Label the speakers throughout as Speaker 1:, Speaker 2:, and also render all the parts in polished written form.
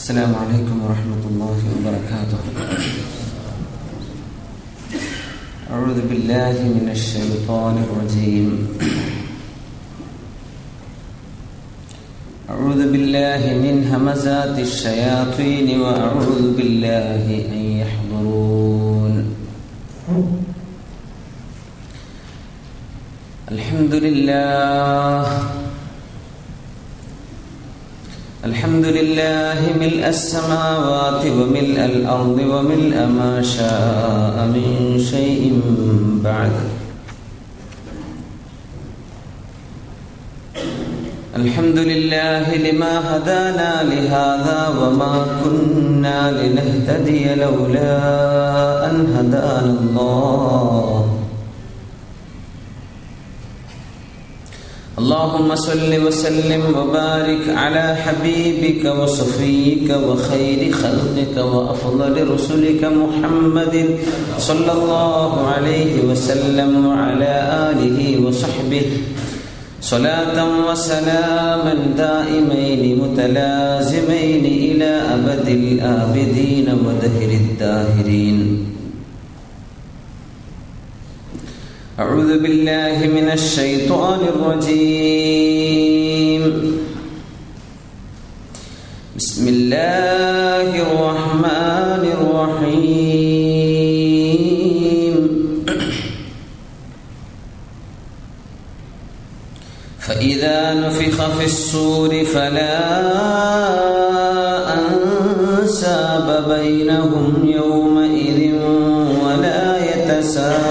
Speaker 1: السلام عليكم ورحمة الله وبركاته. أعوذ بالله من الشيطان الرجيم. أعوذ بالله من همزات الشياطين وأعوذ بالله أن يحضرون. الحمد لله ملء السماوات وملء الأرض وملء ما شاء من شيء بعد. الحمد لله لما هدانا لهذا وما كنا لنهتدي لولا أن هدانا الله. اللهم صل وسلم وبارك على حبيبك وصفيك وخير خلقك وأفضل رسلك محمد صلى الله عليه وسلم وعلى آله وصحبه صلاة وسلاما دائمين متلازمين إلى أبد الآبدين ودهر الداهرين. أعوذ بالله من الشيطان الرجيم. بسم الله الرحمن الرحيم. فإذا نفخ في الصور فلا أنساب بينهم يومئذ ولا يتساءلون.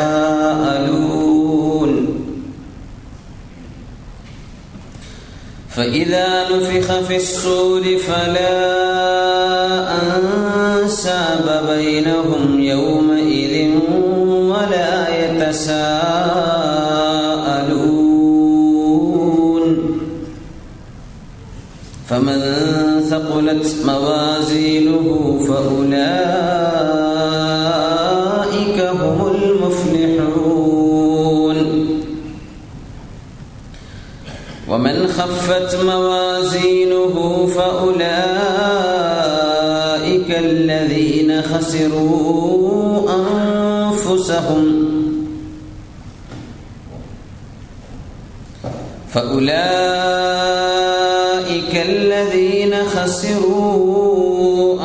Speaker 1: فإذا نفخ في الصور فلا أنساب بينهم يومئذ ولا يتساءلون. فمن ثقلت موازينه فأولئك هم المفلحون. ومن خفت موازينه فأولئك الذين خسروا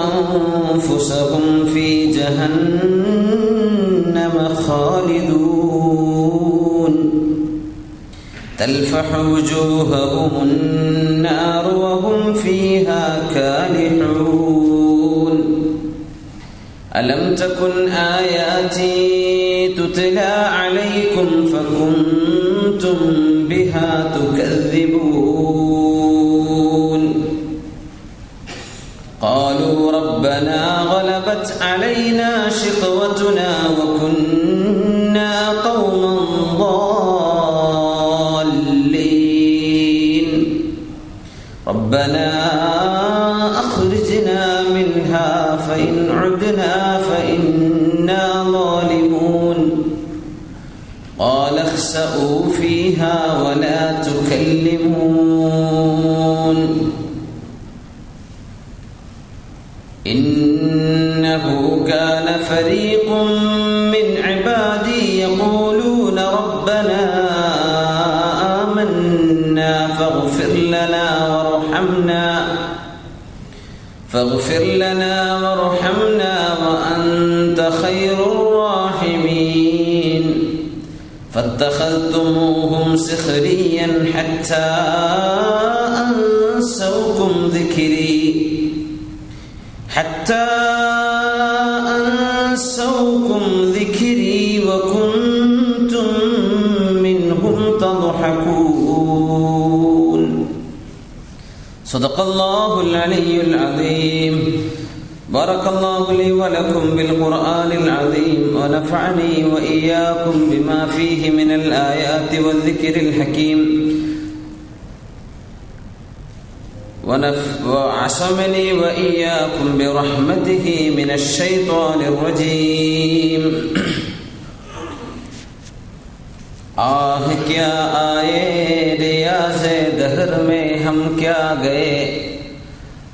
Speaker 1: أنفسهم في جهنم خالدون. تلفح وجوههم النار وهم فيها كالحون. ألم تكن آياتي تتلى عليكم فكنتم بها تكذبون. قالوا ربنا غلبت علينا شقوتنا وكنا قوما ضالين. ربنا أخرجنا منها فإن عدنا فإنا ظالمون. قال اخسئوا فيها ولا تكلمون. إنه كان فريق من عبادي يقولون ربنا آمنا فاغفر لنا وارحمنا وأنت خير الراحمين. فاتخذتموهم سخريا حتى أنسوكم ذكري وكنتم منهم تضحكون. صدق الله العلي العظيم. بارك الله لي ولكم بالقرآن العظيم ونفعني وإياكم بما فيه من الآيات والذكر الحكيم وعصمني وإياكم برحمته من الشيطان الرجيم. आह क्या आए रियाज़े दहर में हम क्या गए,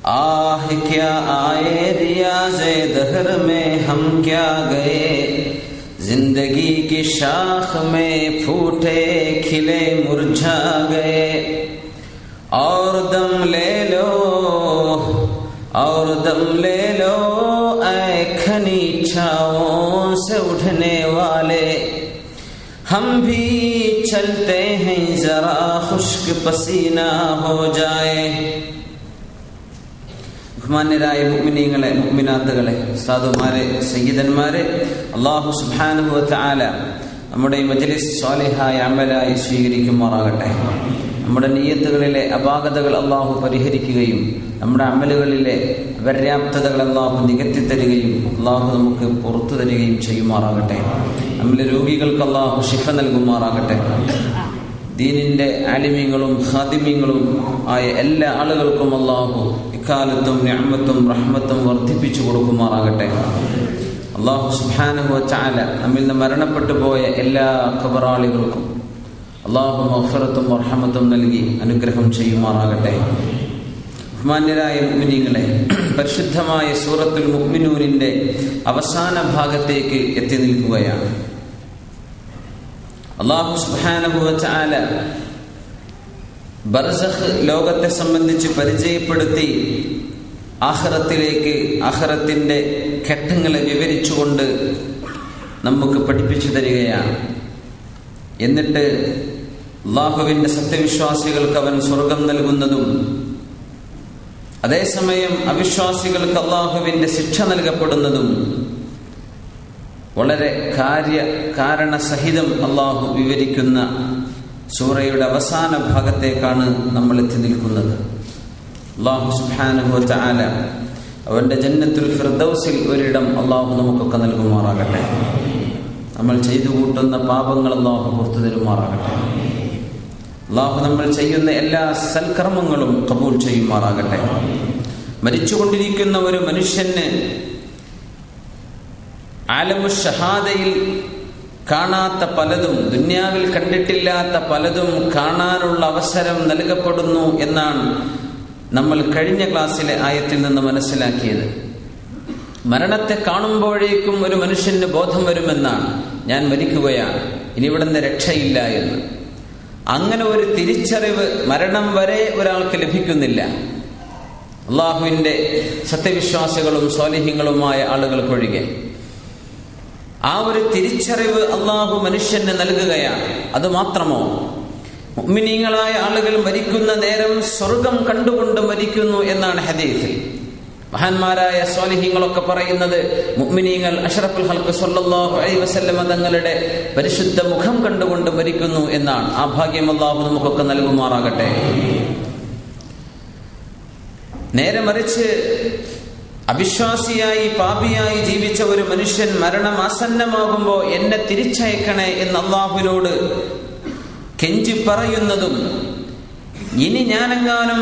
Speaker 1: आह क्या आए रियाज़े दहर में हम क्या गए, जिंदगी की शाख में फूटे खिले मुरझा गए। और दम ले लो ऐ घनी छाओं से उठने वाले, हम भी चलते हैं जरा खुश्क पसीना हो जाए। ബഹുമാന്യരായ മുഅ്മിനീങ്ങളെ, മുഅ്മിനാത്തുകളെ, സാധുമാരെ, സയ്യിദന്മാരെ, അല്ലാഹു സുബ്ഹാനഹു വ തആല നമ്മുടെ ഈ മജ്ലിസ് സ്വാലിഹായ അമലായി സ്വീകരിക്കുമാറാകട്ടെ. നമ്മുടെ നിയ്യത്തുകളിലെ അപാകതകൾ അല്ലാഹു പരിഹരിക്കുകയും നമ്മുടെ അമലുകളിലെ അപര്യാപ്തതകൾ അല്ലാഹു നികത്തി തരികയും അല്ലാഹു നമുക്ക് പുറത്തു തരികയും ചെയ്യുമാറാകട്ടെ. നമ്മുടെ രോഗികൾക്ക് അല്ലാഹു ശിഫ നൽകുമാറാകട്ടെ. ദീനിന്റെ ആലിമീങ്ങളും ഖാദിമീങ്ങളും ആയ എല്ലാ ആളുകൾക്കും അല്ലാഹു ഇക്കാലത്തും നിഅമത്തും റഹ്മത്തും വർദ്ധിപ്പിച്ചു കൊടുക്കുമാറാകട്ടെ. അല്ലാഹു സുബ്ഹാനഹു വ തആല നമ്മിൽ നിന്ന് മരണപ്പെട്ടു പോയ എല്ലാ ഖബറാളികൾക്കും അല്ലാഹു മഗ്ഫിറത്തും റഹ്മത്തും നൽകി അനുഗ്രഹം ചെയ്യുമാറാകട്ടെ. ബഹുമാന്യരായ മുഅ്മിനീങ്ങളെ, പരിശുദ്ധമായ സൂറത്തുൽ മുഅ്മിനൂനിന്റെ അവസാന ഭാഗത്തേക്ക് എത്തി നിൽക്കുകയാണ്. അല്ലാഹു സുബ്ഹാനഹു വ തആല ബർസഖ് ലോകത്തെ സംബന്ധിച്ച് പരിചയപ്പെടുത്തി ആഖിറത്തിലേക്ക്, ആഖിറത്തിന്റെ ഘട്ടങ്ങളെ വിവരിച്ചുകൊണ്ട് നമുക്ക് പഠിപ്പിച്ചു തരികയാണ്. എന്നിട്ട് അല്ലാഹുവിന്റെ സത്യവിശ്വാസികൾക്ക് അവൻ സ്വർഗം നൽകുന്നതും അതേസമയം അവിശ്വാസികൾക്ക് അല്ലാഹുവിന്റെ ശിക്ഷ നൽകപ്പെടുന്നതും വളരെ കാരണസഹിതം അല്ലാഹു വിവരിക്കുന്ന സൂറയുടെ അവസാന ഭാഗത്തേക്കാണ് നമ്മൾ എത്തി നിൽക്കുന്നത്. അല്ലാഹു സുബ്ഹാനഹു വ തആല അവന്റെ ജന്നത്തുൽ ഫിർദൗസിൽ ഒരിടം അല്ലാഹു നമുക്കൊക്കെ നൽകുമാറാകട്ടെ. നമ്മൾ ചെയ്തു കൂട്ടുന്ന പാപങ്ങൾ അല്ലാഹു പുറത്തു തരുമാറാകട്ടെ. അല്ലാഹു നമ്മൾ ചെയ്യുന്ന എല്ലാ സൽക്കർമ്മങ്ങളും ഖബൂൽ ചെയ്യുമാറാകട്ടെ. മരിച്ചുകൊണ്ടിരിക്കുന്ന ഒരു മനുഷ്യന് ആലമു ഷഹാദയിൽ കാണാത്ത പലതും, ദുനിയാവിൽ കണ്ടിട്ടില്ലാത്ത പലതും കാണാനുള്ള അവസരം നൽകപ്പെടുന്നു എന്നാണ് നമ്മൾ കഴിഞ്ഞ ക്ലാസ്സിലെ ആയത്തിൽ നിന്ന് മനസ്സിലാക്കിയത്. മരണത്തെ കാണുമ്പോഴേക്കും ഒരു മനുഷ്യന് ബോധം വരുമെന്നാണ്, ഞാൻ മരിക്കുകയാണ്, ഇനി ഇവിടുന്ന് രക്ഷയില്ല എന്ന്. അങ്ങനെ ഒരു തിരിച്ചറിവ് മരണം വരെ ഒരാൾക്ക് ലഭിക്കുന്നില്ല. അള്ളാഹുവിന്റെ സത്യവിശ്വാസികളും സ്വാലിഹീങ്ങളുമായ ആളുകൾക്കൊഴികെ ആ ഒരു തിരിച്ചറിവ് അള്ളാഹു മനുഷ്യന് നൽകുകയാണ്. അതുമാത്രമോ, മുഅ്മിനീങ്ങളായ ആളുകൾ മരിക്കുന്ന നേരം സ്വർഗം കണ്ടുകൊണ്ട് മരിക്കുന്നു എന്നാണ് ഹദീസിൽ. മഹാന്മാരായ സ്വാലിഹീങ്ങളൊക്കെ പറയുന്നത് മുഅ്മിനീങ്ങൾ അഷ്റഫുൽ ഖൽഖ് സ്വല്ലല്ലാഹു അലൈഹി വസല്ലം തങ്ങളുടെ പരിശുദ്ധ മുഖം കണ്ടുകൊണ്ട് മരിക്കുന്നു എന്നാണ്. ആ ഭാഗ്യം അല്ലാഹു നമുക്കൊക്കെ നൽകുമാറാകട്ടെ. നേരെ മറിച്ച് അവിശ്വാസിയായി പാപിയായി ജീവിച്ച ഒരു മനുഷ്യൻ മരണം ആസന്നമാകുമ്പോൾ എന്നെ തിരിച്ചയക്കണേ എന്ന് അല്ലാഹുവിനോട് കെഞ്ചി പറയുന്നതും, ഇനി ഞാനെങ്ങാനും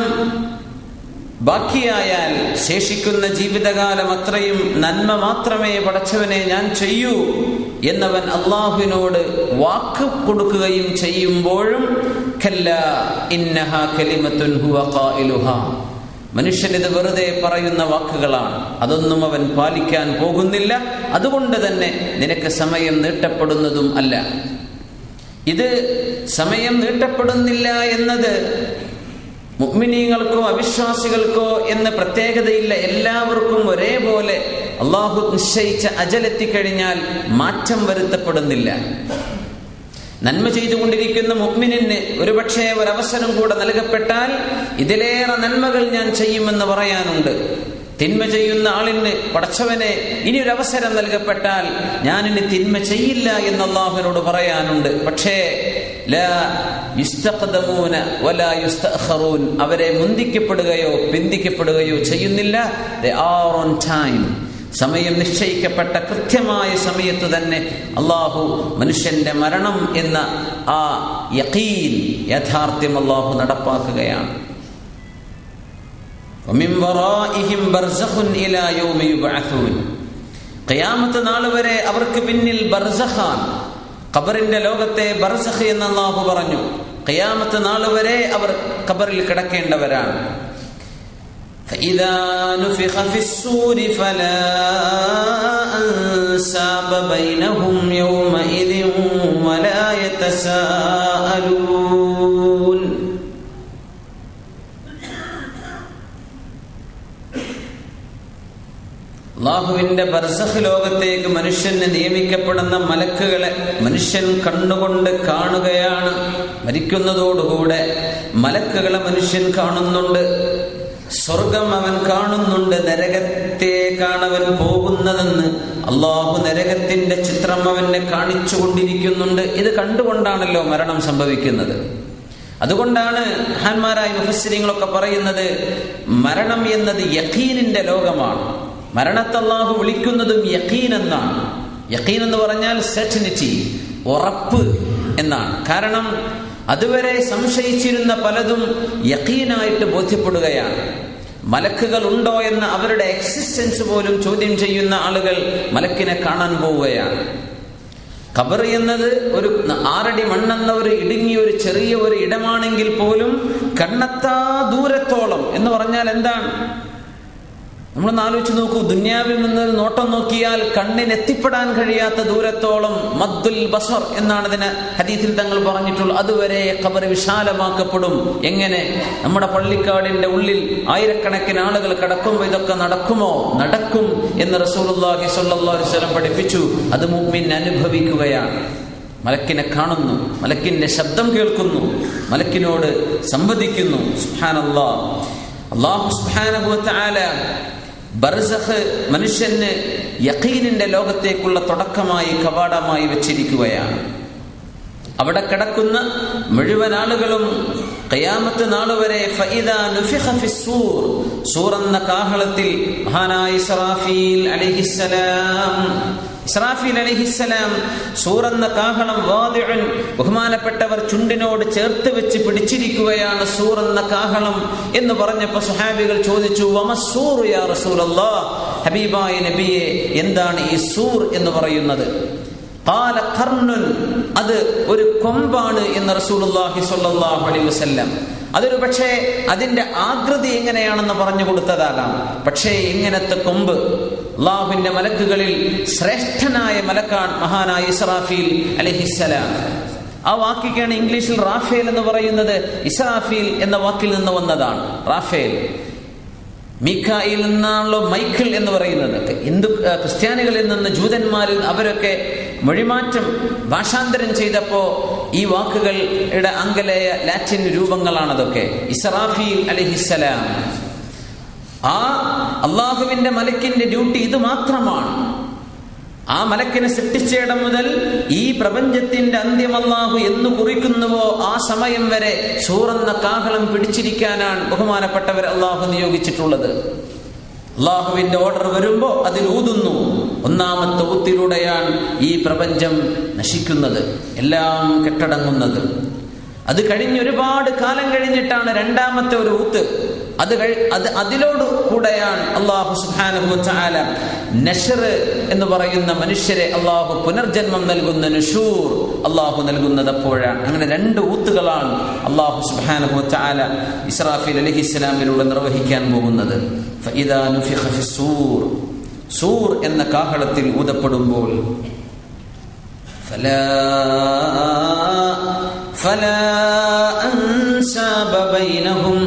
Speaker 1: ബാക്കിയായാൽ ശേഷിക്കുന്ന ജീവിതകാലം അത്രയും നന്മ മാത്രമേ പടച്ചവനെ ഞാൻ ചെയ്യൂ എന്നവൻ അള്ളാഹുവിനോട് വാക്ക് കൊടുക്കുകയും ചെയ്യുമ്പോഴും കല്ലാ ഇന്നഹാ കലിമത്തുൻ ഹുവ ഖായിലുഹാ, മനുഷ്യൻ ഇത് വെറുതെ പറയുന്ന വാക്കുകളാണ്, അതൊന്നും അവൻ പാലിക്കാൻ പോകുന്നില്ല, അതുകൊണ്ട് തന്നെ നിനക്ക് സമയം നീട്ടപ്പെടുന്നതും അല്ല. ഇത് സമയം നീട്ടപ്പെടുന്നില്ല എന്നത് മുഅ്മിനീങ്ങൾക്കോ അവിശ്വാസികൾക്കോ എന്ന പ്രത്യേകതയില്ല. എല്ലാവർക്കും ഒരേപോലെ അള്ളാഹു നിശ്ചയിച്ച അജലെത്തിക്കഴിഞ്ഞാൽ മാറ്റം വരുത്തപ്പെടുന്നില്ല. നന്മ ചെയ്തുകൊണ്ടിരിക്കുന്ന മുഅ്മിനിന് ഒരുപക്ഷെ ഒരവസരം കൂടെ നൽകപ്പെട്ടാൽ ഇതിലേറെ നന്മകൾ ഞാൻ ചെയ്യുമെന്ന് പറയാനുണ്ട്. തിന്മ ചെയ്യുന്ന ആളിന് പടച്ചവനെ ഇനി ഒരു അവസരം നൽകപ്പെട്ടാൽ ഞാനിനി തിന്മ ചെയ്യില്ല എന്ന് അല്ലാഹുവിനോട് പറയാനുണ്ട്. പക്ഷേ ലാ യുസ്തഖദമൂന വലാ യുസ്തഖറൂൻ, അവരെ മുന്തിക്കപ്പെടുകയോ പിന്തിക്കപ്പെടുകയോ ചെയ്യുന്നില്ല. They are on time. സമയം നിശ്ചയിക്കപ്പെട്ട കൃത്യമായ സമയത്ത് തന്നെ അല്ലാഹു മനുഷ്യന്റെ മരണം എന്ന ആ യഖീൻ, യാഥാർത്ഥ്യം അല്ലാഹു നടപ്പാക്കുകയാണ്. വമിൻ വറാഇഹിം ബർസഖുൻ ഇലാ യൗമി യുബ്അഥൂൻ, ഖിയാമത്ത് നാൾ വരെ അവർക്ക് പിന്നിൽ ബർസഖാൻ, ഖബറിന്റെ ലോകത്തെ ബർസഖ് എന്ന് അല്ലാഹു പറഞ്ഞു. ഖിയാമത്ത് നാൾ വരെ അവർ ഖബറിൽ കിടക്കേണ്ടവരാണ്. فإذا نفخ في الصور فلا أنساب بينهم يومئذ ولا يتساءلون. അല്ലാഹുവിന്റെ ബർസഖ് ലോകത്തേക്ക് മനുഷ്യന് നിയമിക്കപ്പെടുന്ന മലക്കുകളെ മനുഷ്യൻ കണ്ണുകൊണ്ട് കാണുകയാണ്. മരിക്കുന്നതോടുകൂടെ മലക്കുകളെ മനുഷ്യൻ കാണുന്നുണ്ട്. സ്വർഗം അവൻ കാണുന്നുണ്ട്. നരകത്തേക്കാണ് അവൻ പോകുന്നതെന്ന് അള്ളാഹു നരകത്തിന്റെ ചിത്രം അവനെ കാണിച്ചു കൊണ്ടിരിക്കുന്നുണ്ട്. ഇത് കണ്ടുകൊണ്ടാണല്ലോ മരണം സംഭവിക്കുന്നത്. അതുകൊണ്ടാണ് മഹാന്മാരായ മുഫസ്സിരീങ്ങളൊക്കെ പറയുന്നത് മരണം എന്നത് യഖീനിന്റെ ലോകമാണ്. മരണത്തെ അല്ലാഹു വിളിക്കുന്നതും യഖീൻ എന്നാണ്. യഖീൻ എന്ന് പറഞ്ഞാൽ സെർട്ടനിറ്റി, ഉറപ്പ് എന്നാണ്. കാരണം അതുവരെ സംശയിച്ചിരുന്ന പലതും യഖീനായിട്ട് ബോധ്യപ്പെടുകയാണ്. മലക്കുകൾ ഉണ്ടോ എന്ന അവരുടെ എക്സിസ്റ്റൻസ് പോലും ചോദ്യം ചെയ്യുന്ന ആളുകൾ മലക്കിനെ കാണാൻ പോവുകയാണ്. ഖബർ എന്നത് ഒരു 6 അടി മണ്ണെന്ന ഒരു ഇടുങ്ങിയ ഒരു ചെറിയ ഒരു ഇടമാണെങ്കിൽ പോലും കണ്ണെത്താ ദൂരത്തോളം എന്ന് പറഞ്ഞാൽ എന്താണ്? നമ്മളൊന്ന് ആലോചിച്ച് നോക്കൂ. ദുന്യാവിൽ നിന്നൊരു നോട്ടം നോക്കിയാൽ കണ്ണിന് എത്തിപ്പെടാൻ കഴിയാത്ത ദൂരത്തോളം മദ്ദുൽ ബസർ എന്നാണ് ഇതിനെ ഹദീസിൽ തങ്ങൾ പറഞ്ഞിട്ടുള്ളത്. അതുവരെ ഖബർ വിശാലമാക്കപ്പെടും. എങ്ങനെ? നമ്മുടെ പള്ളിക്കാടിന്റെ ഉള്ളിൽ ആയിരക്കണക്കിന് ആളുകൾ കടക്കുമ്പോൾ ഇതൊക്കെ നടക്കുമോ? നടക്കും എന്ന് റസൂലുള്ളാഹി സ്വല്ലല്ലാഹു അലൈഹി വസല്ലം പഠിപ്പിച്ചു. അത് മുഅ്മിൻ അനുഭവിക്കുകയാണ്. മലക്കിനെ കാണുന്നു, മലക്കിന്റെ ശബ്ദം കേൾക്കുന്നു, മലക്കിനോട് സംവദിക്കുന്നു. സുബ്ഹാനല്ലാഹ്. അല്ലാഹു സുബ്ഹാനഹു വ തആല ബർസഖ് മനുഷ്യന് യഖീനിന്റെ ലോകത്തേക്കുള്ള തുടക്കമായി കവാടമായി വെച്ചിരിക്കുകയാണ്. അവിടെ കിടക്കുന്ന മുഴുവൻ ആളുകളും ഖിയാമത്ത് നാൾ വരെ ഫഇദാ നുഫിഖ ഫിസ്സൂർ, സൂർ എന്ന കാഹളത്തിൽ മഹാനായ ഇസ്രാഫീൽ അലൈഹിസ്സലാം സൂർ എന്ന കാഹളം വാദിഉൻ, ബഹുമാനപ്പെട്ടവർ ചുണ്ടിനോട് ചേർത്ത് വെച്ച് പിടിച്ചിരിക്കുകയാണ് സൂർ എന്ന കാഹളം എന്ന് പറഞ്ഞപ്പോൾ സ്വഹാബികൾ ചോദിച്ചു, വമസ്സൂർ യാ റസൂലല്ലാഹ്, ഹബീബായ നബിയെ എന്താണ് ഈ സൂർ എന്ന് പറയുന്നത്? ഖാല ഖർനുൻ, അത് ഒരു കൊമ്പാണ് എന്ന് റസൂലുള്ളാഹി സ്വല്ലല്ലാഹു അലൈഹി വസല്ലം. അതൊരു പക്ഷേ അതിന്റെ ആകൃതി എങ്ങനെയാണെന്ന് പറഞ്ഞു കൊടുത്തതാകാം. പക്ഷേ ഇങ്ങനത്തെ കൊമ്പ്, അല്ലാഹുവിന്റെ മലക്കുകളിൽ ശ്രേഷ്ഠനായ മലക്കാണ് മഹാനായ ഇസ്രാഫീൽ അലൈഹിസ്സലാം. ആ വാക്കിക്കാണ് ഇംഗ്ലീഷിൽ റാഫേൽ എന്ന് പറയുന്നത്. ഇസ്രാഫീൽ എന്ന വാക്കിൽ നിന്ന് വന്നതാണ് റാഫേൽ. മീഖായിൽ നിന്നാണല്ലോ മൈക്കിൾ എന്ന് പറയുന്നത്. ക്രിസ്ത്യാനികളിൽ നിന്ന് ജൂതന്മാരിൽ അവരൊക്കെ മൊഴിമാറ്റം ഭാഷാന്തരം ചെയ്തപ്പോ ഈ വാക്കുകളുടെ ആംഗലേയ ലാറ്റിൻ രൂപങ്ങളാണതൊക്കെ. ഇസ്രാഫീൽ അലൈഹിസ്സലാം, ആ അള്ളാഹുവിന്റെ മലക്കിന്റെ ഡ്യൂട്ടി ഇത് മാത്രമാണ്. ആ മലക്കിനെ സൃഷ്ടിച്ചയിടം മുതൽ ഈ പ്രപഞ്ചത്തിന്റെ അന്ത്യം അല്ലാഹു എന്ന് കുറിക്കുന്നുവോ ആ സമയം വരെ സൂറെന്ന കാഹളം പിടിച്ചിരിക്കാനാണ് ബഹുമാനപ്പെട്ടവർ അല്ലാഹു നിയോഗിച്ചിട്ടുള്ളത്. അല്ലാഹുവിന്റെ ഓർഡർ വരുമ്പോ അതിൽ ഊതുന്നു. ഒന്നാമത്തെ ഊത്തിലൂടെയാണ് ഈ പ്രപഞ്ചം നശിക്കുന്നത്, എല്ലാം കെട്ടടങ്ങുന്നത്. അത് കഴിഞ്ഞ് ഒരുപാട് കാലം കഴിഞ്ഞിട്ടാണ് രണ്ടാമത്തെ ഒരു ഊത്ത്. അതിലോട് കൂടെയാണ് അല്ലാഹു സുബ്ഹാനഹു വ തആല നശ്ർ എന്ന് പറയുന്ന മനുഷ്യരെ അല്ലാഹു പുനർജന്മം നൽകുന്ന നുശൂർ അല്ലാഹു നൽകുന്നത് അപ്പോഴാണ്. അങ്ങനെ 2 ഊത്തുകളാണ് അല്ലാഹു സുബ്ഹാനഹു വ തആല ഇസ്രാഫീൽ അലൈഹിസ്സലാമിലൂടെ നിർവഹിക്കാൻ പോകുന്നത്. ഫഇദാ നുഫിഖ ഫിസ്സൂർ, സൂർ എന്ന കാഹളത്തിൽ ഊതപ്പെടുമ്പോൾ ഫലാ അൻസാബ ബൈനഹും,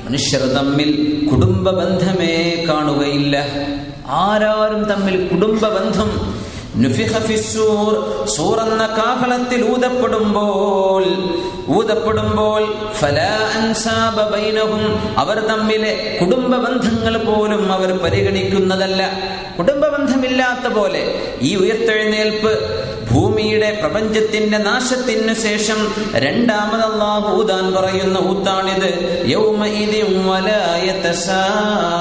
Speaker 1: മനുഷ്യർ തമ്മിൽ കുടുംബ ബന്ധമേ കാണുകയില്ല. ആരാരും തമ്മിൽ കുടുംബ ബന്ധം. നുഫിഖ ഫിസ്സൂർ, സൂർ എന്ന കാഹളത്തിൽ ഊതപ്പെടുമ്പോൾ ഫലാ അൻസാബ ബൈനഹും, അവർ തമ്മിലെ കുടുംബ ബന്ധങ്ങൾ പോലും അവർ പരിഗണിക്കുന്നതല്ല. കുടുംബ ബന്ധമില്ലാത്ത പോലെ ഈ ഉയർത്തെഴുന്നേൽപ്പ് ഭൂമിയുടെ പ്രപഞ്ചത്തിന്റെ നാശത്തിനു ശേഷം രണ്ടാമത് അല്ലാഹു ഊതാൻ പറയുന്ന ഊത്താണിത്. യൗമഇദിൻ വലാ യതസാഅലൂൻ,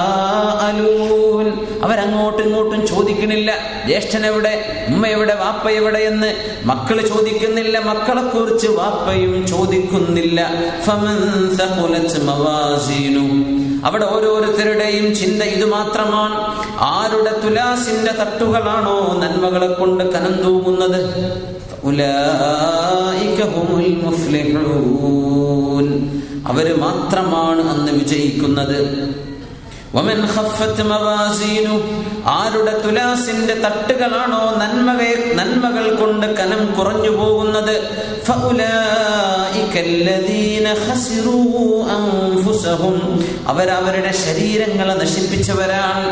Speaker 1: അവരങ്ങോട്ടും ഇങ്ങോട്ടും ചോദിക്കണില്ല ജ്യേഷ്ഠനെവിടെ, ഉമ്മയെവിടെ, വാപ്പയെവിടെ എന്ന് മക്കള് ചോദിക്കുന്നില്ല. മക്കളെ കുറിച്ച് വാപ്പയും ചോദിക്കുന്നില്ല. ഫമൻ സഖുലത് മവാസീനു, അവിടെ ഓരോരുത്തരുടെയും ചിന്ത ഇത് മാത്രമാണ്. ആരുടെ തുലാസിന്റെ തട്ടുകളാണോ നന്മകളെ കൊണ്ട് കനം തൂങ്ങുന്നത്, ഉലൈക ഹുമുൽ മുഫ്ലിഹൂൻ, അവര് മാത്രമാണ് അന്ന് വിജയിക്കുന്നത്. വമൻ ഖഫ്ഫത് മവാസീനു, ആരുടെ തുലാസിന്റെ തട്ടുകളാണോ നന്മകൾ കൊണ്ട് കനം കുറഞ്ഞു പോകുന്നത്, ഫഉലൈകല്ലദീന ഖസിറൂ അൻഫുസഹും, അവരവരുടെ ശരീരങ്ങളെ നശിപ്പിച്ചവരാണ്.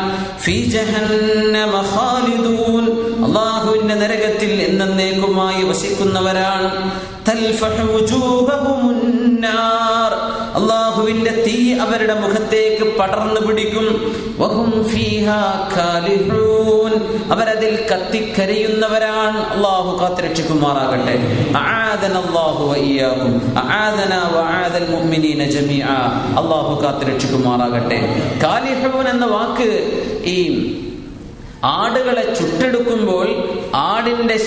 Speaker 1: ഫീ ജഹന്നമ ഖാലിദൂൻ, അല്ലാഹുവിന്റെ നരകത്തിൽ എന്നേക്കുമായി വസിക്കുന്നവരാണ്. തൽഫഹു വജൂഹഹുമുൻ നാർ, അല്ലാഹുവിന്റെ തീ അവരുടെ മുഖത്തേക്ക് പടർന്നു പിടിക്കും. വഹും ഫീഹാ ഖാലിദൂൻ, അവരതിൽ കത്തിക്കരിയുന്നവരാണ്. അല്ലാഹു കാത്തുരക്ഷിക്കുമാറാകട്ടെ. അആദനല്ലാഹു വഇയ്യാകും, അആദനാ വഅആദൽ മുഅ്മിനീന ജമീഅ. അല്ലാഹു കാത്തുരക്ഷിക്കുമാറാകട്ടെ. ഖാലിദൂൻ എന്ന വാക്ക് ഈ ആടുകളെ ചുട്ടെടുക്കുമ്പോൾ ആടിന്റെ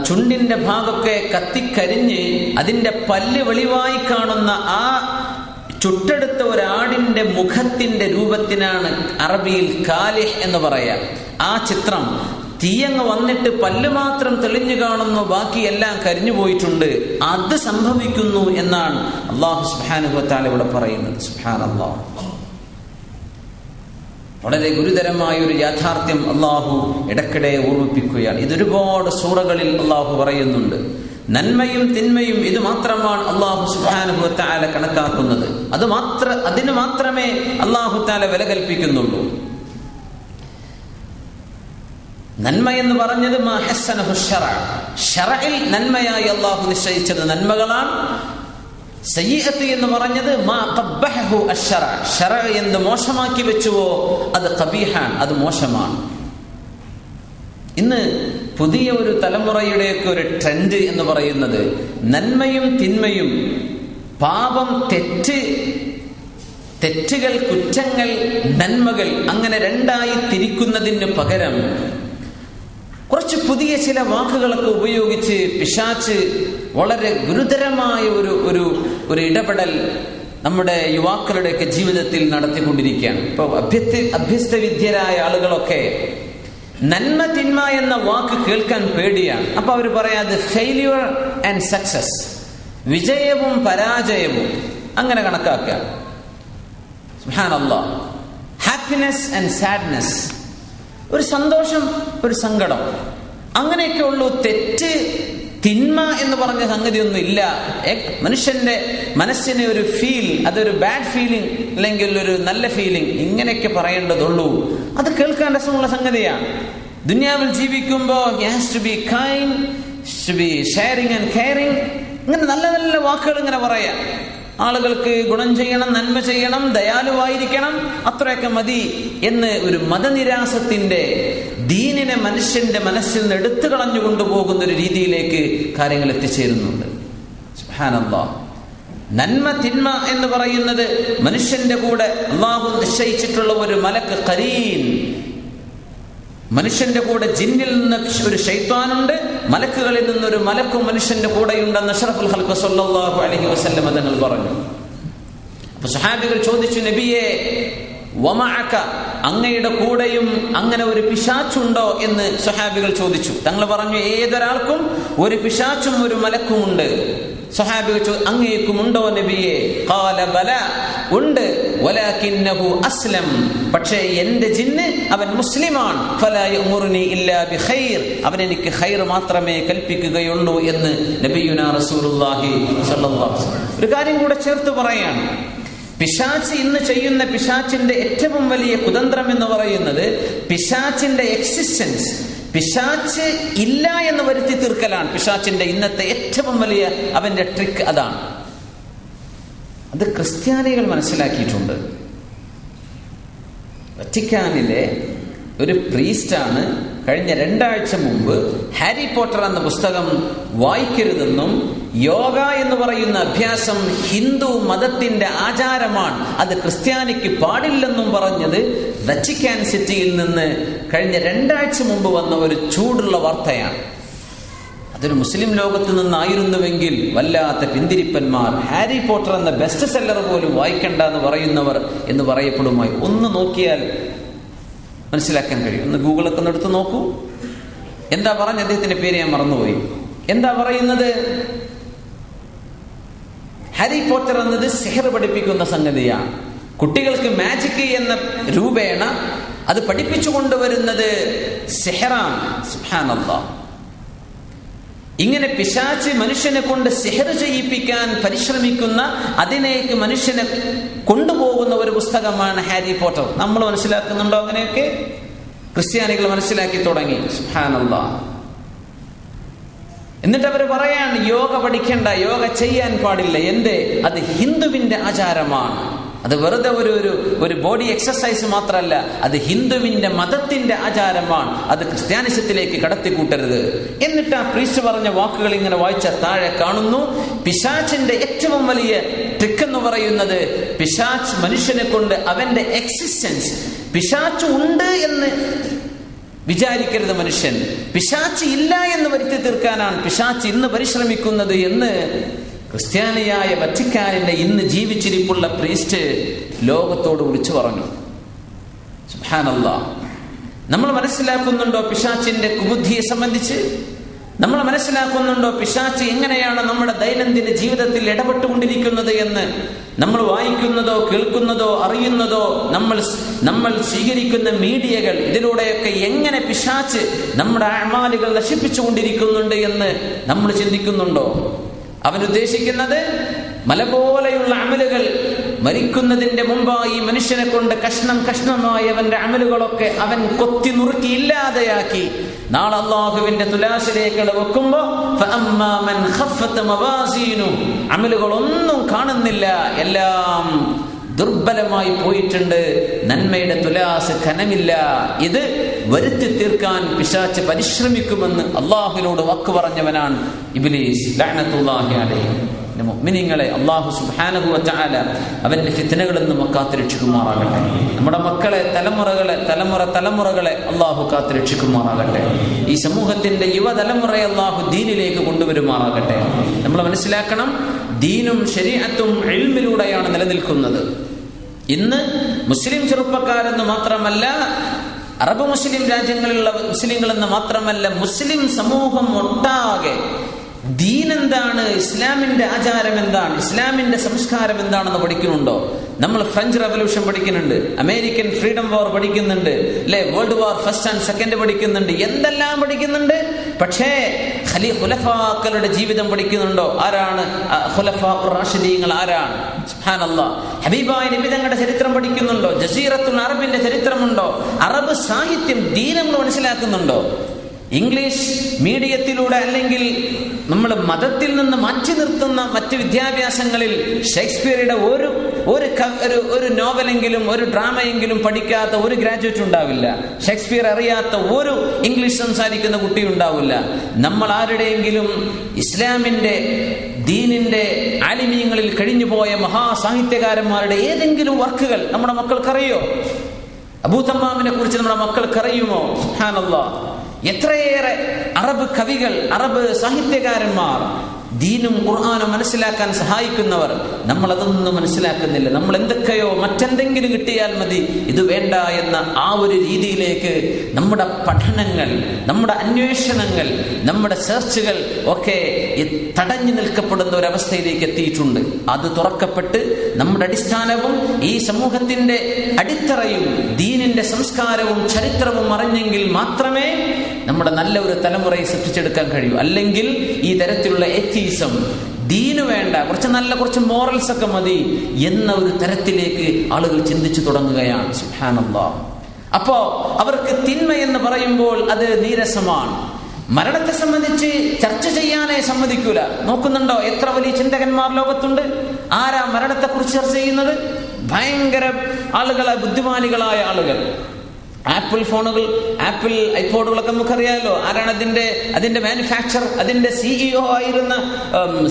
Speaker 1: ചുണ്ടിന്റെ ഭാഗമൊക്കെ കത്തിക്കരിഞ്ഞ് അതിന്റെ പല്ല് വെളിവായി കാണുന്ന ആ ചുട്ടെടുത്ത ഒരാടിന്റെ മുഖത്തിന്റെ രൂപത്തിനാണ് അറബിയിൽ കാലിഹ് എന്ന് പറയാ. ആ ചിത്രം തീയങ്ങ് വന്നിട്ട് പല്ല് മാത്രം തെളിഞ്ഞു കാണുന്നു, ബാക്കിയെല്ലാം കരിഞ്ഞു പോയിട്ടുണ്ട്. അത് സംഭവിക്കുന്നു എന്നാണ് അല്ലാഹു സുബ്ഹാനഹു വ തആല ഇവിടെ പറയുന്നത്. സുബ്ഹാനല്ലാഹ്. വളരെ ഗുരുതരമായ ഒരു യാഥാർത്ഥ്യം അള്ളാഹു ഇടയ്ക്കിടെ ഓർമ്മിപ്പിക്കുകയാണ്. ഇതൊരുപാട് സൂറകളിൽ അള്ളാഹു പറയുന്നുണ്ട്. നന്മയും തിന്മയും ഇത് മാത്രമാണ് അള്ളാഹു സുബ്ഹാനഹു വ തആല കണക്കാക്കുന്നത്. അതിന് മാത്രമേ അള്ളാഹു തആല വില കൽപ്പിക്കുന്നുള്ളൂ. നന്മ എന്ന് പറഞ്ഞത് മാ ഹസ്സനഹു ശറഅ, ശറഇൽ നന്മയായി അള്ളാഹു നിശ്ചയിച്ചത് നന്മകളാണ്. സയ്യിഅത്ത് എന്ന് പറഞ്ഞത് മാ ഖബ്ബഹു അശ്ശറഅ, ശറഅ എന്ത് മോശമാക്കി വെച്ചുവോ അത് ഖബീഹാൻ, അത് മോശമാണ്. ഇന്ന് പുതിയ ഒരു തലമുറയുടെയൊക്കെ ഒരു ട്രെൻഡ് എന്ന് പറയുന്നത് നന്മയും തിന്മയും, പാപം തെറ്റുകൾ, കുറ്റങ്ങൾ, നന്മകൾ അങ്ങനെ രണ്ടായി തിരിക്കുന്നതിന് പകരം കുറച്ച് പുതിയ ചില വാക്കുകളൊക്കെ ഉപയോഗിച്ച് പിശാച് വളരെ ഗുരുതരമായ ഒരു ഇടപെടൽ നമ്മുടെ യുവാക്കളുടെയൊക്കെ ജീവിതത്തിൽ നടത്തിക്കൊണ്ടിരിക്കുകയാണ്. ഇപ്പോൾ അഭ്യസ്തവിദ്യരായ ആളുകളൊക്കെ നന്മ തിന്മ എന്ന വാക്ക് കേൾക്കാൻ പേടിയാണ്. അപ്പൊ അവർ പറയാത് ഫെയില്യൂർ ആൻഡ് സക്സസ്, വിജയവും പരാജയവും അങ്ങനെ കണക്കാക്കുക. സുബ്ഹാനല്ലാഹ്. ഹാപ്പിനെസ് ആൻഡ് സാഡ്നെസ്, ഒരു സന്തോഷം ഒരു സങ്കടം, അങ്ങനെയൊക്കെ ഉള്ളൂ. തെറ്റ് തിന്മ എന്ന് പറഞ്ഞ സംഗതിയൊന്നും ഇല്ല. മനുഷ്യന്റെ മനസ്സിന് ഒരു ഫീൽ, അതൊരു ബാഡ് ഫീലിംഗ് അല്ലെങ്കിൽ ഒരു നല്ല ഫീലിംഗ്, ഇങ്ങനെയൊക്കെ പറയേണ്ടതുള്ളൂ. അത് കേൾക്കാൻ രസമുള്ള സംഗതിയാണ്. ദുനിയാവിൽ ജീവിക്കുമ്പോൾ to be kind, to be sharing and caring, ഇങ്ങനെ നല്ല നല്ല വാക്കുകൾ ഇങ്ങനെ പറയാം. ആളുകൾക്ക് ഗുണം ചെയ്യണം, നന്മ ചെയ്യണം, ദയാലുവായിരിക്കണം, അത്രയൊക്കെ മതി എന്ന് ഒരു മതനിരാസത്തിന്റെ, ദീനിനെ മനുഷ്യന്റെ മനസ്സിൽ നിന്ന് എടുത്തു കളഞ്ഞു കൊണ്ടുപോകുന്ന ഒരു രീതിയിലേക്ക് കാര്യങ്ങൾ എത്തിച്ചേരുന്നുണ്ട്. സുബ്ഹാനല്ലാഹ്. നന്മ തിന്മ എന്ന് പറയുന്നത് മനുഷ്യന്റെ കൂടെ അല്ലാഹു നിശ്ചയിച്ചിട്ടുള്ള ഒരു മലക്ക് ഖരീൻ, മനുഷ്യന്റെ കൂടെ ജിന്നിൽ നിന്ന് ഒരു ശൈത്താനുണ്ട്, മലക്കുകളിൽ നിന്നൊരു മലക്കും മനുഷ്യന്റെ കൂടെയുണ്ടെന്ന് അഷ്റഫുൽ ഖൽഖ് സ്വല്ലല്ലാഹു അലൈഹി വസല്ലം തങ്ങൾ പറഞ്ഞു. അപ്പൊ സ്വഹാബികൾ ചോദിച്ചു, നബിയെ വമഅക, അങ്ങയുടെ കൂടെയും അങ്ങനെ ഒരു പിശാച്ചുണ്ടോ എന്ന് സ്വഹാബികൾ ചോദിച്ചു. തങ്ങൾ പറഞ്ഞു, ഏതൊരാൾക്കും ഒരു പിശാച്ചും ഒരു മലക്കും ഉണ്ട്. സ്വഹാബികൾ ചോദിച്ചു, അങ്ങേക്കുമുണ്ടോ നബിയെ? ഖാല ബല, ഉണ്ട്. വലാകിന്നഹു അസ്ലം, പക്ഷേ എന്റെ ജിന്ന് അവൻ മുസ്ലിമാണ്. ഫലാ യഅ്മുറുനി ഇല്ലാ ബിഖൈർ, അവൻ എനിക്ക് ഖൈർ മാത്രമേ കൽപ്പിക്കുകയുള്ളൂ എന്ന് നബിയുനാ റസൂലുള്ളാഹി സ്വല്ലല്ലാഹു അലൈഹി വസല്ലം. ഒരു കാര്യം കൂടെ ചേർത്ത് പറയാണ്, പിശാച് ഇന്ന് ചെയ്യുന്ന പിശാചിന്റെ ഏറ്റവും വലിയ കുതന്ത്രം എന്ന് പറയുന്നത് പിശാചിന്റെ എക്സിസ്റ്റൻസ്, പിശാച് ഇല്ല എന്ന് വരുത്തി തീർക്കലാണ് പിശാചിന്റെ ഇന്നത്തെ ഏറ്റവും വലിയ അവന്റെ ട്രിക്ക്. അതാണ്. അത് ക്രിസ്ത്യാനികൾ മനസ്സിലാക്കിയിട്ടുണ്ട്. വത്തിക്കാനിലെ ഒരു പ്രീസ്റ്റാണ് കഴിഞ്ഞ 2 ആഴ്ച മുമ്പ് ഹാരി പോട്ടർ എന്ന പുസ്തകം വായിക്കരുതെന്നും യോഗ എന്ന് പറയുന്ന അഭ്യാസം ഹിന്ദു മതത്തിന്റെ ആചാരമാണ്, അത് ക്രിസ്ത്യാനിക്ക് പാടില്ലെന്നും പറഞ്ഞത് വത്തിക്കാൻ സിറ്റിയിൽ നിന്ന് കഴിഞ്ഞ 2 ആഴ്ച മുമ്പ് വന്ന ഒരു ചൂടുള്ള വാർത്തയാണ്. അതൊരു മുസ്ലിം ലോകത്ത് നിന്നായിരുന്നുവെങ്കിൽ വല്ലാത്ത പിന്തിരിപ്പന്മാർ, ഹാരി പോട്ടർ എന്ന ബെസ്റ്റ് സെല്ലർ പോലും വായിക്കണ്ട എന്ന് പറയുന്നവർ എന്ന് പറയപ്പെടുമായി. ഒന്ന് നോക്കിയാൽ മനസ്സിലാക്കാൻ കഴിയും. ഒന്ന് ഗൂഗിളൊക്കെ ഒന്ന് എടുത്ത് നോക്കൂ. എന്താ പറഞ്ഞ, അദ്ദേഹത്തിന്റെ പേര് ഞാൻ മറന്നുപോയി. എന്താ പറയുന്നത്? ഹാരി പോട്ടർ എന്നത് സിഹർ പഠിപ്പിക്കുന്ന സംഗതിയാണ്. കുട്ടികൾക്ക് മാജിക് എന്ന രൂപേണ അത് പഠിപ്പിച്ചു കൊണ്ടുവരുന്നത് സിഹറാണ്. സുബ്ഹാനല്ലാഹ്. ഇങ്ങനെ പിശാച് മനുഷ്യനെ കൊണ്ട് സിഹർ ചെയ്യിപ്പിക്കാൻ പരിശ്രമിക്കുന്ന, അതിനേക്ക് മനുഷ്യനെ കൊണ്ടുപോകുന്ന ഒരു പുസ്തകമാണ് ഹാരി പോട്ടർ. നമ്മൾ മനസ്സിലാക്കുന്നുണ്ടോ? അങ്ങനെയൊക്കെ ക്രിസ്ത്യാനികൾ മനസ്സിലാക്കി തുടങ്ങി. സുബ്ഹാനല്ലാഹ്. എന്നിട്ട് അവർ പറയാണ് യോഗ പഠിക്കണ്ട, യോഗ ചെയ്യാൻ പാടില്ല. എന്തേ? അത് ഹിന്ദുവിന്റെ ആചാരമാണ്. അത് വെറുതെ ഒരു ബോഡി എക്സസൈസ് മാത്രമല്ല, അത് ഹിന്ദുവിന്റെ മതത്തിന്റെ ആചാരമാണ്. അത് ക്രിസ്ത്യാനിസത്തിലേക്ക് കടത്തിക്കൂട്ടരുത്. എന്നിട്ട് ആ പ്രീസ്റ്റ് പറഞ്ഞ വാക്കുകൾ ഇങ്ങനെ വായിച്ച താഴെ കാണുന്നു, പിശാചിന്റെ ഏറ്റവും വലിയ ട്രിക്ക് എന്ന് പറയുന്നത്, പിശാച് മനുഷ്യനെ കൊണ്ട് അവന്റെ എക്സിസ്റ്റൻസ്, പിശാച് ഉണ്ട് എന്ന് വിചാരിക്കരുത് മനുഷ്യൻ. പിശാച് ഇല്ല എന്ന് വരുത്തി തീർക്കാനാണ് പിശാച് ഇന്ന് പരിശ്രമിക്കുന്നത് എന്ന് ക്രിസ്ത്യാനിയായ വത്തിക്കാനിന്റെ ഇന്ന് ജീവിച്ചിരിപ്പുള്ള പ്രീസ്റ്റ് ലോകത്തോട് വിളിച്ചു പറഞ്ഞു. സുബ്ഹാനല്ലാഹ്. നമ്മൾ മനസ്സിലാക്കുന്നുണ്ടോ പിശാചിന്റെ കുബുദ്ധിയെ സംബന്ധിച്ച്? നമ്മൾ മനസ്സിലാക്കുന്നുണ്ടോ പിശാച് എങ്ങനെയാണ് നമ്മുടെ ദൈനംദിന ജീവിതത്തിൽ ഇടപെട്ടുകൊണ്ടിരിക്കുന്നത് എന്ന്? നമ്മൾ വായിക്കുന്നതോ കേൾക്കുന്നതോ അറിയുന്നതോ നമ്മൾ സ്വീകരിക്കുന്ന മീഡിയകൾ, ഇതിലൂടെയൊക്കെ എങ്ങനെ പിശാച് നമ്മുടെ അമാലുകൾ നശിപ്പിച്ചുകൊണ്ടിരിക്കുന്നുണ്ട് എന്ന് നമ്മൾ ചിന്തിക്കുന്നുണ്ടോ? അവൻ ഉദ്ദേശിക്കുന്നത് മല പോലെയുള്ള അമലുകൾ മരിക്കുന്നതിന്റെ മുമ്പായി മനുഷ്യനെ കൊണ്ട് കഷ്ണം കഷ്ണമായി അവന്റെ അമലുകളൊക്കെ അവൻ കൊത്തി നുറുക്കി ഇല്ലാതെയാക്കി നാളെ അല്ലാഹുവിന്റെ തുലാസിലേക്ക് വെക്കുമ്പോ അമലുകളൊന്നും കാണുന്നില്ല, എല്ലാം ദുർബലമായി പോയിട്ടുണ്ട്, നന്മയുടെ തുലാസ് ഖനമില്ല. ഇത് വരുത്തി തീർക്കാൻ പിശാച് പരിശ്രമിക്കുമെന്ന് അള്ളാഹുവിനോട് വാക്ക് പറഞ്ഞവനാണ് ഇബ്ലീസ് ലഅനത്തുല്ലാഹി അലൈഹി. മുഅ്മിനീങ്ങളെ, അല്ലാഹു സുബ്ഹാനഹു വ തആല അവന്റെ ഫിത്നകളിൽ നിന്ന് കാത്തുരക്ഷിക്കുമാറാകട്ടെ. നമ്മുടെ മക്കളെ, തലമുറകളെ അല്ലാഹു കാത്തുരക്ഷിക്കുമാറാകട്ടെ. ഈ സമൂഹത്തിന്റെ യുവതലമുറയെ അല്ലാഹു ദീനിലേക്ക് കൊണ്ടുവരുമാറാകട്ടെ. നമ്മൾ മനസ്സിലാക്കണം, ദീനും ശരീഅത്തും ഇൽമിലൂടെയാണ് നിലനിൽക്കുന്നത്. ഇന്ന് മുസ്ലിം ചെറുപ്പക്കാരെന്ന് മാത്രമല്ല, അറബ് മുസ്ലിം രാജ്യങ്ങളിലുള്ള മുസ്ലിങ്ങളെന്ന് മാത്രമല്ല, മുസ്ലിം സമൂഹം ഒട്ടാകെ ദീൻ എന്താണ്, ഇസ്ലാമിന്റെ ആചാരം എന്താണ്, ഇസ്ലാമിന്റെ സംസ്കാരം എന്താണെന്ന് പഠിക്കുന്നുണ്ടോ? നമ്മൾ ഫ്രഞ്ച് റവല്യൂഷൻ പഠിക്കുന്നുണ്ട്, അമേരിക്കൻ ഫ്രീഡം വാർ പഠിക്കുന്നുണ്ട്, അല്ലെ, world war first and second പഠിക്കുന്നുണ്ട്, എന്തെല്ലാം പഠിക്കുന്നുണ്ട്. പക്ഷേ ഖുലഫാക്കളുടെ ജീവിതം പഠിക്കുന്നുണ്ടോ? ആരാണ് ഖുലഫാഉർ റാഷിദീങ്ങൾ? ആരാണ്? സുബ്ഹാനല്ലാഹ്. ഹബീബായ നബി തങ്ങളുടെ ചരിത്രം പഠിക്കുന്നുണ്ടോ? ജസീറത്തുൽ അറബിന്റെ ചരിത്രമുണ്ടോ? അറബ് സാഹിത്യം, ദീൻ നമ്മൾ മനസ്സിലാക്കുന്നുണ്ടോ? ഇംഗ്ലീഷ് മീഡിയത്തിലൂടെ അല്ലെങ്കിൽ നമ്മൾ മതത്തിൽ നിന്ന് മാറ്റി നിർത്തുന്ന മറ്റ് വിദ്യാഭ്യാസങ്ങളിൽ ഷേക്സ്പിയറുടെ ഒരു നോവലെങ്കിലും ഒരു ഡ്രാമയെങ്കിലും പഠിക്കാത്ത ഒരു ഗ്രാജുവേറ്റ് ഉണ്ടാവില്ല. ഷേക്സ്പിയർ അറിയാത്ത ഒരു ഇംഗ്ലീഷ് സംസാരിക്കുന്ന കുട്ടി ഉണ്ടാവില്ല. നമ്മൾ ആരുടെയെങ്കിലും ഇസ്ലാമിന്റെ ദീനിന്റെ ആലിമീങ്ങളിൽ കഴിഞ്ഞുപോയ മഹാസാഹിത്യകാരന്മാരുടെ ഏതെങ്കിലും വർക്കുകൾ നമ്മുടെ മക്കൾക്കറിയോ? അബൂ തമ്മാമിനെ കുറിച്ച് നമ്മുടെ മക്കൾക്കറിയുമോ? സുബ്ഹാനല്ലാഹ്. എത്രയേറെ അറബ് കവികൾ, അറബ് സാഹിത്യകാരന്മാർ, ദീനും ഖുർആനും മനസ്സിലാക്കാൻ സഹായിക്കുന്നവർ. നമ്മൾ അതൊന്നും മനസ്സിലാക്കുന്നില്ല. നമ്മൾ എന്തൊക്കെയോ മറ്റെന്തെങ്കിലും കിട്ടിയാൽ മതി, ഇത് വേണ്ട എന്ന ആ ഒരു രീതിയിലേക്ക് നമ്മുടെ പഠനങ്ങൾ, നമ്മുടെ അന്വേഷണങ്ങൾ, നമ്മുടെ സെർച്ചുകൾ ഒക്കെ തടഞ്ഞു നിൽക്കപ്പെടുന്ന ഒരവസ്ഥയിലേക്ക് എത്തിയിട്ടുണ്ട്. അത് തുറക്കപ്പെട്ട് നമ്മുടെ അടിസ്ഥാനവും ഈ സമൂഹത്തിന്റെ അടിത്തറയും ദീനിന്റെ സംസ്കാരവും ചരിത്രവും അറിഞ്ഞെങ്കിൽ മാത്രമേ നമ്മുടെ നല്ല ഒരു തലമുറയെ സൃഷ്ടിച്ചെടുക്കാൻ കഴിയൂ. അല്ലെങ്കിൽ ഈ തരത്തിലുള്ള എത്തീസം, ദീന് വേണ്ട, കുറച്ച് മോറൽസ് ഒക്കെ മതി എന്ന ഒരു തരത്തിലേക്ക് ആളുകൾ ചിന്തിച്ചു തുടങ്ങുകയാണ്. സുബ്ഹാനല്ലാഹ്. അപ്പോ അവർക്ക് തിന്മ എന്ന് പറയുമ്പോൾ അത് നീരസമാണ്. മരണത്തെ സംബന്ധിച്ച് ചർച്ച ചെയ്യാനേ സമ്മതിക്കൂല. നോക്കുന്നുണ്ടോ എത്ര വലിയ ചിന്തകന്മാർ ലോകത്തുണ്ട്? ആരാ മരണത്തെ കുറിച്ച് ചർച്ച ചെയ്യുന്നത്? ഭയങ്കര ആളുകളായ, ബുദ്ധിമാനികളായ ആളുകൾ. ആപ്പിൾ ഫോണുകൾ, ആപ്പിൾ ഐപോഡുകളൊക്കെ നമുക്കറിയാമല്ലോ. ആരാണ് അതിന്റെ മാനുഫാക്ചർ? അതിന്റെ CEO ആയിരുന്ന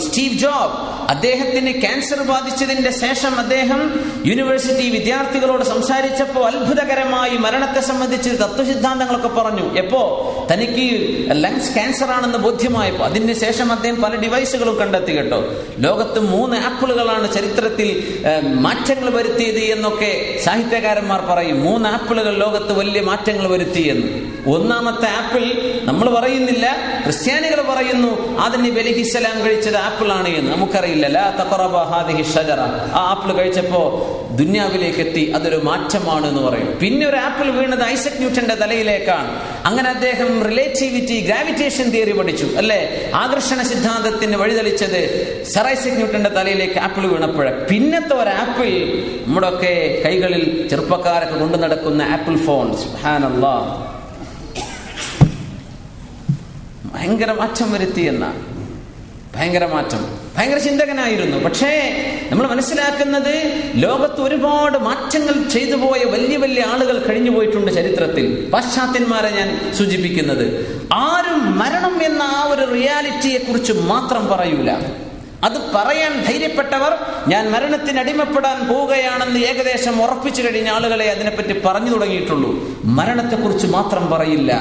Speaker 1: സ്റ്റീവ് ജോബ്. അദ്ദേഹത്തിന് ക്യാൻസർ ബാധിച്ചതിന്റെ ശേഷം അദ്ദേഹം യൂണിവേഴ്സിറ്റി വിദ്യാർത്ഥികളോട് സംസാരിച്ചപ്പോൾ അത്ഭുതകരമായി മരണത്തെ സംബന്ധിച്ച് തത്വസിദ്ധാന്തങ്ങളൊക്കെ പറഞ്ഞു. എപ്പോ തനിക്ക് ലങ്സ് ക്യാൻസർ ആണെന്ന് ബോധ്യമായപ്പോൾ അതിന് ശേഷം അദ്ദേഹം പല ഡിവൈസുകളും കണ്ടെത്തി. കേട്ടോ, ലോകത്ത് 3 ആപ്പിളുകളാണ് ചരിത്രത്തിൽ മാറ്റങ്ങൾ വരുത്തിയത് എന്നൊക്കെ സാഹിത്യകാരന്മാർ പറയും. 3 ആപ്പിളുകൾ ലോകത്ത് വലിയ മാറ്റങ്ങൾ വരുത്തിയെന്ന്. ഒന്നാമത്തെ ആപ്പിൾ നമ്മൾ പറയുന്നില്ല, ക്രിസ്ത്യാനികൾ പറയുന്നു ആദം നബി അലൈഹിസ്സലാം കഴിച്ചത് ആപ്പിൾ ആണ് എന്ന്. നമുക്കറിയില്ല. ലാ തഖറബ ഹാദിഹി ഷജറ, ആ ആപ്പിൾ കഴിച്ചപ്പോ ദുന്യാവിലേക്ക് എത്തി, അതൊരു മാറ്റമാണ് എന്ന് പറയും. പിന്നെ ഒരു ആപ്പിൾ വീണത് ഐസക് ന്യൂട്ടന്റെ തലയിലേക്കാണ്. അങ്ങനെ അദ്ദേഹം റിലേറ്റിവിറ്റി, ഗ്രാവിറ്റേഷൻ തിയറി പഠിച്ചു, അല്ലെ? ആകർഷണ സിദ്ധാന്തത്തിന് വഴിതെളിച്ചത് സർ ഐസക് ന്യൂട്ടന്റെ തലയിലേക്ക് ആപ്പിൾ വീണപ്പോഴ. പിന്നത്തെ ഒരു ആപ്പിൾ നമ്മുടെ ഒക്കെ കൈകളിൽ ചെറുപ്പക്കാരൊക്കെ കൊണ്ടു നടക്കുന്ന ആപ്പിൾ ഫോൺ, സുബ്ഹാനല്ലാഹ്, ഭയങ്കര മാറ്റം വരുത്തി എന്നാണ്. ഭയങ്കര മാറ്റം. ഭയങ്കര ചിന്തകനായിരുന്നു. പക്ഷേ നമ്മൾ മനസ്സിലാക്കുന്നത് ലോകത്ത് ഒരുപാട് മാറ്റങ്ങൾ ചെയ്തു പോയ വലിയ വലിയ ആളുകൾ കഴിഞ്ഞു പോയിട്ടുണ്ട് ചരിത്രത്തിൽ. പാശ്ചാത്യന്മാരെ ഞാൻ സൂചിപ്പിക്കുന്നത്. ആരും മരണം എന്ന ആ ഒരു റിയാലിറ്റിയെ കുറിച്ച് മാത്രം പറയൂല. അത് പറയാൻ ധൈര്യപ്പെട്ടവർ ഞാൻ മരണത്തിന് അടിമപ്പെടാൻ പോവുകയാണെന്ന് ഏകദേശം ഉറപ്പിച്ചു കഴിഞ്ഞ ആളുകളെ അതിനെപ്പറ്റി പറഞ്ഞു തുടങ്ങിയിട്ടുള്ളൂ. മരണത്തെക്കുറിച്ച് മാത്രം പറയില്ല.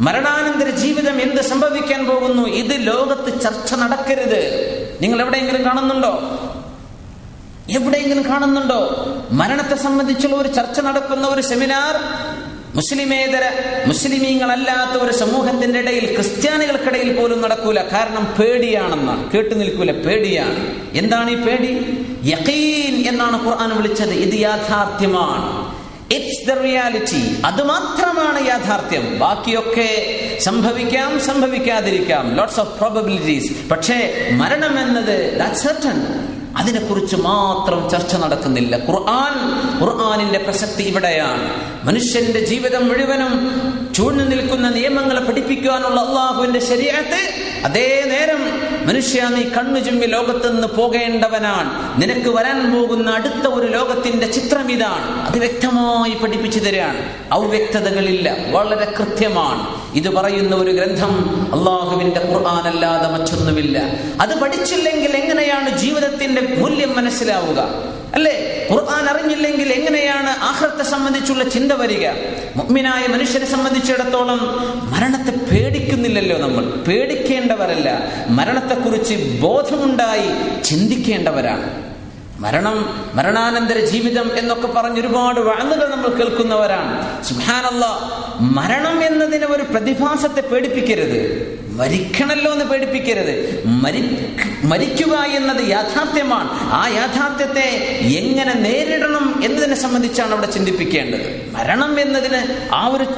Speaker 1: മരണാനന്തര ജീവിതം എന്ത് സംഭവിക്കാൻ പോകുന്നു, ഇത് ലോകത്ത് ചർച്ച നടക്കരുത്. നിങ്ങൾ എവിടെയെങ്കിലും കാണുന്നുണ്ടോ? എവിടെയെങ്കിലും കാണുന്നുണ്ടോ മരണത്തെ സംബന്ധിച്ചുള്ള ഒരു ചർച്ച നടക്കുന്ന ഒരു സെമിനാർ? മുസ്ലിമീങ്ങളല്ലാത്ത ഒരു സമൂഹത്തിന്റെ ഇടയിൽ, ക്രിസ്ത്യാനികൾക്കിടയിൽ പോലും നടക്കൂല. കാരണം പേടിയാണെന്നാണ്. കേട്ടു നിൽക്കൂല, പേടിയാണ്. എന്താണ് ഈ പേടി? യഖീൻ എന്നാണ് ഖുർആൻ വിളിച്ചത്. ഇത് യാഥാർത്ഥ്യമാണ്. It's the reality. അത് മാത്രമാണ് യാഥാർത്ഥ്യം. ബാക്കിയൊക്കെ സംഭവിക്കാം, സംഭവിക്കാതിരിക്കാം, ലോട്ട്സ് ഓഫ് പ്രോബബിലിറ്റീസ്. പക്ഷേ മരണം എന്നത് ദാറ്റ്സ് സർട്ടൻ. അതിനെക്കുറിച്ച് മാത്രം ചർച്ച നടക്കുന്നില്ല. ഖുർആനിന്റെ പ്രസക്തി ഇവിടെയാണ്. മനുഷ്യന്റെ ജീവിതം മുഴുവനും ചൂഴ്ന്നു നിൽക്കുന്ന നിയമങ്ങളെ പഠിപ്പിക്കാനുള്ള അള്ളാഹുവിന്റെ ശരീഅത്ത്, അതേ നേരം മനുഷ്യ നീ കണ്ണു ചുമ്മി ലോകത്ത് നിന്ന് പോകേണ്ടവനാണ്. നിനക്ക് വരാൻ പോകുന്ന അടുത്ത ഒരു ലോകത്തിന്റെ ചിത്രം ഇതാണ്. അത് വ്യക്തമായി പഠിപ്പിച്ചു തരാണ്. അവ്യക്തതകളില്ല, വളരെ കൃത്യമാണ്. ഇത് പറയുന്ന ഒരു ഗ്രന്ഥം അള്ളാഹുവിന്റെ ഖുർആൻ അല്ലാതെ മറ്റൊന്നുമില്ല. അത് പഠിച്ചില്ലെങ്കിൽ എങ്ങനെയാണ് ജീവിതത്തിന്റെ മൂല്യം മനസ്സിലാവുക, അല്ലേ? ഖുർആൻ അറിഞ്ഞില്ലെങ്കിൽ എങ്ങനെയാണ് ആഖിറത്തെ സംബന്ധിച്ചുള്ള ചിന്ത വരിക? മുഅ്മിനായ മനുഷ്യനെ സംബന്ധിച്ചിടത്തോളം മരണത്തെ പേടിക്കുന്നില്ലല്ലോ. നമ്മൾ പേടിക്കേണ്ടവരല്ല, മരണത്തെക്കുറിച്ച് ബോധമുണ്ടായി ചിന്തിക്കേണ്ടവരാണ്. മരണാനന്തര ജീവിതം എന്നൊക്കെ പറഞ്ഞ് ഒരുപാട് വഅദുകൾ നമ്മൾ കേൾക്കുന്നവരാണ്. സുബ്ഹാനല്ലാഹ്, മരണം എന്നതിനെ ഒരു പ്രതിഭാസത്തെ പേടിപ്പിക്കരുത്. മരിക്കണല്ലോ എന്ന് പേടിപ്പിക്കരുത്. മരിക്കുക എന്നത് യാഥാർത്ഥ്യമാണ്. ആ യാഥാർത്ഥ്യത്തെ എങ്ങനെ നേരിടണം എന്നതിനെ സംബന്ധിച്ചാണ് അവിടെ ചിന്തിപ്പിക്കേണ്ടത്. മരണം എന്നതിന്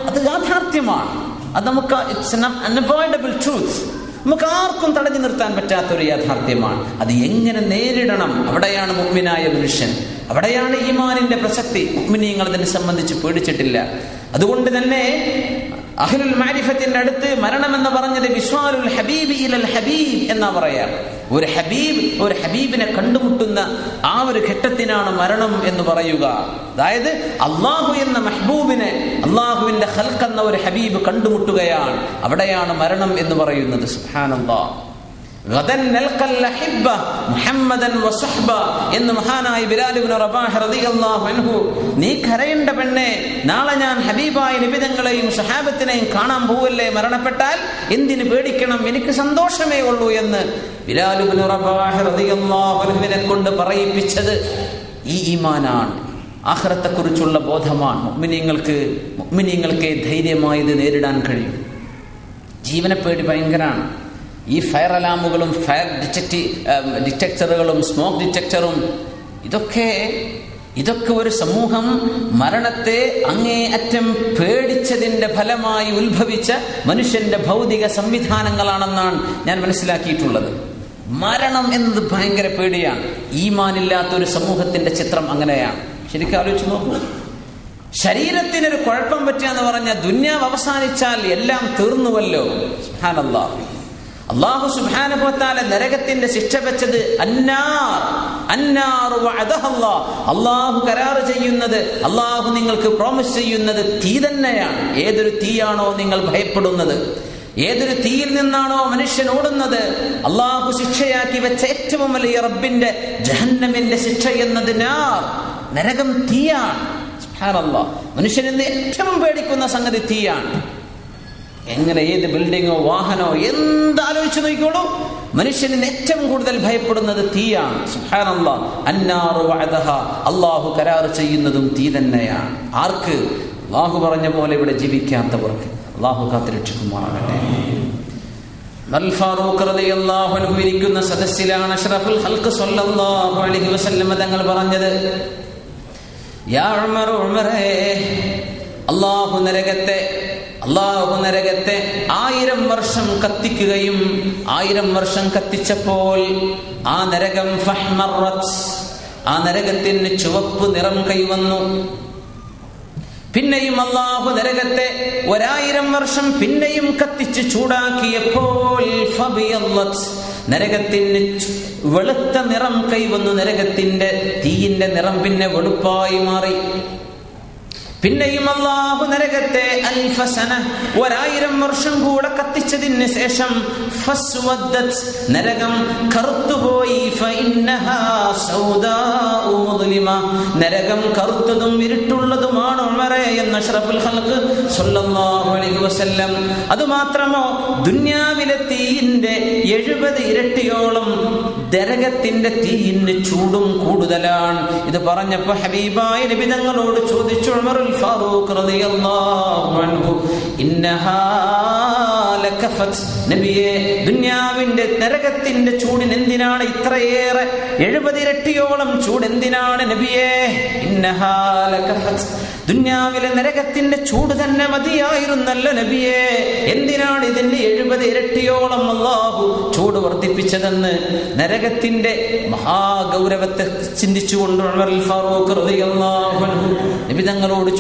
Speaker 1: അത് യാഥാർത്ഥ്യമാണ്. അത് നമുക്ക് ഇറ്റ്സ് an unavoidable truth. നമുക്ക് ആർക്കും തടഞ്ഞു നിർത്താൻ പറ്റാത്തൊരു യാഥാർത്ഥ്യമാണ്. അത് എങ്ങനെ നേരിടണം, അവിടെയാണ് മുഅ്മിനായ മനുഷ്യൻ, അവിടെയാണ് ഈമാനിന്റെ പ്രസക്തി. മുഅ്മിനീങ്ങൾ അതിനെ സംബന്ധിച്ച് പേടിച്ചിട്ടില്ല. അതുകൊണ്ട് തന്നെ അഹ്ലുൽ മാരിഫത്തിന്റെ അടുത്ത് മരണം എന്ന് പറഞ്ഞത് വിസ്വാലുൽ ഹബീബ് ഇലൽ ഹബീബ് എന്നാ പറയാ. ഒരു ഹബീബിനെ കണ്ടുമുട്ടുന്ന ആ ഒരു ഘട്ടത്തിനാണ് മരണം എന്ന് പറയുക. അതായത് അള്ളാഹു എന്ന മെഹബൂബിനെ, അള്ളാഹുവിന്റെ ഖൽഖ് എന്ന ഒരു ഹബീബ് കണ്ടുമുട്ടുകയാണ്. അവിടെയാണ് മരണം എന്ന് പറയുന്നത്. സുബ്ഹാനല്ലാഹ്. എന്ന് മഹാനായ ബിലാൽ ഇബ്നു റബാഹ് റളിയല്ലാഹു അൻഹു, നീ കരയേണ്ട പെണ്ണെ, നാളെ ഞാൻ ഹബീബായ നബിതങ്ങളെയും സഹാബത്തിനെയും കാണാൻ പോവല്ലേ, മരണപ്പെട്ടാൽ എന്തിനു പേടിക്കണം, എനിക്ക് സന്തോഷമേ ഉള്ളൂ എന്ന് ബിലാൽ ഇബ്നു റബാഹ് റളിയല്ലാഹു അൻഹുവിനെ കൊണ്ട് പറയിപ്പിച്ചത് ഈ ഈമാനാണ്, ആഖിറത്തെക്കുറിച്ചുള്ള ബോധമാണ്. മുഅ്മിനീങ്ങൾക്ക് ധൈര്യമായി ഇത് നേരിടാൻ കഴിയും. ജീവനെ പേടി ഭയങ്കരമാണ്. ഈ ഫയർ അലാമുകളും ഫയർ ഡിറ്റക്ടറുകളും സ്മോക്ക് ഡിറ്റക്ടറും ഇതൊക്കെ ഒരു സമൂഹം മരണത്തെ അങ്ങേയറ്റം പേടിച്ചതിന്റെ ഫലമായി ഉത്ഭവിച്ച മനുഷ്യന്റെ ഭൗതിക സംവിധാനങ്ങളാണെന്നാണ് ഞാൻ മനസ്സിലാക്കിയിട്ടുള്ളത്. മരണം എന്നത് ഭയങ്കര പേടിയാണ്. ഈമാനില്ലാത്ത ഒരു സമൂഹത്തിന്റെ ചിത്രം അങ്ങനെയാണ്. ശരിക്കും ആലോചിച്ച് നോക്കൂ. ശരീരത്തിനൊരു കുഴപ്പം പറ്റുകയെന്ന് പറഞ്ഞാൽ ദുന്യാവ് അവസാനിച്ചാൽ എല്ലാം തീർന്നുവല്ലോ. സുബ്ഹാനല്ലാഹ്. അല്ലാഹു സുബ്ഹാനഹു വ തആല നരകത്തിന്റെ ശിക്ഷ വെച്ചത് അല്ലാഹു കരാർ ചെയ്യുന്നത്, അല്ലാഹു നിങ്ങൾക്ക് പ്രോമിസ് ചെയ്യുന്നത് തീ തന്നെയാണ്. ഏതൊരു തീയാണോ നിങ്ങൾ ഭയപ്പെടുന്നത്, ഏതൊരു തീയിൽ നിന്നാണോ മനുഷ്യൻ ഓടുന്നത്, അല്ലാഹു ശിക്ഷയാക്കി വെച്ച ഏറ്റവും വലിയ റബ്ബിന്റെ ജഹന്നമിന്റെ ശിക്ഷ എന്നത് നരകം, തീയാണ്. സുബ്ഹാനല്ലാഹ്. മനുഷ്യൻ ഇന്ന് ഏറ്റവും പേടിക്കുന്ന സംഗതി തീയാണ്. എങ്ങനെ ഏത് ബിൽഡിങ്ങോ വാഹനോ എന്താലോചിച്ചു നോക്കിക്കോളൂ, മനുഷ്യന് ഏറ്റവും കൂടുതൽ ഭയപ്പെടുന്നത് തീയാണ്. സുബ്ഹാനല്ലാഹ്. അന്നാറു വഅദഹ, അല്ലാഹു കരാർ ചെയ്യുന്നതും തീ തന്നെയാണ്. ആർക്ക്? അള്ളാഹു പറഞ്ഞ പോലെ ഇവിടെ ജീവിക്കാത്തവർക്ക് അള്ളാഹു കാത്തുരക്ഷിക്കുമാറാകട്ടെ. ഫാറൂഖ് റളിയല്ലാഹു അൻഹു ഇരിക്കുന്ന സദസ്സിലാണ് അഷ്റഫുൽ ഖൽഖ് സ്വല്ലല്ലാഹു അലൈഹി വസല്ലം തങ്ങൾ പറഞ്ഞത്, യാ ഉമർ, ഉമറേ, അള്ളാഹു നരകത്തെ 1000 വർഷം കത്തിക്കുകയും 1000 വർഷം കത്തിച്ചപ്പോൾ ആ നരകം ഫഹ്മറത്, ആ നരകത്തിന് ചുവപ്പ് നിറം കൈവന്നു. പിന്നെയും അള്ളാഹു നരകത്തെ 1000 വർഷം പിന്നെയും കത്തിച്ച് ചൂടാക്കിയപ്പോൾ ഫബിയല്ലത്, നരകത്തിന് വെളുത്ത നിറം കൈവന്നു. നരകത്തിന്റെ തീയിന്റെ നിറം പിന്നെ വെളുപ്പായി മാറി. പിന്നെയും അല്ലാഹു നരകത്തെ അൽഫസന 1000 വർഷം കൂടെ കത്തിച്ചതിന് ശേഷം ഫസ്വദ്ദത്, നരകം കറുത്തുപോയി. ഫഇന്നഹാ സൗദാഉ മുദ്ലിമ, നരകം കറുത്തതും ഇരുട്ടുള്ളതുമാണ് ഉമറേ എന്ന് അഷ്റഫുൽ ഖൽഖ് സ്വല്ലല്ലാഹു അലൈഹി വസല്ലം. അതുമാത്രമോ ദുനിയാവിലെ തീയിന്റെ 70 ഇരട്ടിയോളം നരകത്തിന്റെ തീയിന് ചൂടും കൂടുതലാണ്. ഇത് പറഞ്ഞപ്പോൾ ഹബീബായ നബി തങ്ങളോട് ചോദിച്ചു ഉമർ ഫാറൂഖ് റളിയല്ലാഹു അൻഹു, ഇന്നഹാ ലകഫത്, നബിയേ, ദുനിയാവിന്റെ നരകത്തിന്റെ ചൂടിന് എന്തിനാണ് ഇത്രയേറെ 70 ഇരട്ടിയോളം ചൂട് എന്തിനാണ് നബിയേ? ഇന്നഹാ ലകഫത്, ദുനിയാവിലെ നരകത്തിന്റെ ചൂട് തന്നെ മതിയായിരുന്നല്ലോ നബിയേ, എന്തിനാണ് ഇതിന്റെ 70 ഇരട്ടിയോളം അല്ലാഹു ചൂട് വർദ്ധിപ്പിച്ചതെന്ന് നരകത്തിന്റെ മഹാഗൗരവത്തെ ചിന്തിച്ചുകൊണ്ട് ഉമർ ഫാറൂഖ് റളിയല്ലാഹു അൻഹു നബി തങ്ങളോട്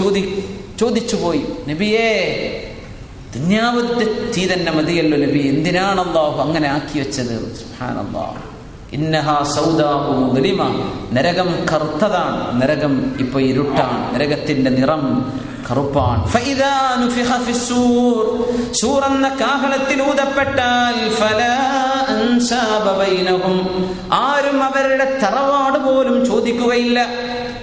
Speaker 1: ചോദിച്ചു പോയി, നബിയേ, ദുനിയാവിന്റെ തീ തന്നെ മതിയല്ലോ നബി, എന്തിനാണ് അല്ലാഹു അങ്ങനെ ആക്കി വെച്ചത്? സുബ്ഹാനല്ലാഹ്. ഇന്നഹാ സൗദാഉ മുദ്ലിമ, നരകം കറുത്തതാണ്, നരകം ഇപ്പൊ ഇരുട്ടാണ്, നരകത്തിന്റെ നിറം കറുപ്പാണ്. ഫഇദാ നുഫിഖ ഫിസ്സൂർ, സൂർ എന്ന കാഹളത്തിൽ ഊതപ്പെട്ടാൽ ഫലാ അൻസാബ ബൈനഹും, ആരും അവരുടെ തറവാട് പോലും ചോദിക്കുകയില്ല.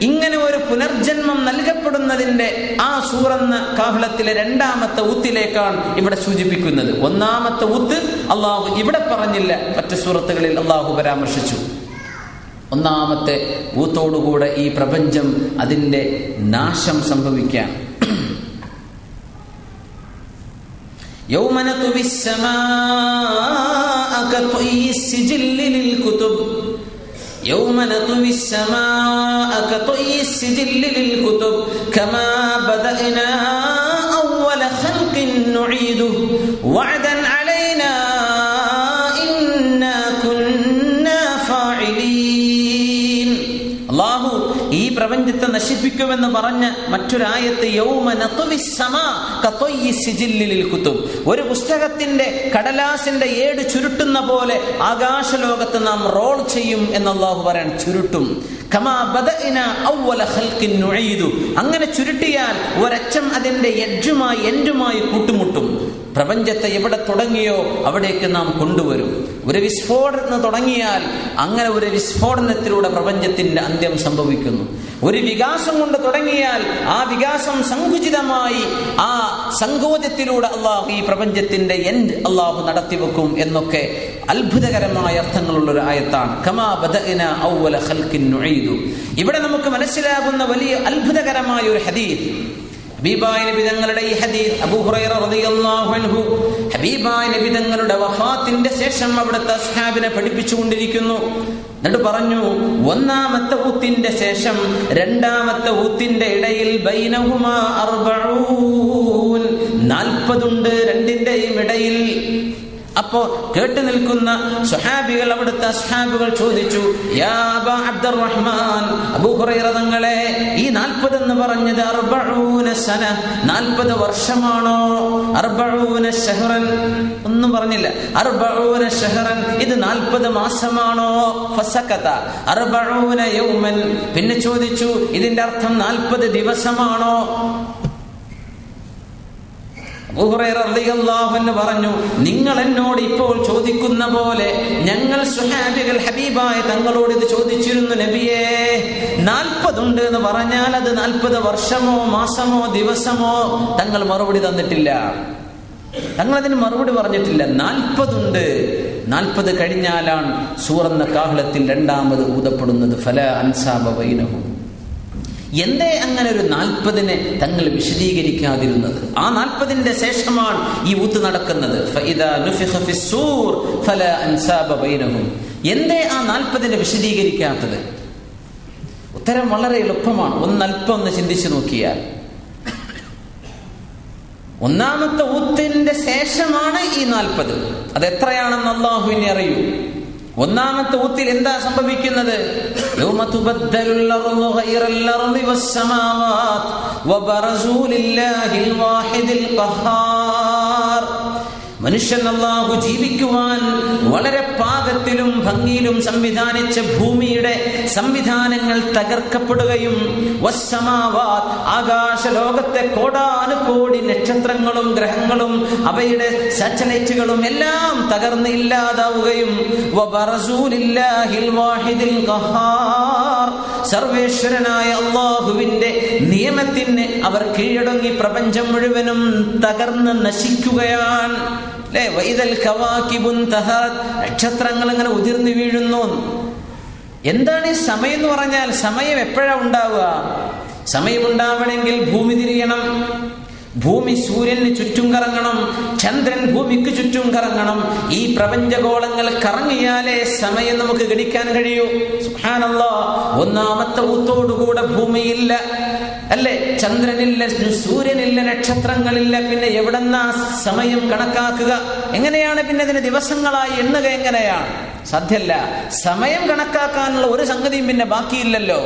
Speaker 1: ഇങ്ങനെ ഒരു പുനർജന്മം നൽകപ്പെടുന്നതിന്റെ ആ സൂർ എന്ന കാഹളത്തിലെ 2ാമത്തെ ഊത്തിലേക്കാണ് ഇവിടെ സൂചിപ്പിക്കുന്നത്. 1ാമത്തെ ഊത്ത് അള്ളാഹു ഇവിടെ പറഞ്ഞില്ല, മറ്റു സൂറത്തുകളിൽ അള്ളാഹു പരാമർശിച്ചു. 1ാമത്തെ ഊത്തോടുകൂടെ ഈ പ്രപഞ്ചം അതിന്റെ നാശം സംഭവിക്കാൻ. യൗമ നത്വിസ് സമാഅ കത്വയ്യിസ് സിജില്ലി ലിൽ കുതുബ്, يوم نطوي السماء كطي السجل للكتب كما بدأنا أول خلق نعيده وعدا علينا إنا كنا فاعلين. الله ഈ പ്രപഞ്ചത്തെ നശിപ്പിക്കുമെന്ന് പറഞ്ഞ മറ്റൊരായത്ത് യൗമ നത്വിസ് സമാ കത്വയ്യി സിജില്ലി ലിൽ കുതുബ്, ഒരു പുസ്തകത്തിന്റെ കടലാസിന്റെ ഏട് ചുരുട്ടുന്ന പോലെ ആകാശലോകത്ത് നാം റോൾ ചെയ്യും എന്ന് അല്ലാഹു പറയാൻ, ചുരുട്ടും. കമാ ബദഅന അവ്വല ഖൽഖിൻ നുഈദു, അങ്ങനെ ചുരുട്ടിയാൽ ഒരറ്റം അതിന്റെ എഡ്ജുമായി എൻഡുമായി കൂട്ടുമുട്ടും. പ്രപഞ്ചത്തെ എവിടെ തുടങ്ങിയോ അവിടേക്ക് നാം കൊണ്ടുവരും. ഒരു വിസ്ഫോടനം തുടങ്ങിയാൽ അങ്ങനെ ഒരു വിസ്ഫോടനത്തിലൂടെ പ്രപഞ്ചത്തിന്റെ അന്ത്യം സംഭവിക്കുന്നു. ഒരു വികാസം കൊണ്ട് തുടങ്ങിയാൽ ആ വികാസം സങ്കുചിതമായി ആ സങ്കോചത്തിലൂടെ അള്ളാഹു ഈ പ്രപഞ്ചത്തിന്റെ എൻഡ് അള്ളാഹു നടത്തിവെക്കും എന്നൊക്കെ അത്ഭുതകരമായ അർത്ഥങ്ങളുള്ള ഒരു ആയത്താണ്. കമാ ബദഅന അവ്വല ഖൽഖിൻ നുഈദു. ഇവിടെ നമുക്ക് മനസ്സിലാകുന്ന വലിയ അത്ഭുതകരമായ ഒരു ഹദീസ്, ഹബീബായ നബി തങ്ങളുടെ ഈ ഹദീസ് അബൂ ഹുറൈറ റളിയല്ലാഹു അൻഹു ഹബീബായ നബി തങ്ങളുടെ വഫാത്തിന്റെ ശേഷം അവിടുത്തെ അസ്ഹാബിനെ പഠിപ്പിച്ചുകൊണ്ടിരിക്കുന്നു. എന്നിട്ട് പറഞ്ഞു, 1ാമത്തെ ഊത്തിന്റെ ശേഷം 2ാമത്തെ ഊത്തിന്റെ ഇടയിൽ ബൈനഹുമാ 40 ഉണ്ട്, രണ്ടിന്റെയും ഇടയിൽ. അപ്പോ കേട്ടു നിൽക്കുന്ന സ്വഹാബികൾ, അവിടുത്തെ അസ്ഹാബുകൾ ചോദിച്ചു, യാ അബാ അബ്ദുറഹ്മാൻ, അബൂ ഹുറൈറ തങ്ങളെ, ഈ 40 എന്ന് പറഞ്ഞത് 40 സന, 40 വർഷമാണോ? 40 ശഹ്റൻ ഒന്നും പറഞ്ഞില്ല. 40 ശഹ്റൻ, ഇത് 40 മാസമാണോ? ഫസകത 40 യൗമൻ, പിന്നെ ചോദിച്ചു, ഇതിന്റെ അർത്ഥം 40 ദിവസമാണോ? അബൂ ഹുറൈറ റളിയല്ലാഹു അൻഹു പറഞ്ഞു, നിങ്ങൾ എന്നോട് ഇപ്പോൾ ചോദിക്കുന്ന പോലെ ഞങ്ങൾ സ്വഹാബികൾ ഹബീബായ തങ്ങളോട് ഇത് ചോദിച്ചിരുന്നു, നബിയേ, 40 ഉണ്ട് എന്ന് പറഞ്ഞാൽ അത് 40 വർഷമോ മാസമോ ദിവസമോ? തങ്ങൾ മറുപടി തന്നിട്ടില്ല. തങ്ങൾ അതിന് മറുപടി പറഞ്ഞിട്ടില്ല. 40 ഉണ്ട്, 40 കഴിഞ്ഞാലാണ് സൂറെന്ന കാഹളത്തിൽ 2ാമത് ഊതപ്പെടുന്നത്. ഫലാ അൻസാബ ബൈനഹും. എന്തേ അങ്ങനെ ഒരു 40 തങ്ങൾ വിശദീകരിക്കാതിരുന്നത്? ആ 40 ശേഷമാണ് ഈ ഊത്ത് നടക്കുന്നത്. എന്തേ ആ 40 വിശദീകരിക്കാത്തത്? ഉത്തരം വളരെ എളുപ്പമാണ്. ഒന്നല്പം ചിന്തിച്ചു നോക്കിയാൽ, ഒന്നാമത്തെ ഊത്തിന്റെ ശേഷമാണ് ഈ 40. അതെത്രയാണെന്ന് അല്ലാഹുവിനെ അറിയൂ. ഒന്നാമത്തെ ഊത്തിൽ എന്താ സംഭവിക്കുന്നത്? മനുഷ്യൻ അല്ലാഹു ജീവിക്കുവാൻ വളരെ പാകത്തിലും ഭംഗിയിലും സംവിധാനിച്ച ഭൂമിയുടെ സംവിധാനങ്ങൾ തകർക്കപ്പെടുകയും ആകാശ ലോകത്തെ കോടാനുകോടി നക്ഷത്രങ്ങളും ഗ്രഹങ്ങളും അവയുടെ സാറ്റലൈറ്റുകളും എല്ലാം തകർന്ന് ഇല്ലാതാവുകയും സർവേശ്വരനായ അല്ലാഹുവിന്റെ നിയമത്തിന് അവർ കീഴടങ്ങി പ്രപഞ്ചം മുഴുവനും തകർന്ന് നശിക്കുകയാണ്. നക്ഷത്രങ്ങൾ ഇങ്ങനെ ഉതിർന്നു വീഴുന്നു. എന്താണ് ഈ സമയം എന്ന് പറഞ്ഞാൽ? സമയം എപ്പോഴാ ഉണ്ടാവുക? സമയം ഉണ്ടാവണമെങ്കിൽ ഭൂമി തിരിയണം, ഭൂമി സൂര്യന് ചുറ്റും കറങ്ങണം, ചന്ദ്രൻ ഭൂമിക്ക് ചുറ്റും കറങ്ങണം. ഈ പ്രപഞ്ചഗോളങ്ങൾ കറങ്ങിയാലേ സമയം നമുക്ക് ഗണിക്കാൻ കഴിയൂ. സുബ്ഹാനല്ലാഹ്. ഒന്നാമത്തെ ഊത്തോടുകൂടെ ഭൂമിയില്ല, അല്ലേ? ചന്ദ്രനില്ല, സൂര്യനില്ല, നക്ഷത്രങ്ങളില്ല. പിന്നെ എവിടെന്നാ സമയം കണക്കാക്കുക? എങ്ങനെയാണ് പിന്നെ ഇതിന് ദിവസങ്ങളായി എണ്ണുക? എങ്ങനെയാണ്? സാധ്യല്ല. സമയം കണക്കാക്കാനുള്ള ഒരു സംഗതിയും പിന്നെ ബാക്കിയില്ലല്ലോ.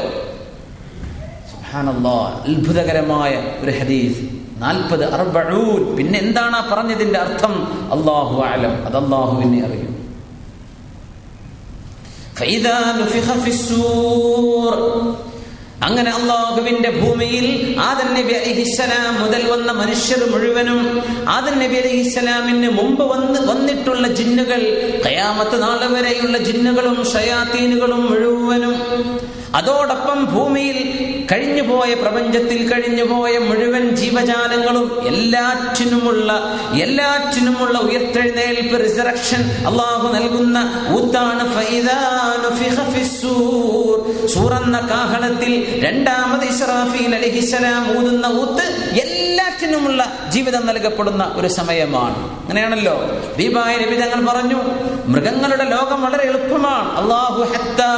Speaker 1: സുബ്ഹാനല്ലാഹ്. അത്ഭുതകരമായ ഒരു ഹദീസ്. 40 40. പിന്നെ എന്താണ് പറഞ്ഞതിന്റെ അർത്ഥം? അല്ലാഹു അഅലം. അത് അല്ലാഹുവിനെ അറിയും. ഫൈദാ നുഫിഖ ഫിസ്സൂർ. അങ്ങനെ അല്ലാഹുവിന്റെ ഭൂമിയിൽ ആദം നബി അലൈഹിസ്സലാം മുതൽ വന്ന മനുഷ്യർ മുഴുവനും, ആദം നബി അലൈഹിസ്സലാമിന് മുമ്പ് വന്നിട്ടുള്ള ജിന്നുകൾ, ഖിയാമത്ത് നാൾ വരെയുള്ള ജിന്നുകളും ശയാത്തീനുകളും മുഴുവനും, അതോടൊപ്പം ഭൂമിയിൽ കഴിഞ്ഞുപോയ, പ്രപഞ്ചത്തിൽ കഴിഞ്ഞുപോയ മുഴുവൻ ജീവജാലങ്ങളും എല്ലാറ്റിനുമുള്ള ഉയർത്തെഴുന്നേൽപ്പ്, റിസറക്ഷൻ അല്ലാഹു നൽകുന്ന ഊത്താണ്. സൂറെന്ന കാഹളത്തിൽ രണ്ടാമത് ഇസ്രാഫീൽ അലൈഹിസ്സലാം ഊതുന്ന ഊത്ത് എല്ലാറ്റിനുമുള്ള ജീവിതം നൽകപ്പെടുന്ന ഒരു സമയമാണ്. അങ്ങനെയാണല്ലോ ഹബീബായ നബി തങ്ങൾ പറഞ്ഞു, മൃഗങ്ങളുടെ ലോകം വളരെ എളുപ്പമാണ്. അല്ലാഹു ഹത്താ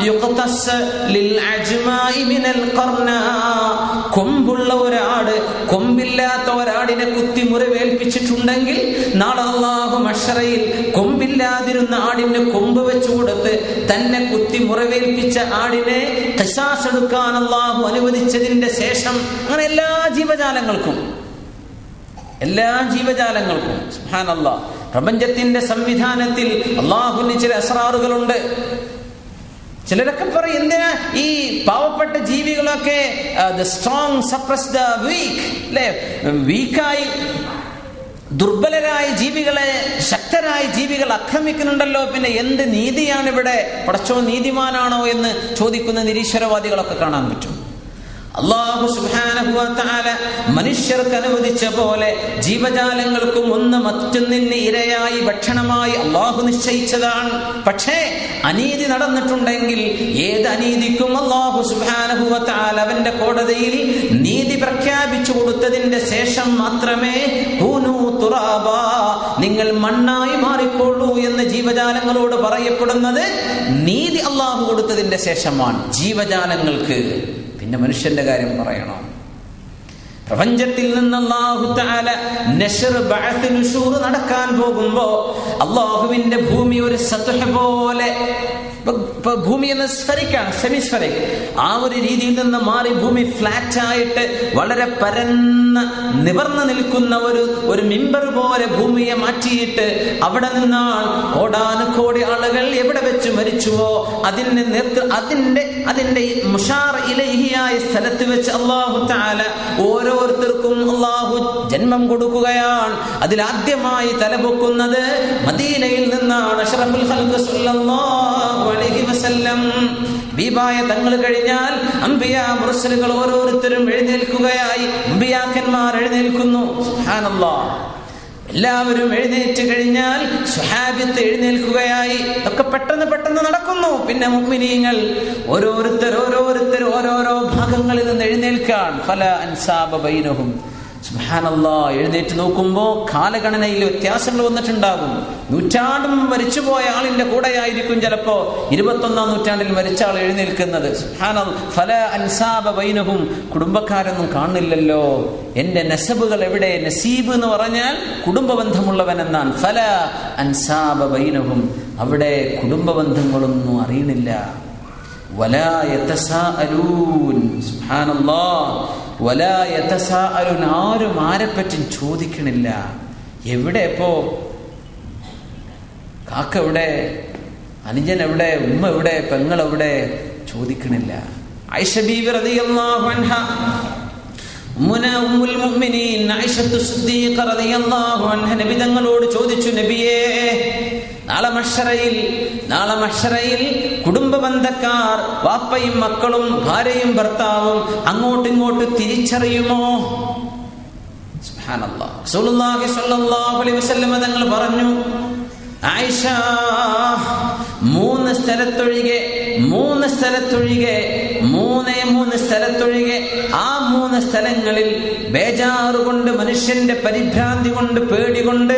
Speaker 1: യുഖ്തസ ലിൽ അജ്മാഇ മിനൽ ഖർനാ. കൊമ്പുള്ള ഒരാട് കൊമ്പില്ലാത്ത ഒരാടിനെ കുത്തി മുറിവേൽപ്പിച്ചിട്ടുണ്ടെങ്കിൽ നാളെ അല്ലാഹു മഹ്ശറയിൽ കൊമ്പില്ലാതിരുന്ന ആടിന് കൊമ്പ് വെച്ചു കൊടുത്ത് തന്നെ കുത്തി മുറിവേൽപ്പിച്ച ആടിനെ ഖിസാസ് എടുക്കാൻ അല്ലാഹു അനുവദിച്ചതിന്റെ ശേഷം അങ്ങനെ എല്ലാ ജീവജാലങ്ങൾക്കും സുബ്ഹാനല്ലാഹ്, പ്രപഞ്ചത്തിന്റെ സംവിധാനത്തിൽ അല്ലാഹുവിന് ചില അസ്റാറുകളുണ്ട്. ചിലരൊക്കെ പറയും, എന്തിനാ ഈ പാവപ്പെട്ട ജീവികളൊക്കെ സ്ട്രോങ് സപ്രസ് ദ വീക്ക്, അല്ലെ? വീക്കായി ദുർബലരായ ജീവികളെ ശക്തരായ ജീവികൾ ആക്രമിക്കുന്നുണ്ടല്ലോ, പിന്നെ എന്ത് നീതിയാണ് ഇവിടെ? പടച്ചോ നീതിമാനാണോ എന്ന് ചോദിക്കുന്ന നിരീശ്വരവാദികളൊക്കെ കാണാൻ പറ്റും. അല്ലാഹു സുബ്ഹാനഹു വ തആല മനുഷ്യർക്ക് അനുവദിച്ച പോലെ ജീവജാലങ്ങൾക്കും ഒന്ന് മറ്റൊന്നിന് ഇരയായി ഭക്ഷണമായി അല്ലാഹു നിശ്ചയിച്ചതാണ്. പക്ഷേ അനീതി നടന്നിട്ടുണ്ടെങ്കിൽ ഏത് അനീതിക്കും അല്ലാഹു സുബ്ഹാനഹു വ തആല അവന്റെ കോടതിയിൽ നീതി പ്രഖ്യാപിച്ചു കൊടുത്തതിന്റെ ശേഷം മാത്രമേ ഹൂനു തുറാബാ, നിങ്ങൾ മണ്ണായി മാറിക്കൊള്ളൂ എന്ന് ജീവജാലങ്ങളോട് പറയപ്പെടുന്നത് നീതി അല്ലാഹു കൊടുത്തതിന്റെ ശേഷമാണ് ജീവജാലങ്ങൾക്ക്. പിന്നെ മനുഷ്യന്റെ കാര്യം പറയണോ? പ്രപഞ്ചത്തിൽ നിന്ന് അല്ലാഹു തആല നശ്ർ ബഅത്ത് നുശൂർ നടക്കാൻ പോകുമ്പോ അല്ലാഹുവിന്റെ ഭൂമി ഒരു സത്ഹ് പോലെ, ഭൂമി എന്ന സ്ഫെറിക്കാണ്, സെമിസ്ഫെറിക്, ആ ഒരു രീതിയിൽ നിന്ന് മാറി ഭൂമി ഫ്ലാറ്റ് ആയിട്ട് വളരെ നിവർന്നു നിൽക്കുന്ന ഒരു മിമ്പർ പോലെ ഭൂമിയെ മാറ്റിയിട്ട് അവിടെ നിന്നാണ് കോടാനുകോടി ആളുകൾ എവിടെ വെച്ച് മരിച്ചുവോ അതിന്റെ മുഷാർ ഇലൈഹിയായ സ്ഥലത്ത് വെച്ച് അല്ലാഹു തആല ഓരോരുത്തർക്കും അല്ലാഹു ജന്മം കൊടുക്കുകയാണ്. അതിലാദ്യമായി തലപൊക്കുന്നത് മദീനയിൽ നിന്നാണ്. അഷ്റഫുൽ ഖൽഖ് സല്ലല്ലാഹു അലൈഹി വസല്ലം ബീബായ തങ്ങൾ കഴിഞ്ഞാൽ അംബിയാ മുർസലുകൾ ഓരോരുത്തരും എഴുന്നേൽക്കുകയായി. അംബിയാക്കന്മാർ എഴുന്നേൽക്കുന്നു. സുബ്ഹാനല്ലാഹ്. എല്ലാവരും എഴുന്നേറ്റ് കഴിഞ്ഞാൽ സ്വഹാബത്ത് എഴുന്നേൽക്കുകയായി. ഒക്കെ പെട്ടെന്ന് നടക്കുന്നു. പിന്നെ മുഅ്മിനീങ്ങൾ ഓരോരുത്തർ ഓരോരോ ഭാഗങ്ങളിൽ നിന്ന് എഴുന്നേൽക്കാൻ. ഫല അൻസാബ ബൈനഹും. സുബ്ഹാനല്ലാഹ്. എഴുന്നേറ്റ് നോക്കുമ്പോൾ കാലഗണനയിൽ വ്യത്യാസങ്ങൾ വന്നിട്ടുണ്ടാകും. നൂറ്റാണ്ടും മരിച്ചുപോയ ആളിന്റെ കൂടെയായിരിക്കും ചിലപ്പോ 21-ാം നൂറ്റാണ്ടിൽ മരിച്ച ആൾ എഴുന്നേൽക്കുന്നത്. സുബ്ഹാനല്ലാഹ്. ഫല അൻസാബ ബൈനഹും. കുടുംബക്കാരൊന്നും കാണുന്നില്ലല്ലോ, എന്റെ നസബുകൾ എവിടെ? നസീബ് എന്ന് പറഞ്ഞാൽ കുടുംബബന്ധമുള്ളവൻ എന്നാണ്. ഫല അൻസാബ ബൈനഹും. അവിടെ കുടുംബബന്ധങ്ങളൊന്നും അറിയണില്ല. വലാ യതസാഅലൂൻ. സുബ്ഹാനല്ലാഹ്. വലാ യതസാഅലൂൻ. ആരും ആരെപ്പറ്റും ചോദിക്കണില്ല. എവിടെ ഇപ്പോ കാക്ക എവിടെ, അനുജൻ എവിടെ, ഉമ്മ എവിടെ, പെങ്ങൾ എവിടെ? ചോദിക്കണില്ല. ആയിഷ ബീവി റളിയല്ലാഹു അൻഹ, ഉമ്മുൽ മുഅ്മിനീൻ ആയിഷത്തു സിദ്ദീഖ റളിയല്ലാഹു അൻഹ നബി തങ്ങളോട് ചോദിച്ചു, നബിയേ, നാളെ മഹ്ശറയിൽ കുടുംബ ബന്ധക്കാർ, വാപ്പയും മക്കളും ഭാര്യയും ഭർത്താവും അങ്ങോട്ടും ഇങ്ങോട്ടും തിരിച്ചറിയുമോ? സുബ്ഹാനല്ലാഹ്. റസൂലുള്ളാഹി സ്വല്ലല്ലാഹു അലൈഹി വസല്ലം തങ്ങൾ പറഞ്ഞു, ആയിഷ, മൂന്ന് സ്ഥലത്തൊഴികെ ആ 3 സ്ഥലങ്ങളിൽ ബേജാറുകൊണ്ട്, മനുഷ്യന്റെ പരിഭ്രാന്തി കൊണ്ട്, പേടികൊണ്ട്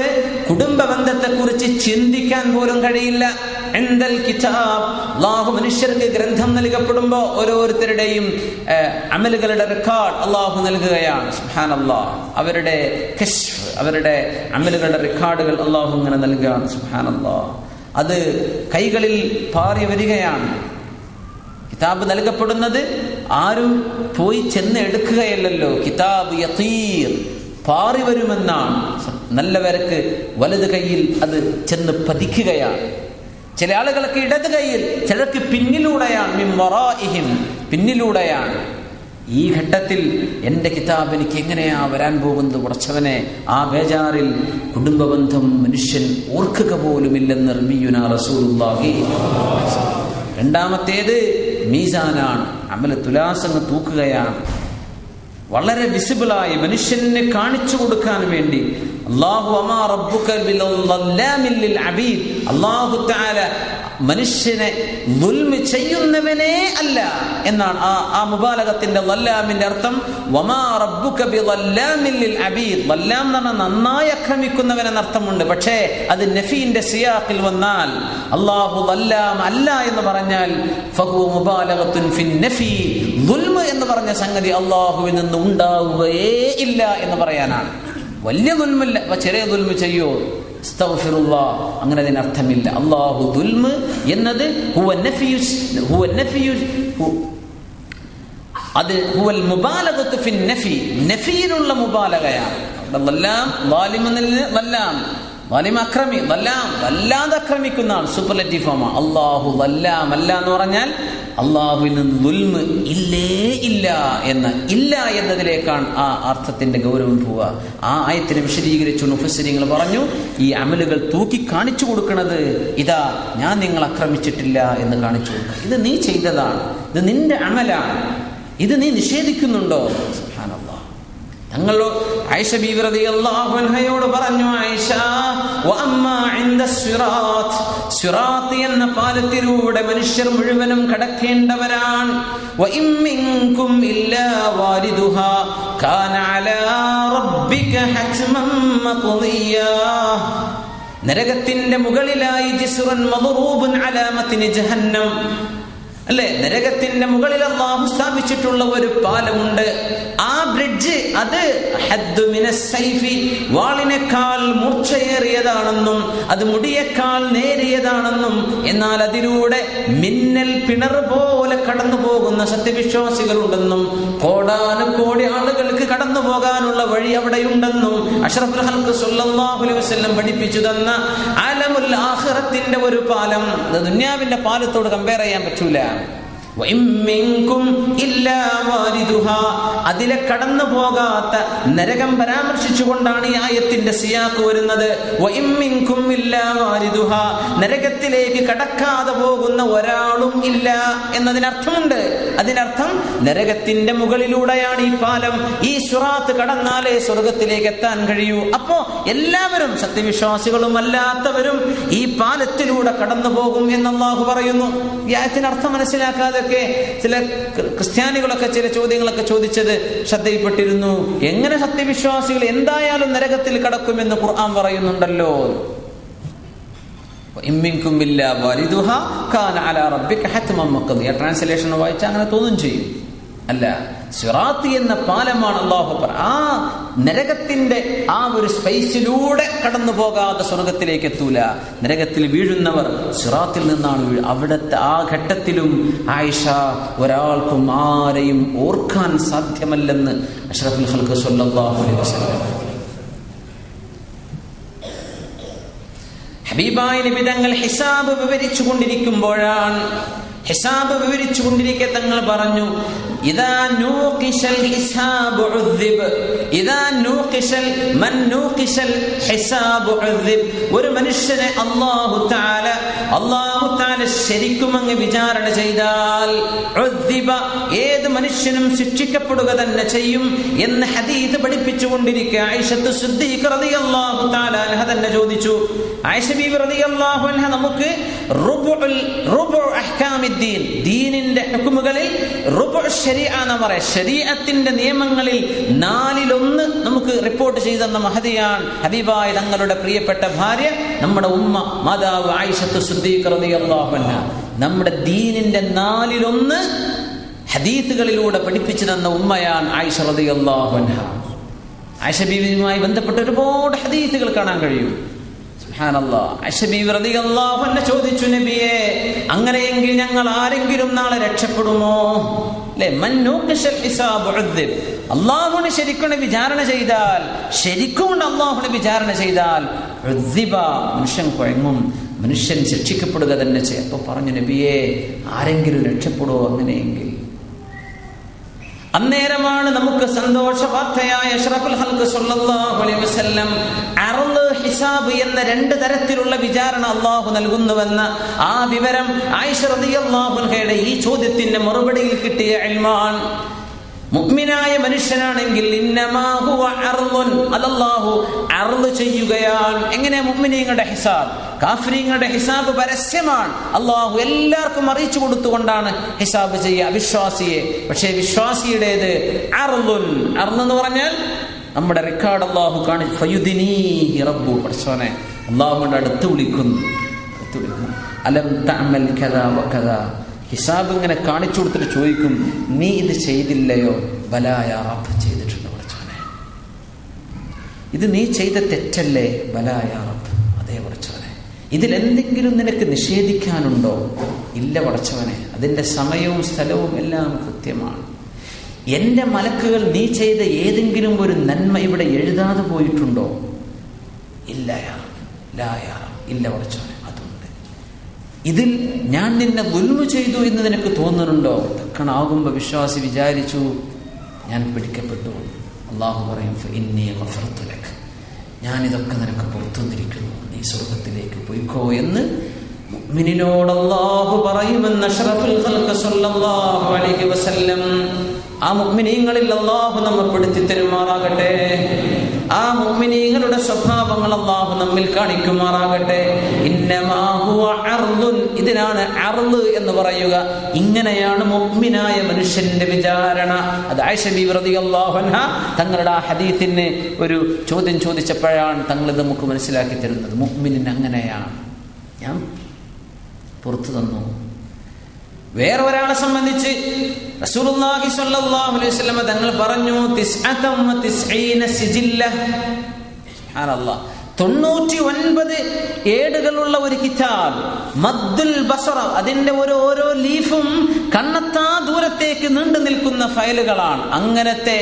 Speaker 1: കുടുംബ ബന്ധത്തെ കുറിച്ച് ചിന്തിക്കാൻ പോലും കഴിയില്ല. എന്തൽ കിതാബ്. അല്ലാഹു മനുഷ്യർക്ക് ഗ്രന്ഥം നൽകപ്പെടുമ്പോ ഓരോരുത്തരുടെയും അമലുകളുടെ റെക്കോർഡ് അല്ലാഹു നൽകുകയാണ്. സുബ്ഹാനല്ലാഹ്. അവരുടെ കശ്ഫ്, അവരുടെ അമലുകളുടെ റെക്കോർഡുകൾ അല്ലാഹു ഇങ്ങനെ നൽകുകയാണ്. സുബ്ഹാനല്ലാഹ്. അത് കൈകളിൽ പാറി വരികയാണ്. കിതാബ് നൽകപ്പെടുന്നത് ആരും പോയി ചെന്ന് എടുക്കുകയല്ലല്ലോ. കിതാബ് യതീർ, പാറി വരുമെന്നാണ്. നല്ലവർക്ക് വലത് കൈയിൽ അത് ചെന്ന് പതിക്കുകയാണ്. ചില ആളുകൾക്ക് ഇടത് കൈയിൽ, ചിലർക്ക് പിന്നിലൂടെയാണ്. മിൻ വറാഇഹിം, പിന്നിലൂടെയാണ്. ഈ ഘട്ടത്തിൽ എൻ്റെ കിതാബ് എനിക്ക് എങ്ങനെയാ വരാൻ പോകുന്നത്? ഉടച്ചവനെ, ആ ബേജാറിൽ കുടുംബബന്ധം മനുഷ്യൻ ഓർക്കുക പോലുമില്ലെന്ന് നബിയുനാ റസൂലുള്ളാഹി. രണ്ടാമത്തേത് മീസാനാണ്. അമല തുലാസങ്ങ് തൂക്കുകയാണ്. വളരെ വിസിബിളായി മനുഷ്യനെ കാണിച്ചു കൊടുക്കാൻ വേണ്ടി. അല്ലാഹു അമാ റബ്ബുക ബില്ലല്ലാമിൽ ലിൽ അബീദ്. അല്ലാഹു തആല മനുഷ്യനെ ദുൽമ് ചെയ്യുന്നവനേ അല്ല എന്നാണ് ആ മുബാലഗത്തിന്റെ ലല്ലാമിന്റെ അർത്ഥം. വമാ റബ്ബുക ബില്ലല്ലാമിൽ ലിൽ അബീദ്. ലല്ലാം എന്ന് പറഞ്ഞാൽ നന്നായി ആക്രമിക്കുന്നവൻ എന്ന അർത്ഥമുണ്ട്. പക്ഷേ അത് നഫീന്റെ സിയാഖിൽ വന്നാൽ, അല്ലാഹു ലല്ലാം അല്ല എന്ന് പറഞ്ഞാൽ ഫഹുവ മുബാലഗത്തുൻ ഫിൻ നഫി. ദുൽമ് എന്ന് പറഞ്ഞ സംഗതി അല്ലാഹുവിൽ നിന്ന് ഉണ്ടാവുകയേ ഇല്ല എന്ന് പറയാനാണ്. വലിയ ദുൽമില്ല, ചെറിയ ദുൽമ് ചെയ്യോ? അസ്തഗ്ഫിറുല്ലാഹ്. അങ്ങനെ അതിന് അർത്ഥമില്ല. അല്ലാഹു ദുൽമ് എന്നത് അത് ഹുവൽ മുബാലഗത്തു ഫിൻ നഫി, നഫിയിലുള്ള മുബാലഗയാണ്. അക്രമി, വല്ലാതെ അക്രമിക്കുന്നതാണ്. Superlative form. അല്ലാഹു വല്ലാം അല്ല എന്ന് പറഞ്ഞാൽ അള്ളാഹുവിൽ നിന്ന് ദുൽമ് ഇല്ല എന്നതിലേക്കാണ് ആ അർത്ഥത്തിന്റെ ഗൗരവം പോവുക. ആ ആയത്തിനെ വിശദീകരിച്ചു മുഫസ്സിരീങ്ങൾ പറഞ്ഞു, ഈ അമലുകൾ തൂക്കി കാണിച്ചു കൊടുക്കുന്നത്, ഇതാ ഞാൻ നിങ്ങൾ ആക്രമിച്ചിട്ടില്ല എന്ന് കാണിച്ചു കൊടുക്കുക. ഇത് നീ ചെയ്തതാണ്, ഇത് നിന്റെ അമലാണ്, ഇത് നീ നിഷേധിക്കുന്നുണ്ടോ? സുബ്ഹാനല്ലാഹ്. തങ്ങൾ ആയിഷ ബീവി റളിയല്ലാഹു അൻഹയോട് പറഞ്ഞു, ആയിഷ, വഅമ്മാ ഇൻദ സിറാത്ത്, സിറാത്ത് എന്ന പാലത്തിലൂടെ മനുഷ്യർ മുഴുവനും കടക്കേണ്ടവരാണ്. വഇൻ മിൻകും ഇല്ലാ വാരിദുഹാ കാന അലാ റബ്ബിക ഹത്മൻ മഖ്ദിയാ. നരകത്തിന്റെ മുകളിലായി ജിസ്റുൻ മദ്റൂബുൻ അലാ മത്നി ജഹന്നം. അല്ലെ, നരകത്തിന്റെ മുകളിൽ അല്ലാഹു സ്ഥാപിച്ചിട്ടുള്ള ഒരു പാലമുണ്ട്. ആ ബ്രിഡ്ജ് അത് ഹദ്ദു മിനസ് സൈഫി, വാളിനേക്കാൾ മൂർച്ചയേറിയതാണെന്നും അത് മുടിയേക്കാൾ നേരിയതാണെന്നും, എന്നാൽ അതിലൂടെ മിന്നൽ പിണർ പോലെ കടന്നു പോകുന്ന സത്യവിശ്വാസികളുണ്ടെന്നും കോടാനുകോടി ആളുകൾക്ക് കടന്നു പോകാനുള്ള വഴി അവിടെയുണ്ടെന്നും അഷ്റഫുൽ ഖൽഖ് സ്വല്ലല്ലാഹു അലൈഹി വസല്ലം പഠിപ്പിച്ചു തന്ന ആലമുൽ ആഖിറത്തിന്റെ ഒരു പാലം. അത് ദുനിയാവിന്റെ പാലത്തോട് കമ്പയർ ചെയ്യാൻ പറ്റൂല. അതിലെ കടന്നു പോകാത്ത നരകം പരാമർശിച്ചുകൊണ്ടാണ് ഈ ആയത്തിന്റെ സിയാഖ് വരുന്നത്. നരകത്തിലേക്ക് കടക്കാതെ പോകുന്ന ഒരാളും ഇല്ല എന്നതിനർത്ഥമുണ്ട്. അതിനർത്ഥം നരകത്തിന്റെ മുകളിലൂടെയാണ് ഈ പാലം. ഈ സിറാത്ത് കടന്നാലേ സ്വർഗത്തിലേക്ക് എത്താൻ കഴിയൂ. അപ്പോ എല്ലാവരും, സത്യവിശ്വാസികളും അല്ലാത്തവരും ഈ പാലത്തിലൂടെ കടന്നു പോകും എന്ന് അല്ലാഹു പറയുന്നു. ഈ ആയത്തിന് അർത്ഥം മനസ്സിലാക്കാതെ ചില ക്രിസ്ത്യാനികളൊക്കെ ചില ചോദ്യങ്ങളൊക്കെ ചോദിച്ചത് ശ്രദ്ധയിൽപ്പെട്ടിരുന്നു. എങ്ങനെ സത്യവിശ്വാസികൾ എന്തായാലും നരകത്തിൽ കടക്കുമെന്ന് ഖുർആൻ പറയുന്നുണ്ടല്ലോ. ട്രാൻസ്ലേഷൻ വായിച്ചാൽ അങ്ങനെ തോന്നും ചെയ്യും. അല്ല, സിറാത്ത് എന്ന പാലമാണ് അല്ലാഹു ആ നരകത്തിന്റെ ആ ഒരു സ്പേസിലൂടെ കടന്നു പോകാതെ സ്വർഗത്തിലേക്ക് എത്തൂല. നരകത്തിൽ വീഴുന്നവർ സിറാത്തിൽ നിന്നാണ് അവിടത്തെ ആ ഘട്ടത്തിലും ആയിഷ ഒരാൾക്കും ആരെയും ഓർക്കാൻ സാധ്യമല്ലെന്ന് അഷ്റഫുൽ ഖൽഖ് സ്വല്ലല്ലാഹു അലൈഹി വസല്ലം ഹബീബായ നബി തങ്ങൾ ഹിസാബ് വിവരിച്ചുകൊണ്ടിരിക്കെ തങ്ങൾ പറഞ്ഞു, ഒരു മനുഷ്യനെ അല്ലാഹു തആല ശരിക്കും അങ്ങ് വിചാരണ ചെയ്താൽ ഏത് മനുഷ്യനും ശിക്ഷിക്കപ്പെടുക തന്നെ ചെയ്യും എന്ന് ഹദീസ് പഠിപ്പിച്ചുകൊണ്ടിരിക്കെ ആയിഷത്ത് സിദ്ദീഖ റളിയല്ലാഹു തആല അൻഹ തന്നെ ചോദിച്ചു. ആയിഷ ബീവി റളിയല്ലാഹു അൻഹ നമുക്ക് റുബു അഹ്കാമിദ്ദീൻ, ദീനിന്റെ ഹുക്മുകളിൽ റുബു ശരീഅ എന്ന് പറയാം, ശരീഅത്തിന്റെ നിയമങ്ങളിൽ 4/1 നമുക്ക് റിപ്പോർട്ട് ചെയ്തെന്ന മഹദിയാണ് ഹബീബായ തങ്ങളുടെ പ്രിയപ്പെട്ട ഭാര്യ, നമ്മുടെ ഉമ്മ മാതാവ് ആയിഷത്ത് സിദ്ദീഖ റളിയല്ലാഹു അൻഹ. നമ്മുടെ ദീനിന്റെ 4/1 ഹദീസുകളിലൂടെ പഠിപ്പിച്ചു തന്ന ഉമ്മയാണ് ആയിഷ റളിയല്ലാഹു അൻഹ. ആയിഷ ബീവിയുമായി ബന്ധപ്പെട്ട ഒരുപാട് ഹദീസുകൾ കാണാൻ കഴിയും. സുബ്ഹാനല്ലാഹ്. ആയിഷ ബീവി റളിയല്ലാഹു അൻഹ ചോദിച്ചു, നബിയേ, അങ്ങനെയെങ്കിൽ ഞങ്ങൾ ആരെങ്കിലും നാളെ രക്ഷപ്പെടുമോ? അല്ലാഹുവിനെ ശരിക്കും വിചാരണ ചെയ്താൽ, മനുഷ്യൻ കുഴങ്ങും, മനുഷ്യൻ ശിക്ഷിക്കപ്പെടുക തന്നെ ചെയ്യും. അപ്പൊ പറഞ്ഞു, നബിയേ, ആരെങ്കിലും രക്ഷപ്പെടുമോ? അങ്ങനെയെങ്കിൽ അന്നേരമാണ് നമുക്ക് സന്തോഷ വാർത്തയായ അഷ്റഫുൽ ഖൽഖ് സ്വല്ലല്ലാഹു അലൈഹി വസല്ലം അർള് ഹിസാബ് എന്ന 2 തരത്തിലുള്ള വിചാരണ അല്ലാഹു നൽകുന്നുവെന്ന ആ വിവരം ആയിഷ റളിയല്ലാഹു അൻഹയുടെ ഈ ചോദ്യത്തിന്റെ മറുപടിയിൽ കിട്ടിയ ഇൽമാണ്. മുഅ്മിനായ മനുഷ്യനാണെങ്കിൽ ഇന്നമാ ഹുവ അർളുൻ, അല്ലാഹു അർള് ചെയ്യുകയാണ്. എങ്ങനെ മുഅ്മിനീങ്ങളുടെ ഹിസാബ്? കാഫിരീങ്ങളുടെ ഹിസാബ് പരസ്യമാണ്. അല്ലാഹു എല്ലാവർക്കും അറിയിച്ചു കൊടുത്തുകൊണ്ടാണ് ഹിസാബ് ചെയ്യുക അവിശ്വാസിയെ. പക്ഷേ വിശ്വാസിയുടേത് അർളുൻ. അർളെന്ന് പറഞ്ഞാൽ നമ്മുടെ റെക്കോർഡ് അല്ലാഹു കാണിച്ചു. ഫയുദിനീഹി റബ്ബു, പടച്ചോനെ അല്ലാഹുവിന്റെ അടുത്ത് വിളിക്കുന്നു. അലം തഅമൽ കദാ വകദാ. ഹിസാബ് ഇങ്ങനെ കാണിച്ചു കൊടുത്തിട്ട് ചോദിക്കും, നീ ഇത് ചെയ്തില്ലയോ? ബലാ യാ റബ്ബ്, ചെയ്തിട്ടുണ്ട് പടച്ചോനെ. ഇത് നീ ചെയ്ത തെറ്റല്ലേ? ബലാ യാ റബ്ബ്, അതേ പടച്ചോനെ. ഇതിലെന്തെങ്കിലും നിനക്ക് നിഷേധിക്കാനുണ്ടോ? ഇല്ല പടച്ചോനെ, അതിൻ്റെ സമയവും സ്ഥലവും എല്ലാം കൃത്യമാണ്. എൻ്റെ മലക്കുകൾ നീ ചെയ്ത ഏതെങ്കിലും ഒരു നന്മ ഇവിടെ എഴുതാതെ പോയിട്ടുണ്ടോ? ഇല്ല യാ റബ്ബ്, ലാ യാ റബ്ബ്, ഇല്ല പടച്ചോനെ, അതുണ്ട്. ഇതിൽ ഞാൻ നിന്നെ ദുൽമ് ചെയ്തു എന്ന് നിനക്ക് തോന്നുന്നുണ്ടോ? തക്കണാകുമ്പോൾ വിശ്വാസി വിചാരിച്ചു, ഞാൻ പിടിക്കപ്പെട്ടു. അല്ലാഹു പറയും, ഫഇന്നീ ഗഫർതു ലക, ഞാനിതൊക്കെ നിനക്ക് പുറത്തുനിന്നിരിക്കുന്നു, നീ സ്വർഗത്തിലേക്ക് പോയിക്കോ എന്ന് മുഅ്മിനിനോട് അല്ലാഹു പറയുമെന്ന് അഷ്റഫുൽ ഖൽഖ് സ്വല്ലല്ലാഹു അലൈഹി വസല്ലം. ആ മുഅ്മിനീങ്ങളിൽ അല്ലാഹു നമ്മെ പെടുത്തി തരുമാറാകട്ടെ. ആ മുഅ്മിനീങ്ങളുടെ സ്വഭാവങ്ങൾ അല്ലാഹു നമ്മിൽ കാണിക്കുമാറാകട്ടെ. ഇന്നമാ ഹുവ അർളുൻ, ഇതിനാണ് അർള് എന്ന് പറയുക. ഇങ്ങനെയാണ് മുഅ്മിനായ മനുഷ്യന്റെ വിചാരണ. അത് ആയിഷ ബീവി റളിയല്ലാഹു അൻഹ തങ്ങളുടെ ആ ഹദീസിന് ഒരു ചോദ്യം ചോദിച്ചപ്പോഴാണ് തങ്ങൾ ഇത് നമുക്ക് മനസ്സിലാക്കി തരുന്നത്. മുഅ്മിനിന് അങ്ങനെയാണ്. ഞാൻ പുറത്തു തന്നു. വേറെ ഒരാളെ സംബന്ധിച്ച് റസൂലുള്ളാഹി സ്വല്ലല്ലാഹു അലൈഹി വസല്ലം തങ്ങൾ പറഞ്ഞു, 99 സിജില്ല. സുബ്ഹാനല്ലാഹ്, 99 ഏടുകളുള്ള ഒരു കിതാബ്. മദ്ദുൽ ബസറ, അതിന്റെ ഓരോ ലീഫും കണ്ണെത്താ ദൂരത്തേക്ക് നീണ്ടു നിൽക്കുന്ന ഫയലുകളാണ്. അങ്ങനത്തെ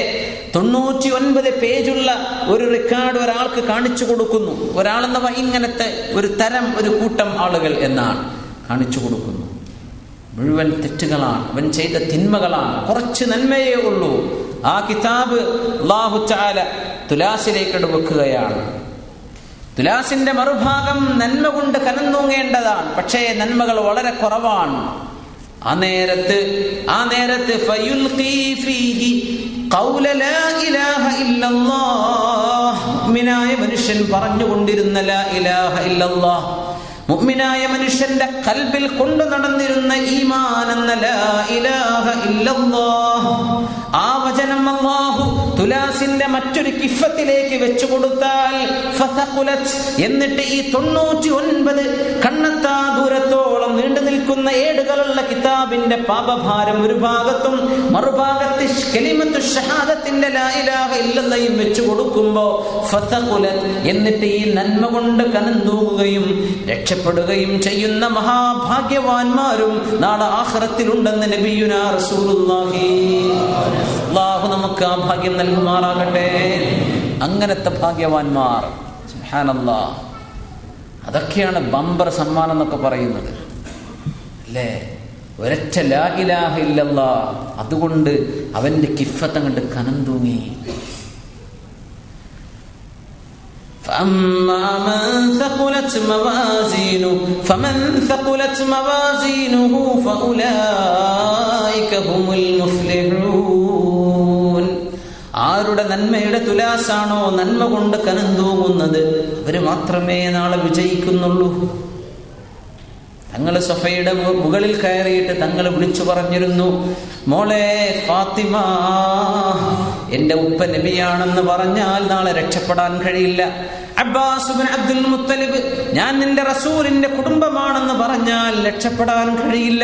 Speaker 1: 99 പേജുള്ള ഒരു റെക്കോർഡ് ഒരാൾക്ക് കാണിച്ചു കൊടുക്കുന്നു. ഒരാളെന്ന ഇങ്ങനത്തെ ഒരു തരം, ഒരു കൂട്ടം ആളുകൾ എന്നാണ് കാണിച്ചു കൊടുക്കുന്നു. മുഴുവൻ തെറ്റുകളാണ്, അവൻ ചെയ്ത തിന്മകളാണ്, കുറച്ച് നന്മയേ ഉള്ളൂ. ആ കിതാബ് അല്ലാഹു തആല തുലാസിലേക്ക് വെക്കുകയാണ്. തുലാസിന്റെ മറുഭാഗം നന്മ കൊണ്ട് കനന്നൂങ്ങേണ്ടതാണ്. പക്ഷേ നന്മകൾ വളരെ കുറവാണ്. ആ നേരത്ത് ഫയുൽഖീ ഫീഹി ഖൗല ലാ ഇലാഹ ഇല്ലല്ലാഹ്, മുഅ്മിനായ മനുഷ്യൻ പറഞ്ഞുകൊണ്ടിരുന്ന ലാ ഇലാഹ ഇല്ലല്ലാഹ്, മുഅ്മിനായ മനുഷ്യന്റെ ഖൽബിൽ കൊണ്ടു നടന്നിരുന്ന ഈമാൻ എന്ന ലാ ഇലാഹ ഇല്ലല്ലാഹ്, ആ വചനം അല്ലാഹു തുലാസിന്റെ മറ്റൊരു കിഫത്തിലേക്ക് വെച്ചു കൊടുത്താൽ ഫസഖുലത്, എന്നിട്ട് ഈ 99 കണ്ണെത്താ ദൂരത്തോളം നീണ്ടു നിൽക്കുന്ന ഏടുകളുള്ള കിതാബിന്റെ പാപഭാരം ഒരു ഭാഗത്തും മറുഭാഗത്ത് കലിമത്തു ഷഹാദത്തിന്റെ ലാ ഇലാഹ ഇല്ലല്ലാഹും വെച്ചു കൊടുക്കുമ്പോ ഫസഖുലത്, എന്നിട്ട് ഈ നന്മ കൊണ്ട് കനന്തൂകുകയും രക്ഷപ്പെടുകയും ചെയ്യുന്ന മഹാഭാഗ്യവാന്മാരും നാളെ ആഖിറത്തിലുണ്ടെന്ന് നബിയുനാ റസൂലുള്ളാഹി. അല്ലാഹു നമുക്ക് ആ ഭാഗ്യം നൽകുമാറാകട്ടെ. അങ്ങനത്തെ ഭാഗ്യവാന്മാർ, സുബ്ഹാനല്ലാഹ്. അതൊക്കെയാണ് ബമ്പർ സമ്മാനം എന്നൊക്കെ പറയുന്നത്, അല്ലേ? ഒരൊറ്റ ലാ ഇലാഹ ഇല്ലല്ലാഹ്, അതുകൊണ്ട് അവന്റെ കിഫത്ത് അങ്ങോട്ട് കനം തൂങ്ങി. فَأَمَّا مَنْ ثَقُلَتْ مَوَازِينُهُ فَأُولَئِكَ هُمُ الْمُفْلِحُونَ. ആരുടെ നന്മയുടെ തുലാസാണോ നന്മ കൊണ്ട് കനന്തൂങ്ങുന്നത്, അവര് മാത്രമേ നാളെ വിജയിക്കുന്നുള്ളൂ. തങ്ങൾ സഫയുടെ മുകളിൽ കയറിയിട്ട് തങ്ങൾ വിളിച്ചു പറഞ്ഞിരുന്നു, മോളെ ഫാത്തിമ, എന്റെ ഉപ്പ നബിയാണെന്ന് പറഞ്ഞാൽ നാളെ രക്ഷപ്പെടാൻ കഴിയില്ല. അബ്ബാസ് ഇബ്നു അബ്ദുൽ മുത്തലിബ്, ഞാൻ നിന്റെ റസൂലിന്റെ കുടുംബമാണെന്ന് പറഞ്ഞാൽ രക്ഷപ്പെടാൻ കഴിയില്ല.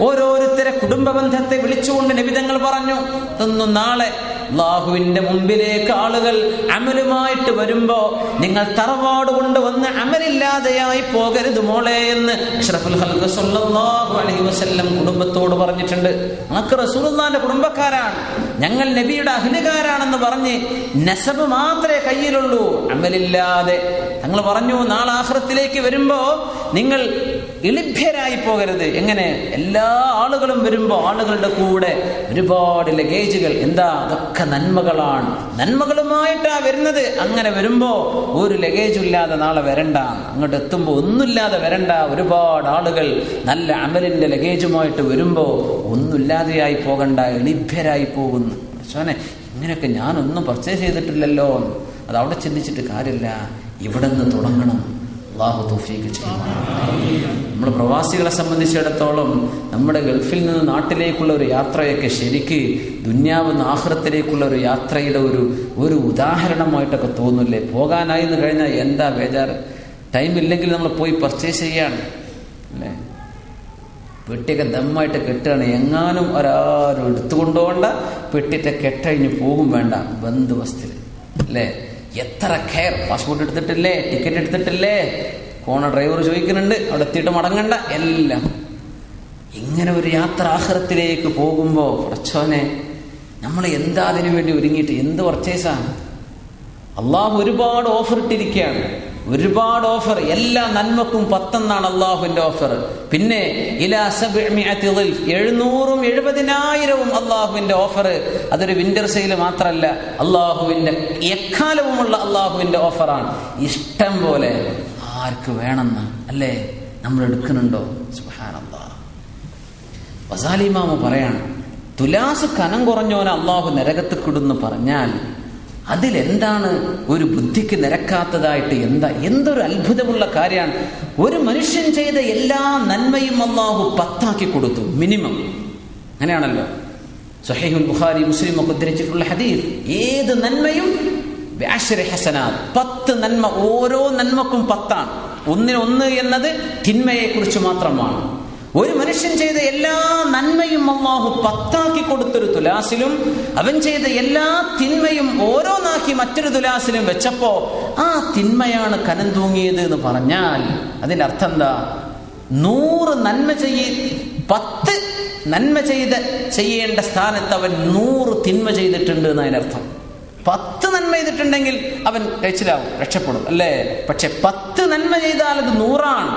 Speaker 1: ഓരോരുത്തരെ കുടുംബ ബന്ധത്തെ വിളിച്ചുകൊണ്ട് നബി തങ്ങൾ പറഞ്ഞു, ഇതൊന്നും നാളെ അല്ലാഹുവിന്റെ മുമ്പിലേക്ക് ആളുകൾ അമലുമായിട്ട് വരുമ്പോ നിങ്ങൾ തറവാട് കൊണ്ട് വന്ന് അമലില്ലാതെയായി പോകരുത് മോളെ എന്ന് അഷ്റഫുൽ ഖൽഖ് സ്വല്ലല്ലാഹു അലൈഹി വസല്ലം കുടുംബത്തോട് പറഞ്ഞിട്ടുണ്ട്. ഞങ്ങൾക്ക് റസൂലുള്ളാഹിന്റെ കുടുംബക്കാരാണ്, ഞങ്ങൾ നബിയുടെ അഹ്ലുകാരാണെന്ന് പറഞ്ഞ് നസബ് മാത്രമേ കയ്യിലുള്ളൂ, അമലില്ലാതെ. തങ്ങൾ പറഞ്ഞു, നാളെ ആഖിറത്തിലേക്ക് വരുമ്പോ നിങ്ങൾ ഇളിഭ്യരായി പോകരുത്. എങ്ങനെ? എല്ലാ ആളുകളും വരുമ്പോ ആളുകളുടെ കൂടെ ഒരുപാട് ലഗേജുകൾ. എന്താ? അതൊക്കെ നന്മകളാണ്, നന്മകളുമായിട്ടാ വരുന്നത്. അങ്ങനെ വരുമ്പോ ഒരു ലഗേജും ഇല്ലാതെ നാളെ വരണ്ട, അങ്ങോട്ട് എത്തുമ്പോ ഒന്നുമില്ലാതെ വരണ്ട. ഒരുപാട് ആളുകൾ നല്ല അമലിന്റെ ലഗേജുമായിട്ട് വരുമ്പോ ഒന്നുമില്ലാതെയായി പോകണ്ട, എളിഭ്യരായി പോകുന്നു. ഇങ്ങനെയൊക്കെ ഞാനൊന്നും പർച്ചേസ് ചെയ്തിട്ടില്ലല്ലോ. അത് അവിടെ ചിന്തിച്ചിട്ട് കാര്യമില്ല, ഇവിടെ നിന്ന് തുടങ്ങണം. അല്ലാഹു തൗഫീഖ് ചെയ്യണം. നമ്മൾ പ്രവാസികളെ സംബന്ധിച്ചിടത്തോളം നമ്മുടെ ഗൾഫിൽ നിന്ന് നാട്ടിലേക്കുള്ള ഒരു യാത്രയൊക്കെ ശരിക്ക് ദുന്യാവ് ആഖിറത്തിലേക്കുള്ള ഒരു യാത്രയുടെ ഒരു ഉദാഹരണമായിട്ടൊക്കെ തോന്നില്ലേ? പോകാനായി എന്ന് കഴിഞ്ഞാൽ എന്താ ബേജാറ്. ടൈമില്ലെങ്കിൽ നമ്മൾ പോയി പർച്ചേസ് ചെയ്യാണ്, അല്ലേ? പെട്ടിയൊക്കെ ദമ്മായിട്ട് കെട്ടുകയാണ്. എങ്ങാനും ഒരാരും എടുത്തുകൊണ്ടുപോകണ്ട, പെട്ടിയൊക്കെ കെട്ടഴിഞ്ഞ് പോകും വേണ്ട, ബന്ധുവസ്തിൽ, അല്ലേ? എത്ര കെയർ. പാസ്പോർട്ട് എടുത്തിട്ടില്ലേ, ടിക്കറ്റ് എടുത്തിട്ടില്ലേ, പോണ ഡ്രൈവർ ചോദിക്കുന്നുണ്ട്, അവിടെ എത്തിയിട്ട് മടങ്ങണ്ട, എല്ലാം. ഇങ്ങനെ ഒരു യാത്ര ആഖിറത്തിലേക്ക് പോകുമ്പോൾ പടച്ചോനെ, നമ്മൾ എന്താ അതിനു വേണ്ടി ഒരുങ്ങിയിട്ട് എന്ത് പർച്ചേസാണ്? അള്ളാഹു ഒരുപാട് ഓഫർ ഇട്ടിരിക്കുകയാണ്, ഒരുപാട് ഓഫർ. എല്ലാ നന്മക്കും 10 എന്നാണ് അള്ളാഹുവിന്റെ ഓഫർ. പിന്നെ 770,000 അള്ളാഹുവിന്റെ ഓഫർ. അതൊരു വിന്റർ സെയിൽ മാത്രമല്ല, അള്ളാഹുവിന്റെ എക്കാലവുമുള്ള അള്ളാഹുവിന്റെ ഓഫറാണ്. ഇഷ്ടം പോലെ ആർക്ക് വേണമെന്ന്, അല്ലേ? നമ്മൾ എടുക്കുന്നുണ്ടോ? സുബ്ഹാനല്ലാഹ്. വസാലി ഇമാമ പറയാണ്, തുലാസ് കനം കുറഞ്ഞോനെ അള്ളാഹു നരകത്തിക്കിടുന്ന് പറഞ്ഞാൽ അതിലെന്താണ് ഒരു ബുദ്ധിക്ക് നിരക്കാത്തതായിട്ട്? എന്തൊരു അത്ഭുതമുള്ള കാര്യമാണ്. ഒരു മനുഷ്യൻ ചെയ്ത എല്ലാ നന്മയും അള്ളാഹു 10 കൊടുത്തു, മിനിമം. അങ്ങനെയാണല്ലോ സ്വഹീഹുൽ ബുഖാരി മുസ്ലിം ഒക്കെ ഉദ്ധരിച്ചിട്ടുള്ള ഹദീസ്. ഏത് നന്മയും ബിഅശ്രി ഹസനാത്ത്, 10 നന്മ. ഓരോ നന്മക്കും 10 ആണ്. 1 എന്നത് തിന്മയെ കുറിച്ച് മാത്രമാണ്. ഒരു മനുഷ്യൻ ചെയ്ത എല്ലാ നന്മയും അല്ലാഹു 10 കൊടുത്തൊരു തുലാസിലും അവൻ ചെയ്ത എല്ലാ തിന്മയും ഓരോന്നാക്കി മറ്റൊരു തുലാസിലും വെച്ചപ്പോ ആ തിന്മയാണ് കനം തൂങ്ങിയത് എന്ന് പറഞ്ഞാൽ അതിന്റെ അർത്ഥം എന്താ? 100 നന്മ 10 നന്മ ചെയ്യേണ്ട സ്ഥാനത്ത് അവൻ 100 തിന്മ ചെയ്തിട്ടുണ്ട് എന്നതിനർത്ഥം. 10 നന്മ ചെയ്തിട്ടുണ്ടെങ്കിൽ അവൻ കഴിച്ചിലാവും, രക്ഷപ്പെടും, അല്ലേ? പക്ഷെ 10 നന്മ ചെയ്താൽ അത് 100 ആണ്.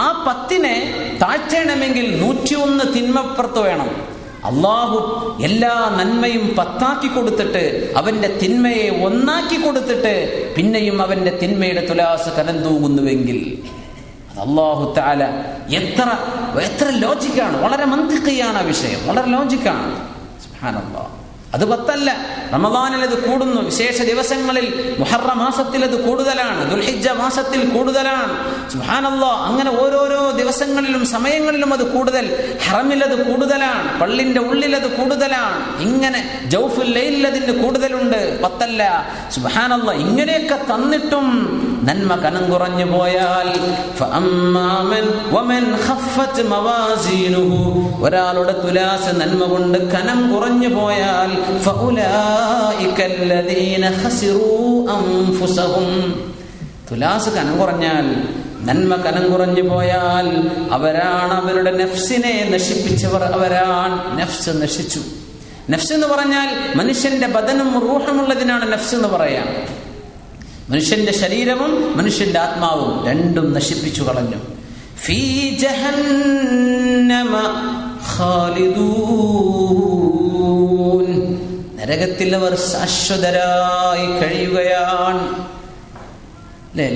Speaker 1: ആ 10 താഴ്ത്തണമെങ്കിൽ 101 തിന്മപ്പുറത്ത് വേണം. അള്ളാഹു എല്ലാ നന്മയും 10 കൊടുത്തിട്ട് അവന്റെ തിന്മയെ 1 കൊടുത്തിട്ട് പിന്നെയും അവന്റെ തിന്മയുടെ തുലാസ് കനം തൂങ്ങുന്നുവെങ്കിൽ അത് അല്ലാഹു തആല എത്ര ലോജിക്കാണ്, വളരെ മന്തിഖിയാണ് ആ വിഷയം, വളരെ ലോജിക്കാണ്. സുബ്ഹാനല്ലാഹ്. അത് 10 റമദാനിൽ അത് കൂടുന്നു, വിശേഷ ദിവസങ്ങളിൽ മുഹറം മാസത്തിൽ അത് കൂടുതലാണ്, ദുൽഹിജ്ജ മാസത്തിൽ കൂടുതലാണ്. സുബ്ഹാനല്ലാഹ്. അങ്ങനെ ഓരോരോ ദിവസങ്ങളിലും സമയങ്ങളിലും അത് കൂടുതൽ, ഹറമിൽ അത് കൂടുതലാണ്, പള്ളിന്റെ ഉള്ളിൽ അത് കൂടുതലാണ്, ഇങ്ങനെ ജൗഫുൽ ലൈലിൽ അതിന് കൂടുതലുണ്ട്, 10. സുബ്ഹാനല്ലാഹ്. ഇങ്ങനെയൊക്കെ തന്നിട്ടും നന്മ കനം കുറഞ്ഞു പോയാൽ ഒരാളുടെ തുലാസ് നന്മ കൊണ്ട് കനം കുറഞ്ഞു പോയാൽ തുലാസ് കനം കുറഞ്ഞാൽ, നന്മ കനം കുറഞ്ഞു പോയാൽ അവരാണ് അവരുടെ നഫ്സിനെ നശിപ്പിച്ചവർ. അവരാണ് നഫ്സ് നശിച്ചു. നഫ്സ് എന്ന് പറഞ്ഞാൽ മനുഷ്യന്റെ ബദനും റൂഹുമുള്ളതിനാണ് നഫ്സ് എന്ന് പറയാം. മനുഷ്യന്റെ ശരീരവും മനുഷ്യന്റെ ആത്മാവും രണ്ടും നശിപ്പിച്ചു കളഞ്ഞു. ഫീ ജഹന്നമ ഖാലിദൂൻ, നരകത്തിൽ അവർ ശാശ്വതരായി കഴിയുകയാണ്.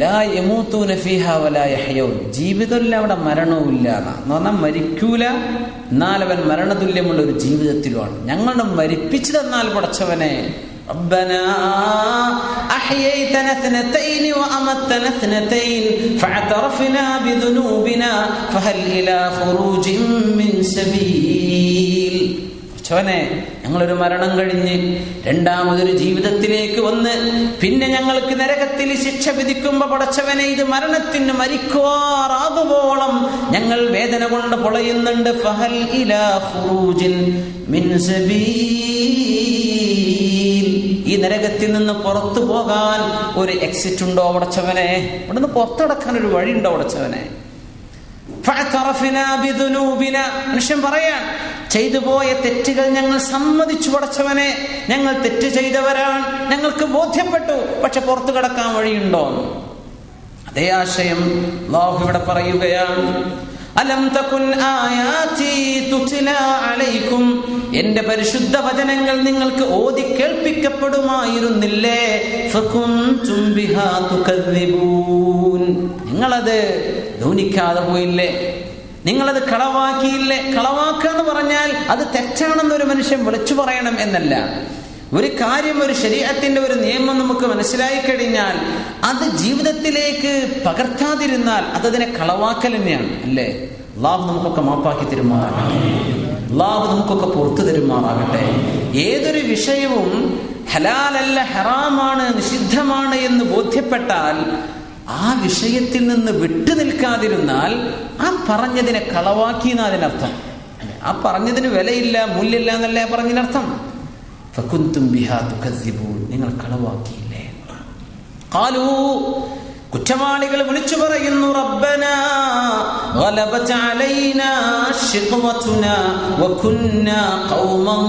Speaker 1: ലാ യമൂതൂന ഫീഹാ വലാ യഹ്യൗൻ, ജീവിതമില്ല, അവിടെ മരണവുമില്ല എന്ന് പറഞ്ഞാൽ മരിക്കൂല, എന്നാൽ അവൻ മരണതുല്യമുള്ള ഒരു ജീവിതത്തിലുമാണ്. ഞങ്ങളുടെ മരിപ്പിച്ചു തന്നാൽ പടച്ചവനെ, ربنا أحييتنا 2 وأمتنا 2 فاعترفنا بذنوبنا فهل إلى خروج من سبيل. ഞങ്ങളൊരു മരണം കഴിഞ്ഞ് രണ്ടാമതൊരു ജീവിതത്തിലേക്ക് വന്ന് പിന്നെ ഞങ്ങൾക്ക് നരകത്തിൽ ശിക്ഷ വിധിക്കുമ്പോ പടച്ചവനെ, ഇത് മരണത്തിന് മരിക്കുവാറാകുവോളം ഞങ്ങൾ വേദന കൊണ്ട് പൊളയുന്നുണ്ട്. ഫഹൽ ഇലാ ഖുറൂജിൻ മിൻ സബീൽ, ഈ നരകത്തിൽ നിന്ന് പുറത്തു പോകാൻ ഒരു എക്സിറ്റ് ഉണ്ടോ പടച്ചവനെ? ഇവിടുന്ന് പുറത്തടക്കാൻ ഒരു വഴി ഉണ്ടോ പടച്ചവനെ? മനുഷ്യൻ പറയാൻ, ചെയ്തു പോയ തെറ്റുകൾ ഞങ്ങൾ സമ്മതിച്ചു പടച്ചവനെ, ഞങ്ങൾ തെറ്റ് ചെയ്തവരാണ്, ഞങ്ങൾക്ക് ബോധ്യപ്പെട്ടു, പക്ഷെ പുറത്തു കടക്കാൻ വഴിയുണ്ടോ? അതേ ആശയം അല്ലാഹു ഇവിടെ പറയുകയാണ്. അലം തകുൻ ആയാതി തുത്ലാ അലൈക്കും, എന്റെ പരിശുദ്ധ വചനങ്ങൾ നിങ്ങൾക്ക് ഓതി കേൾപ്പിക്കപ്പെടുമായിരുന്നില്ലേ? ഫകുൻതും ബിഹാ തുകദ്ദിബൂൻ, നിങ്ങളത് ഗൗനിക്കാതെ പോയില്ലേ, നിങ്ങളത് കളവാക്കിയില്ലേ? കളവാക്കുക എന്ന് പറഞ്ഞാൽ അത് തെറ്റാണെന്നൊരു മനുഷ്യൻ വിളിച്ചു പറയണം എന്നല്ല. ഒരു കാര്യം, ഒരു ശരീഅത്തിന്റെ ഒരു നിയമം നമുക്ക് മനസ്സിലായി കഴിഞ്ഞാൽ അത് ജീവിതത്തിലേക്ക് പകർത്താതിരുന്നാൽ അതതിനെ കളവാക്കൽ തന്നെയാണ്, അല്ലേ? അല്ലാഹു നമുക്കൊക്കെ മാപ്പാക്കി തരുമാറാകട്ടെ, അല്ലാഹു നമുക്കൊക്കെ പുറത്തു തരുമാറാകട്ടെ. ഏതൊരു വിഷയവും ഹലാലല്ല, ഹറാമാണ്, നിഷിദ്ധമാണ് എന്ന് ബോധ്യപ്പെട്ടാൽ ആ വിഷയത്തിൽ നിന്ന് വിട്ടു നിൽക്കാതിരുന്നാൽ ആ പറഞ്ഞതിനെ കളവാക്കി എന്നതിനർത്ഥം. ആ പറഞ്ഞതിന് വിലയില്ല, മൂല്യമില്ല എന്നല്ലേ പറഞ്ഞതിനർത്ഥം. ഫകുൻതും ബിഹാ തുകദ്ദിബൂൻ, നിങ്ങൾ കളവാക്കിയില്ലേ? ഖാലൂ, കുറ്റവാളികൾ വിളിച്ചു പറയുന്നു, റബ്ബനാ ഗലബത അലൈനാ ശിഖ്വതുനാ വകുന്നാ ഖൗമൻ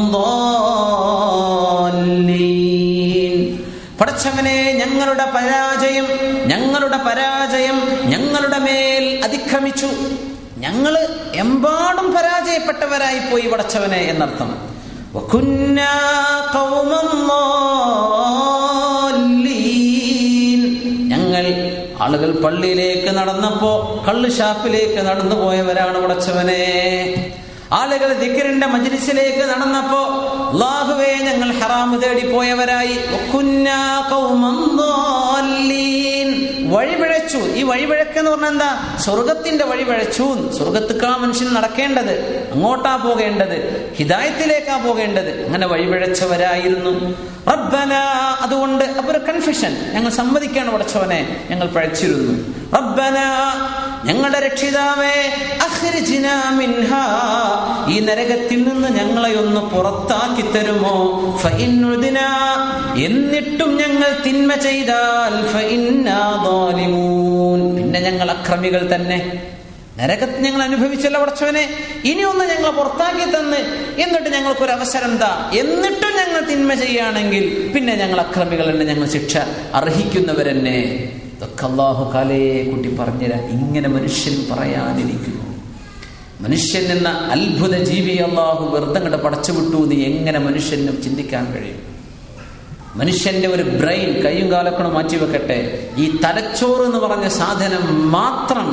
Speaker 1: ളാല്ലീൻ. പടച്ചവനെ, ഞങ്ങളുടെ പരാജയം ഞങ്ങളുടെ മേൽ അതിക്രമിച്ചു, ഞങ്ങൾ എമ്പാടും പരാജയപ്പെട്ടവരായി പോയി പടച്ചവനെ എന്നർത്ഥം. വകുന്നാ ഖൗമൻ ളാല്ലീൻ, ഞങ്ങൾ ആളുകൾ പള്ളിയിലേക്ക് നടന്നപ്പോ കള്ള് ഷാപ്പിലേക്ക് നടന്നു പോയവരാണ് പടച്ചവനെ. ആളുകൾ ദിക്റിന്റെ മജ്ലിസിലേക്ക് നടന്നപ്പോ അല്ലാഹുവേ ഞങ്ങൾ ഹറാമ് തേടി പോയവരായി. വകുന്നാ ഖൗമൻ ളാല്ലീൻ, വഴിപിഴച്ചു. ഈ വഴിപിഴക്കെന്ന് പറഞ്ഞാൽ എന്താ? സ്വർഗത്തിന്റെ വഴിപിഴച്ചു. സ്വർഗത്തിക്കാ മനുഷ്യൻ നടക്കേണ്ടത്, അങ്ങോട്ടാ പോകേണ്ടത്, ഹിദായത്തിലേക്കാ പോകേണ്ടത്. അങ്ങനെ വഴിപിഴച്ചവരായിരുന്നു. റബ്ബന, അതുകൊണ്ട് അപ്പൊ ഒരു കൺഫ്യൂഷൻ, ഞങ്ങൾ സമ്മതിക്കാണ് പടച്ചവനെ, ഞങ്ങൾ പഴച്ചിരുന്നു. റബ്ബന, ഞങ്ങളുടെ രക്ഷിതാവേ, അഖ്രിജ്നാ മിൻഹാ, ഈ നരകത്തിൽ നിന്ന് ഞങ്ങളെ ഒന്ന് പുറത്താക്കി തരുമോ? ഫഇന്നുദ്നാ, എന്നിട്ടും ഞങ്ങൾ തിന്മ ചെയ്താൽ ഫഇന്നാ ളാലിമൂൻ, പിന്നെ ഞങ്ങൾ അക്രമികൾ തന്നെ. നരകത്ത് ഞങ്ങൾ അനുഭവിച്ചല്ലോ പടച്ചവനെ, ഇനിയൊന്ന് ഞങ്ങളെ പുറത്താക്കി തന്ന്, എന്നിട്ട് ഞങ്ങൾക്കൊരു അവസരം താ, എന്നിട്ടും ഞങ്ങൾ തിന്മ ചെയ്യുകയാണെങ്കിൽ പിന്നെ ഞങ്ങൾ അക്രമികൾ തന്നെ, ഞങ്ങൾ ശിക്ഷ അർഹിക്കുന്നവരെന്നെ. ഇതൊക്കെ അല്ലാഹു കാലേ കുട്ടി പറഞ്ഞുതരാം. ഇങ്ങനെ മനുഷ്യൻ പറയാനിരിക്കുന്നു. മനുഷ്യൻ എന്ന അത്ഭുത ജീവി അല്ലാഹു വെറുതെ അങ്ങോട്ട് പടച്ചുവിട്ടു എന്ന് എങ്ങനെ മനുഷ്യന് ചിന്തിക്കാൻ കഴിയും? മനുഷ്യന്റെ ഒരു ബ്രെയിൻ കയ്യും കാലൊക്കെ മാറ്റിവെക്കട്ടെ, ഈ തലച്ചോറ് എന്ന് പറഞ്ഞ സാധനം മാത്രം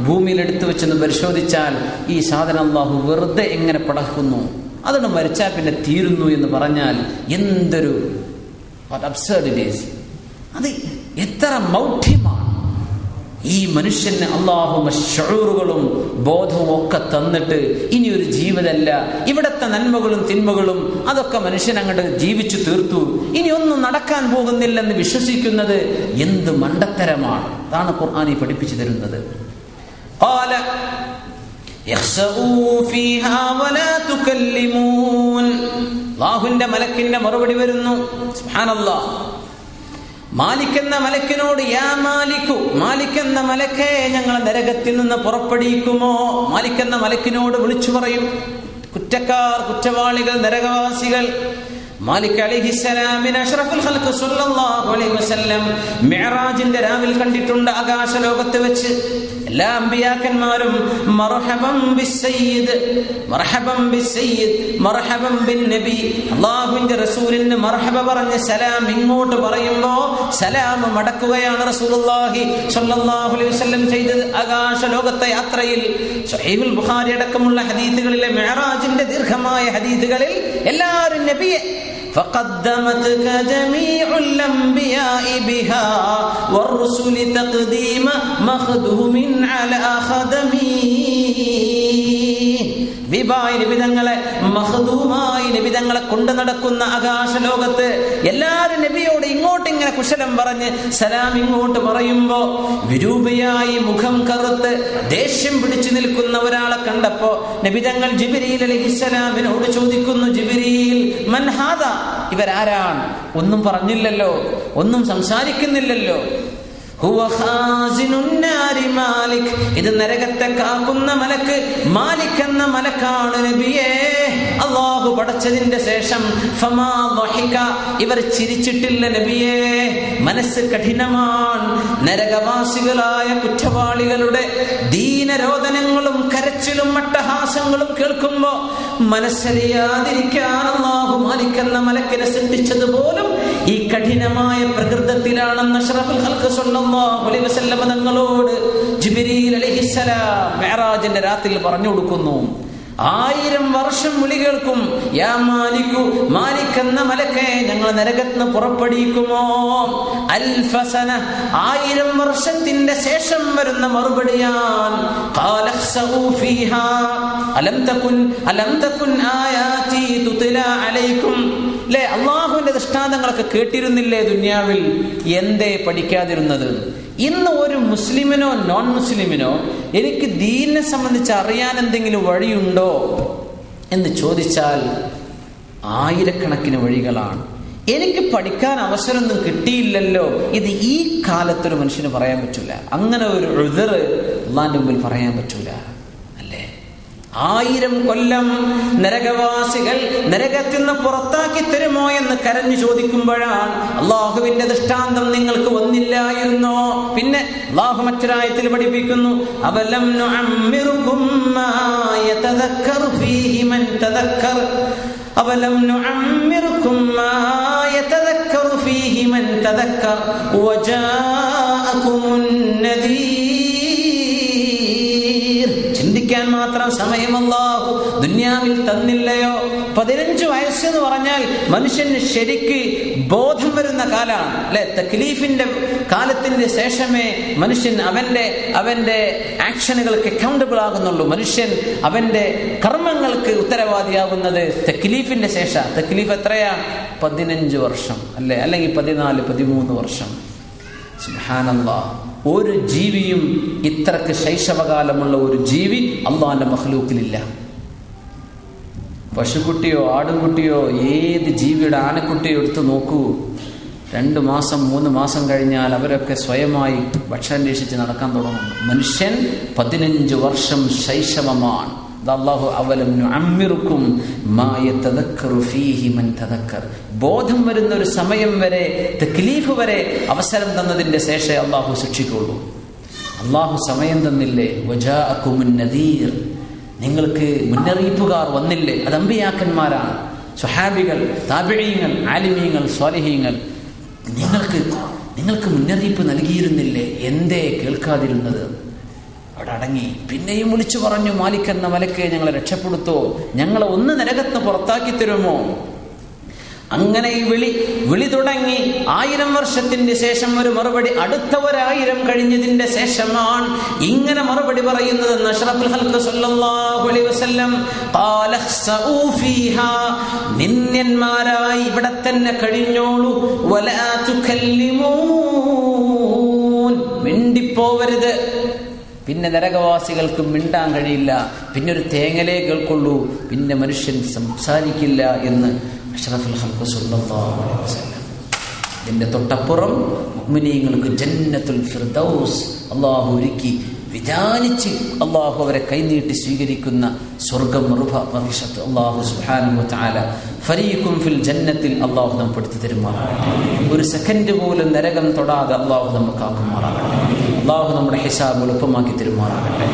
Speaker 1: ഭൂമിയിൽ എടുത്തു വെച്ചെന്ന് പരിശോധിച്ചാൽ ഈ സാധനം അല്ലാഹു വെറുതെ എങ്ങനെ പടക്കുന്നു? അതൊന്ന് മരിച്ചാൽ പിന്നെ തീരുന്നു എന്ന് പറഞ്ഞാൽ എന്തൊരു അബ്സർഡിറ്റീസ്! അത് എത്ര മൗഢ്യമാണ്! ഈ മനുഷ്യന് അല്ലാഹു ശഊറുകളും ബോധവും ഒക്കെ തന്നിട്ട് ഇനി ഒരു ജീവിതമല്ല, ഇവിടത്തെ നന്മകളും തിന്മകളും അതൊക്കെ മനുഷ്യൻ അങ്ങോട്ട് ജീവിച്ചു തീർത്തു, ഇനി ഒന്നും നടക്കാൻ പോകുന്നില്ലെന്ന് വിശ്വസിക്കുന്നത് എന്ത് മണ്ടത്തരമാണ്! അതാണ് ഖുർആൻ പഠിപ്പിച്ചു തരുന്നത്. അല്ലാഹുവിന്റെ മലക്കിന്റെ മറുപടി വരുന്നു. സുബ്ഹാനല്ലാഹ്. മാലിക് എന്ന മലക്കിനോട്, യാ മാലിക്കു, മാലിക് എന്ന മലക്കേ, ഞങ്ങളെ നരകത്തിൽ നിന്ന് പുറപ്പെടുവിക്കുമോ? മാലിക് എന്ന മലക്കിനോട് വിളിച്ചു പറയും. കുറ്റക്കാർ, കുറ്റവാളികൾ, നരകവാസികൾ. മാലിക് അലൈഹിസ്സലാമിന് അഷ്റഫുൽ ഖൽഖ് സ്വല്ലല്ലാഹു അലൈഹി വസല്ലം മിഅ്റാജിന്റെ രാവിൽ കണ്ടിട്ടുണ്ട്. ആകാശ ലോകത്ത് വെച്ച് എല്ലാ അമ്പിയാക്കന്മാരും മർഹബൻ ബിസ്സയ്യിദ്, മർഹബൻ ബിസ്സയ്യിദ്, മർഹബൻ ബിൻ നബി, അല്ലാഹുവിന്റെ റസൂലിന് മർഹബ പറഞ്ഞ് സലാം ഇങ്ങോട്ട് പറയുമ്പോ സലാം മടക്കുകയാണ് റസൂലുള്ളാഹി സ്വല്ലല്ലാഹു അലൈഹി വസല്ലം ചെയ്തത്. ആകാശ ലോകത്തെ യാത്രയിൽ സ്വഹീഹുൽ ബുഖാരി അടക്കമുള്ള ഹദീസുകളിലെ മിഅ്റാജിന്റെ ദീർഘമായ ഹദീസുകളിൽ എല്ലാവരും നബിയെ فقدمتك جميع الأنبياء بها والرسل تقديم مخدوم على خدمي. വിഭായ നിബിധങ്ങളെ, മഖ്ദൂമായ നിബിധങ്ങളെ കൊണ്ട് നടക്കുന്ന ആകാശ ലോകത്ത് എല്ലാവരും നബിയോട് ഇങ്ങോട്ടിങ്ങനെ കുശലം പറഞ്ഞ് സലാം ഇങ്ങോട്ട് പറയുമ്പോ വിരൂപയായി മുഖം കറുത്ത് ദേഷ്യം പിടിച്ചു നിൽക്കുന്ന ഒരാളെ കണ്ടപ്പോ നബിതങ്ങൾ ജിബ്രീൽ അലൈഹിസ്സലാമിനോട് ചോദിക്കുന്നു, ജിബ്രീൽ മൻ ഹാദാ, ഇവരാരാണ്? ഒന്നും പറഞ്ഞില്ലല്ലോ, ഒന്നും സംസാരിക്കുന്നില്ലല്ലോ. ഹുവ ഖാസിനുൻ നാരി മാലിക്, ഇത് നരകത്തെ കാക്കുന്ന മലക്ക് മാലിക് എന്ന മലക്കാണ് നബിയേ. അല്ലാഹു പടച്ചതിന്റെ ശേഷം ഫമാ ളഹിക, ഇവർ ചിരിച്ചിട്ടില്ല നബിയേ. മനസ്സ് കഠിനമാണ്. നരകവാസികളായ കുറ്റവാളികളുടെ ദീനരോദനങ്ങളും കരച്ചിലും അട്ടഹാസങ്ങളും കേൾക്കുമ്പോ മനസ്സറിയാതിരിക്കാൻ അല്ലാഹു മാലിക് എന്ന മലക്കിനെ സൃഷ്ടിച്ചത് പോലും ഈ കഠിനമായ പ്രകൃതത്തിലാണെന്ന് അഷ്റഫുൽ ഖൽഖ് സ്വല്ലല്ലാഹു അലൈഹി വസല്ലം തങ്ങളോട് ജിബ്രീൽ അലൈഹിസ്സലാം മിഅ്റാജിന്റെ രാത്രിയിൽ പറഞ്ഞു കൊടുക്കുന്നു. 1000 വർഷം വിളി കേൾക്കും, യാ മാലികു, മാലിക് എന്ന മലക്കേ, ഞങ്ങൾ നരകത്തിന് പുറപ്പെടുവിക്കുമോ? അൽഫസന, 1000 വർഷത്തിന്റെ ശേഷം വരുന്ന മറുപടിയാണ് ഖാലഖ്സഉ ഫീഹാ അലം തകുൻ ആയാതി തുത്ലാ അലൈക്കും. അല്ലേ, അള്ളാഹുവിന്റെ ദൃഷ്ടാന്തങ്ങളൊക്കെ കേട്ടിരുന്നില്ലേ ദുനിയാവിൽ, എന്തേ പഠിക്കാതിരുന്നത്? ഇന്ന് ഒരു മുസ്ലിമിനോ നോൺ മുസ്ലിമിനോ എനിക്ക് ദീനിനെ സംബന്ധിച്ച് അറിയാൻ എന്തെങ്കിലും വഴിയുണ്ടോ എന്ന് ചോദിച്ചാൽ ആയിരക്കണക്കിന് വഴികളാണ്. എനിക്ക് പഠിക്കാൻ അവസരമൊന്നും കിട്ടിയില്ലല്ലോ, ഇത് ഈ കാലത്തൊരു മനുഷ്യന് പറയാൻ പറ്റൂല. അങ്ങനെ ഒരു ഉദ്ർ അള്ളാന്റെ മുമ്പിൽ പറയാൻ പറ്റൂല. 1000 കൊല്ലം നരകവാസികൾ നരകത്തിൽ നിന്ന് പുറത്താക്കി തരുമോ എന്ന് കരഞ്ഞു ചോദിക്കുമ്പോഴാണ് അള്ളാഹുവിന്റെ ദൃഷ്ടാന്തം നിങ്ങൾക്ക് വന്നില്ലായിരുന്നോ? പിന്നെ അള്ളാഹു മറ്റൊരായത്തിൽ പഠിപ്പിക്കുന്നു, അവലം നുഅമ്മിറുകും മാ യതദക്കറു ഫീഹി മൻ തദക്കർ, അവലം നുഅമ്മിറുകും മാ യതദക്കറു ഫീഹി മൻ തദക്കർ വജാഅകുമുൻ നദീർ. ചിന്തിക്കാൻ മാത്രം സമയം അല്ലാഹു ദുനിയാവിൽ തന്നില്ലയോ? 15 വയസ്സെന്ന് പറഞ്ഞാൽ മനുഷ്യന് ശരിക്ക് ബോധം വരുന്ന കാലമാണ്, അല്ലെ? തക്ലീഫിന്റെ കാലത്തിന്റെ ശേഷമേ മനുഷ്യൻ അവന്റെ ആക്ഷനുകൾക്ക് അക്കൗണ്ടബിൾ ആകുന്നുള്ളൂ. മനുഷ്യൻ അവന്റെ കർമ്മങ്ങൾക്ക് ഉത്തരവാദിയാകുന്നത് തക്ലീഫിന്റെ ശേഷം. തക്ലീഫ് എത്രയാ? 15 വർഷം, അല്ലെ? അല്ലെങ്കിൽ 14-13 വർഷം. സുബ്ഹാനല്ലാഹ്. ഒരു ജീവിയും ഇത്രക്ക് ശൈശവകാലമുള്ള ഒരു ജീവി അള്ളാന്റെ മഖ്ലൂക്കിലില്ല. പശുക്കുട്ടിയോ ആടുംകുട്ടിയോ ഏത് ജീവിയുടെ ആനക്കുട്ടിയോ എടുത്ത് നോക്കൂ, 2 മാസം 3 മാസം കഴിഞ്ഞാൽ അവരൊക്കെ സ്വയമായി ഭക്ഷണം അന്വേഷിച്ച് നടക്കാൻ തുടങ്ങുന്നു. മനുഷ്യൻ 15 വർഷം ശൈശവമാണ്. അല്ലാഹു അവലം നുഅമ്മിറുക്കും മാ യതദക്കറു ഫീഹി മൻ തദക്കർ. ബോധം വരുന്ന ഒരു സമയം വരെ, തക്ലീഫ് വരെ അവസരം തന്നതിന്റെ ശേഷമേ അല്ലാഹു ശിക്ഷിക്കുള്ളൂ. അല്ലാഹു സമയം തന്നില്ലേ? വജാഅകുമുൻ നദീർ, നിങ്ങൾക്ക് മുന്നറിയിപ്പുകാർ വന്നില്ലേ? അത് അമ്പിയാക്കന്മാരാണ്, സ്വഹാബികൾ, താബിഈങ്ങൾ, ആലിമീങ്ങൾ, സ്വാലിഹീങ്ങൾ. നിങ്ങൾക്ക് മുന്നറിയിപ്പ് നൽകിയിരുന്നില്ലേ? എന്തേ കേൾക്കാതിരുന്നത്? അവിടെ അടങ്ങി. പിന്നെയും വിളിച്ചു പറഞ്ഞു, മാലിക് എന്ന മലക്കെ ഞങ്ങളെ രക്ഷപ്പെടുത്തോ, ഞങ്ങളെ ഒന്ന് നരകത്തിന് പുറത്താക്കി തരുമോ? അങ്ങനെ ഈ വിളി തുടങ്ങി. 1000 വർഷത്തിന്റെ ശേഷം ഒരു മറുപടി, അടുത്ത 1000 കഴിഞ്ഞതിന്റെ ശേഷമാണ് ഇങ്ങനെ മറുപടി പറയുന്നത്. അഷ്റഫുൽ ഖൽഖ് സല്ലല്ലാഹു അലൈഹി വസല്ലം ഖാല ഖ്സഊ ഫീഹാ, നിന്യന്മാരായി ഇവിടെ തന്നെ കഴിഞ്ഞോളൂ. വലാ തുകല്ലിമൂൻ, മിണ്ടിപ്പോവരുത്. പിന്നെ നരകവാസികൾക്ക് മിണ്ടാൻ കഴിയില്ല, പിന്നെ ഒരു തേങ്ങലേ കേൾക്കുള്ളൂ, പിന്നെ മനുഷ്യൻ സംസാരിക്കില്ല എന്ന് അഷ്റഫുൽ ഖൽഖ് സല്ലല്ലാഹു അലൈഹി വസല്ലം. ഇതിന്റെ തൊട്ടപ്പുറം മുഅ്മിനീങ്ങൾക്ക് ജന്നത്തുൽ ഫിർദൗസ് അല്ലാഹു ഒരുക്കി, വിചാരിച്ച് അല്ലാഹു അവരെ കൈനീട്ടി സ്വീകരിക്കുന്ന സ്വർഗ്ഗം മറുഭാഗത്ത് അല്ലാഹു സുബ്ഹാനഹു വ തആല ഫരീഖും ഫിൽ ജന്നത്തിൽ അല്ലാഹു നമ്മെ പെടുത്തി തരുമാറാകട്ടെ. ഒരു സെക്കൻഡ് പോലും നരകം തൊടാതെ അല്ലാഹു നമുക്ക് ആക്കുമാറാകട്ടെ. അല്ലാഹു നമ്മുടെ ഹിസാബ് എളുപ്പമാക്കി തരുമാറാകട്ടെ.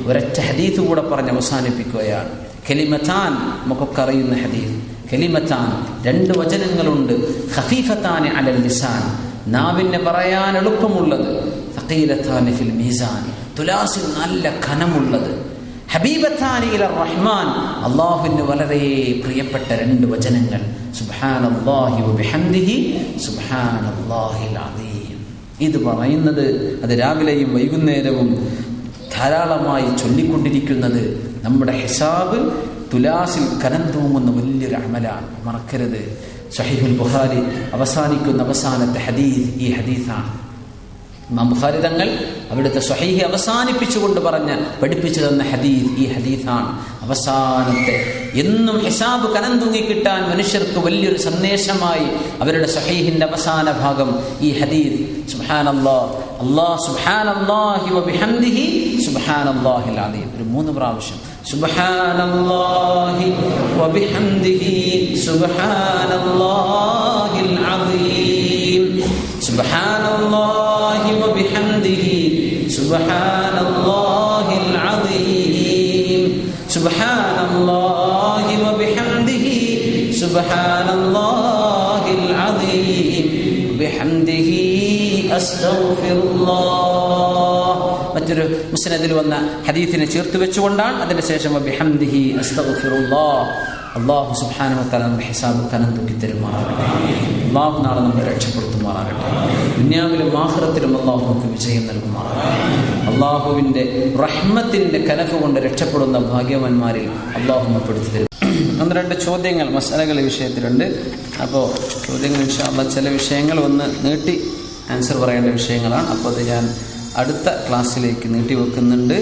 Speaker 1: ഒരൊറ്റ ഹദീസ് കൂടെ പറഞ്ഞ് അവസാനിപ്പിക്കുകയാണ്. കലിമത്താൻ, നമുക്കൊക്കെ അറിയുന്ന ഹദീസ്. കലിമത്താൻ, 2 വചനങ്ങളുണ്ട്. ഖഫീഫത്താനി അലൽ ലിസാൻ, നാവിന് പറയാൻ എളുപ്പമുള്ളത്. തഖീലത്താനി ഫിൽ മീസാൻ, തുലാസിൽ നല്ല ഖനമുള്ളത്. ഹബീബത്താനി ഇലർ റഹ്മാൻ, അല്ലാഹുവിന് വളരെ പ്രിയപ്പെട്ട 2 വചനങ്ങൾ. സുബ്ഹാനല്ലാഹി വബിഹംദിഹി സുബ്ഹാനല്ലാഹിൽ അദീം. ഇത് പറയുന്നത്, അത് രാവിലെയും വൈകുന്നേരവും ധാരാളമായി ചൊല്ലിക്കൊണ്ടിരിക്കുന്നത് നമ്മുടെ ഹിസാബ് തുലാസിൽ കനം തൂങ്ങുന്ന വലിയൊരു അമലാണ്. മറക്കരുത്. സഹീഹുൽ ബുഖാരി അവസാനിക്കുന്ന അവസാനത്തെ ഹദീസ് ഈ ഹദീസാണ്. ഇമാം ബുഖാരി തങ്ങൾ അവിടുത്തെ സ്വഹീഹ് അവസാനിപ്പിച്ചുകൊണ്ട് പഠിപ്പിച്ചു തന്ന ഹദീസ് ഈ ഹദീസാണ്. അവസാനത്തെ എന്നും ഹിസാബ് കനം തൂങ്ങിക്കിട്ടാൻ മനുഷ്യർക്ക് വലിയൊരു സന്ദേശമായി അവരുടെ സ്വഹീഹിന്റെ അവസാന ഭാഗം ഈ ഹദീസ്. സുബ്ഹാനല്ലാഹി വബിഹംദിഹി സുബ്ഹാനല്ലാഹിൽ അദീം. ഒരു 3 പ്രാവശ്യം സുബ്ഹാനല്ലാഹി വബിഹംദിഹി സുബ്ഹാനല്ലാഹിൽ അദീം, സുബ്ഹാനല്ലാഹി വബിഹംദിഹി സുബ്ഹാനല്ലാഹിൽ അദീം, സുബ്ഹാനല്ലാഹി വബിഹംദിഹി സുബ്ഹാനല്ലാഹിൽ അദീം, ബിഹംദിഹി അസ്തഗ്ഫിറുല്ലാഹ്. മറ്റൊരു മുസ്നദിൽ വന്ന ഹദീസിനെ ചേർത്ത് വെച്ചുകൊണ്ടാണ് അതിന്റെ ശേഷം ബിഹംദിഹി അസ്തഗ്ഫിറുല്ലാഹ്. അല്ലാഹു സുബ്ഹാനഹു വ തആല നമ്മുടെ ഹിസാബ് കനം തൂക്കി തരുമാറാകട്ടെ. അല്ലാഹു നാളെ നമ്മളെ രക്ഷപ്പെടുത്തുമാറാകട്ടെ. ദുനിയാവിലും ആഖിറത്തിലും അല്ലാഹു നമുക്ക് വിജയം നൽകുമാറാകട്ടെ. അല്ലാഹുവിന്റെ റഹ്മത്തിന്റെ കനഫ് കൊണ്ട് രക്ഷപ്പെടുന്ന ഭാഗ്യവാന്മാരിൽ അല്ലാഹു നമ്മെ പെടുത്തി തരും. 1-2 ചോദ്യങ്ങൾ, മസലകൾ ഈ വിഷയത്തിലുണ്ട്. അപ്പോൾ ചോദ്യങ്ങൾ ഇൻഷാ അല്ലാഹ് ചില വിഷയങ്ങൾ ഒന്ന് നീട്ടി ആൻസർ പറയേണ്ട വിഷയങ്ങളാണ്. അപ്പോൾ അത് ഞാൻ അടുത്ത ക്ലാസ്സിലേക്ക് നീട്ടി വെക്കുന്നുണ്ട്.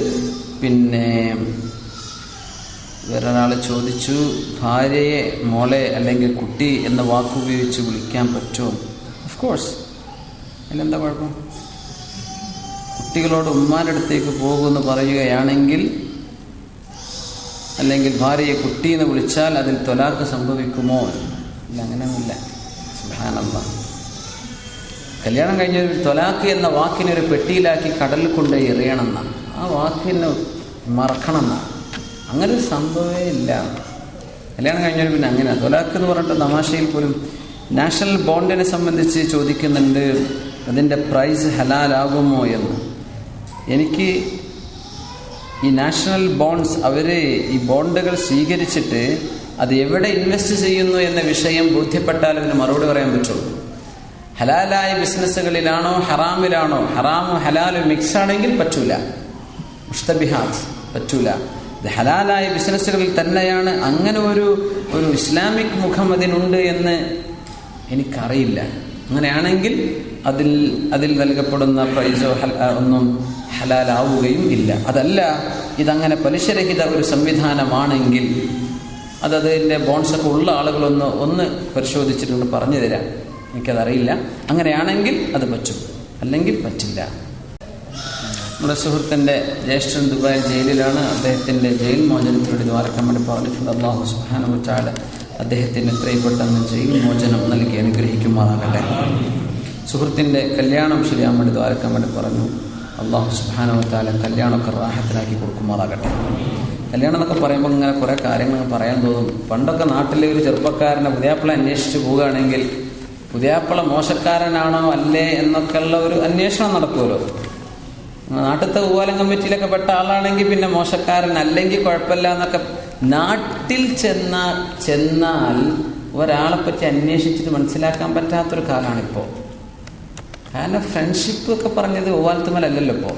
Speaker 1: പിന്നെ വേറൊരാൾ ചോദിച്ചു, ഭാര്യയെ മോളെ അല്ലെങ്കിൽ കുട്ടി എന്ന വാക്കുപയോഗിച്ച് വിളിക്കാൻ പറ്റുമോ? ഓഫ് കോഴ്സ്, അതിലെന്താ കുഴപ്പം? കുട്ടികളോട് ഉമ്മാൻ്റെ അടുത്തേക്ക് പോകുമെന്ന് പറയുകയാണെങ്കിൽ, അല്ലെങ്കിൽ ഭാര്യയെ കുട്ടി എന്ന് വിളിച്ചാൽ അതിൽ ത്വലാഖ് സംഭവിക്കുമോ? ഇല്ല, അങ്ങനെയൊന്നുമില്ല. സുബ്ഹാനല്ലാഹ്. കല്യാണം കഴിഞ്ഞൊരു ത്വലാഖ് എന്ന വാക്കിനൊരു പെട്ടിയിലാക്കി കടലിൽ കൊണ്ട് എറിയണമെന്നാണ്, ആ വാക്കിനെ മറക്കണമെന്നാണ്. അങ്ങനെ ഒരു സംഭവമേ ഇല്ല. കല്യാണം കഴിഞ്ഞാൽ പിന്നെ അങ്ങനെ ത്വലാഖ് എന്ന് പറഞ്ഞിട്ട് തമാശയിൽ പോലും നാഷണൽ ബോണ്ടിനെ സംബന്ധിച്ച് ചോദിക്കുന്നുണ്ട്, അതിൻ്റെ പ്രൈസ് ഹലാലാകുമോ എന്ന്. എനിക്ക് ഈ നാഷണൽ ബോണ്ട്സ്, അവർ ഈ ബോണ്ടുകൾ സ്വീകരിച്ചിട്ട് അത് എവിടെ ഇൻവെസ്റ്റ് ചെയ്യുന്നു എന്ന വിഷയം ബോധ്യപ്പെട്ടാൽ അതിന് മറുപടി പറയാൻ പറ്റുള്ളൂ. ഹലാലായ ബിസിനസ്സുകളിലാണോ ഹറാമിലാണോ, ഹറാമും ഹലാലും മിക്സ് ആണെങ്കിൽ പറ്റൂല, മുഷ്തബിഹാത്ത് പറ്റൂല. ഇത് ഹലാലായ ബിസിനസ്സുകളിൽ തന്നെയാണ്. അങ്ങനെ ഒരു ഇസ്ലാമിക് മുഖം അതിനുണ്ട് എന്ന് എനിക്കറിയില്ല. അങ്ങനെയാണെങ്കിൽ അതിൽ നൽകപ്പെടുന്ന പ്രൈസോ ഒന്നും ഹലാലാവുകയും ഇല്ല. അതല്ല, ഇതങ്ങനെ പലിശരഹിത ഒരു സംവിധാനമാണെങ്കിൽ അതിൻ്റെ ബോൺസൊക്കെ ഉള്ള ആളുകളൊന്ന് പരിശോധിച്ചിട്ടുണ്ട് പറഞ്ഞു തരാം. എനിക്കതറിയില്ല. അങ്ങനെയാണെങ്കിൽ അത് പറ്റും, അല്ലെങ്കിൽ പറ്റില്ല. നമ്മുടെ സുഹൃത്തിൻ്റെ ജ്യേഷ്ഠൻ ദുബായ് ജയിലിലാണ്. അദ്ദേഹത്തിൻ്റെ ജയിൽ മോചനത്തിന് വേണ്ടി ദ്വാരക്കാൻ വേണ്ടി പറഞ്ഞിട്ടുണ്ട്. അല്ലാഹു സുബ്ഹാനഹു വ തആല അദ്ദേഹത്തിന് എത്രയും പെട്ടെന്ന് ജയിൽ മോചനം നൽകി അനുഗ്രഹിക്കുമാറാകട്ടെ. സുഹൃത്തിൻ്റെ കല്യാണം ശരിയാൻ വേണ്ടി ദ്വാരക്കാൻ വേണ്ടി പറഞ്ഞു. അല്ലാഹു സുബ്ഹാനഹു വ തആല കല്യാണമൊക്കെ റാഹത്തിലാക്കി കൊടുക്കുമാറാകട്ടെ. കല്യാണം എന്നൊക്കെ പറയുമ്പോൾ ഇങ്ങനെ കുറേ കാര്യങ്ങൾ പറയാൻ തോന്നും. പണ്ടൊക്കെ നാട്ടിലെ ഒരു ചെറുപ്പക്കാരനെ പുതിയാപ്പിള അന്വേഷിച്ച് പോവുകയാണെങ്കിൽ പുതിയാപ്പിള മോശക്കാരനാണോ അല്ലേ എന്നൊക്കെയുള്ള ഒരു അന്വേഷണം നടക്കുമല്ലോ. നാട്ടിലത്തെ ഊവാലം കമ്മിറ്റിയിലൊക്കെ പെട്ട ആളാണെങ്കിൽ പിന്നെ മോശക്കാരൻ, അല്ലെങ്കിൽ കുഴപ്പമില്ല എന്നൊക്കെ. നാട്ടിൽ ചെന്നാൽ ഒരാളെ പറ്റി അന്വേഷിച്ചിട്ട് മനസ്സിലാക്കാൻ പറ്റാത്തൊരു കാലമാണിപ്പോൾ. കാരണം ഫ്രണ്ട്ഷിപ്പ് ഒക്കെ പറഞ്ഞത് ഊവാലത്തുമല്ലല്ലോ ഇപ്പോൾ.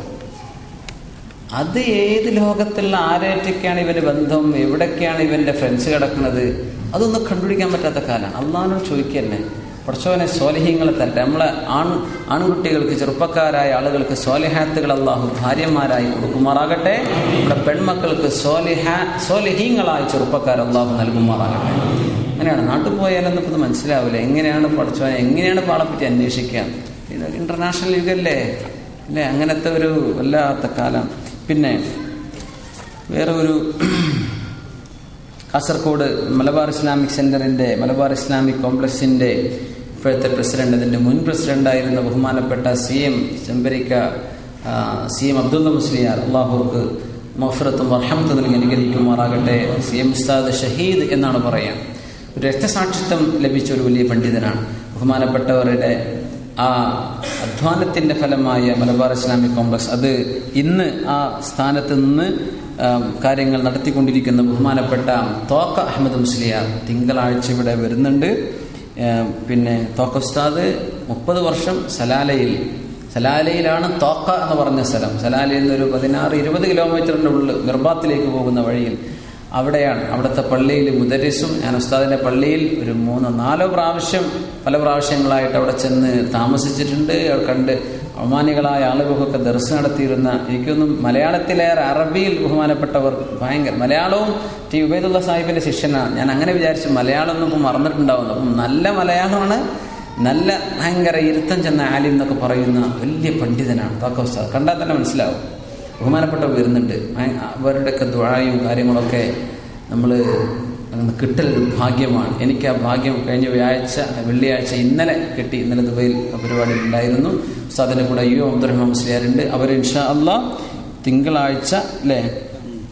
Speaker 1: അത് ഏത് ലോകത്തുള്ള ആരേറ്റൊക്കെയാണ് ഇവൻ്റെ ബന്ധം, എവിടൊക്കെയാണ് ഇവൻ്റെ ഫ്രണ്ട്സ് കിടക്കുന്നത്, അതൊന്നും കണ്ടുപിടിക്കാൻ പറ്റാത്ത കാലമാണ്. അള്ളാഹിനോട് ചോദിക്കന്നെ, പടച്ചോനെ സ്വാലിഹീങ്ങളെ തരട്ടെ. നമ്മളെ ആൺകുട്ടികൾക്ക്, ചെറുപ്പക്കാരായ ആളുകൾക്ക് സ്വാലിഹാത്തുകൾ അള്ളാഹു ഭാര്യമാരായി കൊടുക്കുമാറാകട്ടെ. നമ്മുടെ പെൺമക്കൾക്ക് സ്വാലിഹീങ്ങളായ ചെറുപ്പക്കാർ അള്ളാഹു നൽകുമാറാകട്ടെ. അങ്ങനെയാണ്. നാട്ടിൽ പോയാലൊന്നും ഇത് മനസ്സിലാവില്ല. എങ്ങനെയാണ് പടച്ചോനെ, എങ്ങനെയാണ് ആളെ പറ്റി അന്വേഷിക്കാൻ? ഇത് ഇന്റർനാഷണൽ യുഗല്ലേ അല്ലേ? അങ്ങനത്തെ ഒരു വല്ലാത്ത കാലം. പിന്നെ വേറെ ഒരു കാസർഗോഡ് മലബാർ ഇസ്ലാമിക് സെന്ററിൻ്റെ, മലബാർ ഇസ്ലാമിക് കോംപ്ലക്സിൻ്റെ ഇപ്പോഴത്തെ പ്രസിഡന്റ്, അതിൻ്റെ മുൻ പ്രസിഡന്റായിരുന്ന ബഹുമാനപ്പെട്ട CM ചെമ്പരിക്ക CM അബ്ദുള്ള മുസ്ലിയാർ, അള്ളാഹുർക്ക് മഗ്ഫിറത്തും റഹ്മത്തും നൽകി അനുഗ്രഹിക്കുമാറാകട്ടെ. CM ഉസ്താദ് ഷഹീദ് എന്നാണ് പറയാം. ഒരു രക്തസാക്ഷിത്വം ലഭിച്ച ഒരു വലിയ പണ്ഡിതനാണ്. ബഹുമാനപ്പെട്ടവരുടെ ആ അധ്വാനത്തിൻ്റെ ഫലമായ മലബാർ ഇസ്ലാമിക് കോംപ്ലക്സ് അത് ഇന്ന് ആ സ്ഥാനത്ത് നിന്ന് കാര്യങ്ങൾ നടത്തിക്കൊണ്ടിരിക്കുന്ന ബഹുമാനപ്പെട്ട തോക്ക അഹമ്മദ് മുസ്ലിയാർ തിങ്കളാഴ്ച ഇവിടെ വരുന്നുണ്ട്. പിന്നെ തോക്ക ഉസ്താദ് 30 വർഷം സലാലയിലാണ് തോക്ക എന്ന് പറഞ്ഞ സ്ഥലം. സലാലയിൽ നിന്നൊരു 16-20 കിലോമീറ്ററിൻ്റെ ഉള്ളിൽ ഗർബാത്തിലേക്ക് പോകുന്ന വഴിയിൽ അവിടെയാണ്. അവിടുത്തെ പള്ളിയിൽ മുദരിസും, ഞാൻ ഉസ്താദിൻ്റെ പള്ളിയിൽ ഒരു 3-4 പ്രാവശ്യം പല പ്രാവശ്യങ്ങളായിട്ട് അവിടെ ചെന്ന് താമസിച്ചിട്ടുണ്ട്. കണ്ട് ഒമാനികളായ ആളുകൾക്കൊക്കെ ദർശനം നടത്തിയിരുന്ന, എനിക്കൊന്നും മലയാളത്തിലേറെ അറബിയിൽ ബഹുമാനപ്പെട്ടവർ ഭയങ്കര, മലയാളവും ടി ഉബൈദുള്ള സാഹിബിൻ്റെ ശിഷ്യനാണ്. ഞാൻ അങ്ങനെ വിചാരിച്ചു മലയാളമൊന്നും ഇപ്പം മറന്നിട്ടുണ്ടാവുന്നു. അപ്പം നല്ല മലയാളമാണ്, നല്ല ഭയങ്കര ഇരുത്തം ചെന്ന ആലിം എന്നൊക്കെ പറയുന്ന വലിയ പണ്ഡിതനാണ് തോക്ക ഉസ്താദ്. കണ്ടാൽ തന്നെ മനസ്സിലാവും. ബഹുമാനപ്പെട്ടവർ വരുന്നുണ്ട്. അവരുടെയൊക്കെ ദുആയും കാര്യങ്ങളൊക്കെ നമ്മൾ കിട്ടലൊരു ഭാഗ്യമാണ്. എനിക്ക് ആ ഭാഗ്യം കഴിഞ്ഞ വെള്ളിയാഴ്ച ഇന്നലെ കിട്ടി. ഇന്നലെ ദുബൈയിൽ പരിപാടി ഉണ്ടായിരുന്നു. ഉസ്താദിൻ്റെ കൂടെ UM അബ്ദുറഹ്മാൻ മുസ്ലിയാരുണ്ട്. അവർ ഇൻഷാ അല്ലാ തിങ്കളാഴ്ച അല്ലേ,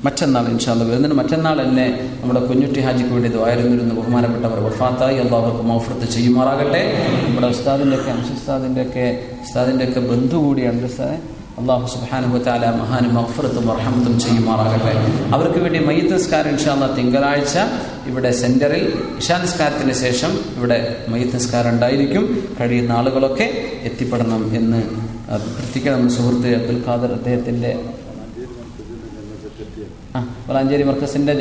Speaker 1: മറ്റന്നാൾ ഇൻഷാ അല്ലാ വരുന്നുണ്ട്. മറ്റന്നാൾ തന്നെ നമ്മുടെ കുഞ്ഞുട്ടി ഹാജിക്ക് വേണ്ടി ദുആയിരുന്നിരുന്നു. ബഹുമാനപ്പെട്ടവർ വഫാത്തായി. അല്ലാഹു അവർക്ക് മഗ്ഫിറത്ത് ചെയ്യുമാറാകട്ടെ. നമ്മുടെ ഉസ്താദിൻ്റെയൊക്കെ ബന്ധു കൂടിയാണ് ഉസ്താദ്. അല്ലാഹു സുബ്ഹാനഹു വ തആല മഹാന് മഗ്ഫിറത്തും റഹ്മത്തും ചെയ്യുമാറാകട്ടെ. അവർക്ക് വേണ്ടി മയ്യിത്ത് നിസ്കാരം ഇൻഷാ അല്ലാ തിങ്കളാഴ്ച ഇവിടെ സെന്ററിൽ ഇശാ നിസ്കാരത്തിന് ശേഷം ഇവിടെ മയ്യിത്ത് നിസ്കാരം ഉണ്ടായിരിക്കും. കഴിയുന്ന ആളുകളൊക്കെ എത്തിപ്പെടണം എന്ന് അഭ്യർത്ഥിക്കണം. സുഹൃത്ത് അബ്ദുൽ ഖാദർ അദ്ദേഹത്തിൻ്റെ വളാഞ്ചേരി മർക്കസിൻ്റെ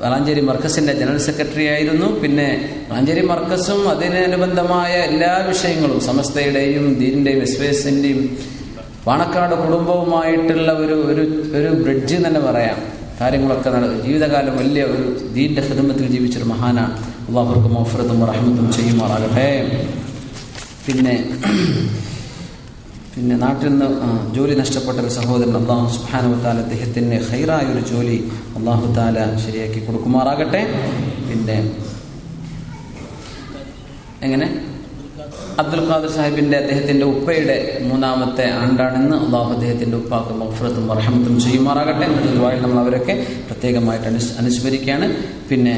Speaker 1: വളാഞ്ചേരി മർക്കസിൻ്റെ ജനറൽ സെക്രട്ടറി ആയിരുന്നു. പിന്നെ വളാഞ്ചേരി മർക്കസും അതിനനുബന്ധമായ എല്ലാ വിഷയങ്ങളും സമസ്തയുടെയും ദീനിൻ്റെയും SYSൻ്റെയും പാണക്കാട് കുടുംബവുമായിട്ടുള്ള ഒരു ബ്രിഡ്ജ് തന്നെ പറയാം. കാര്യങ്ങളൊക്കെ ജീവിതകാലം വലിയ ഒരു ദീനിൻ്റെ ഖിദ്മത്തിൽ ജീവിച്ചൊരു മഹാനാണ്. അല്ലാഹുർക്ക് മഗ്ഫിറത്തും റഹ്മത്തും ചെയ്യുമാറാകട്ടെ. പിന്നെ നാട്ടിൽ നിന്ന് ജോലി നഷ്ടപ്പെട്ട ഒരു സഹോദരൻ അല്ലാഹു സുബ്ഹാനഹു വ തആല അദ്ദേഹത്തിന് ഖൈറായ ഒരു ജോലി അല്ലാഹു തആല ശരിയാക്കി കൊടുക്കുമാറാകട്ടെ. പിന്നെ എങ്ങനെ അബ്ദുൽ ഖാദർ സാഹിബിൻ്റെ അദ്ദേഹത്തിൻ്റെ ഉപ്പയുടെ 3ാമത്തെ ആണ്ടാണെന്ന്. അല്ലാഹു അദ്ദേഹത്തിൻ്റെ ഉപ്പാക്ക് മഗ്ഫിറത്തും റഹ്മത്തും ചെയ്യുമാറാകട്ടെ. ദുആയിൽ നമ്മൾ അവരൊക്കെ പ്രത്യേകമായിട്ട് അനുസ്മരിക്കുകയാണ്. പിന്നെ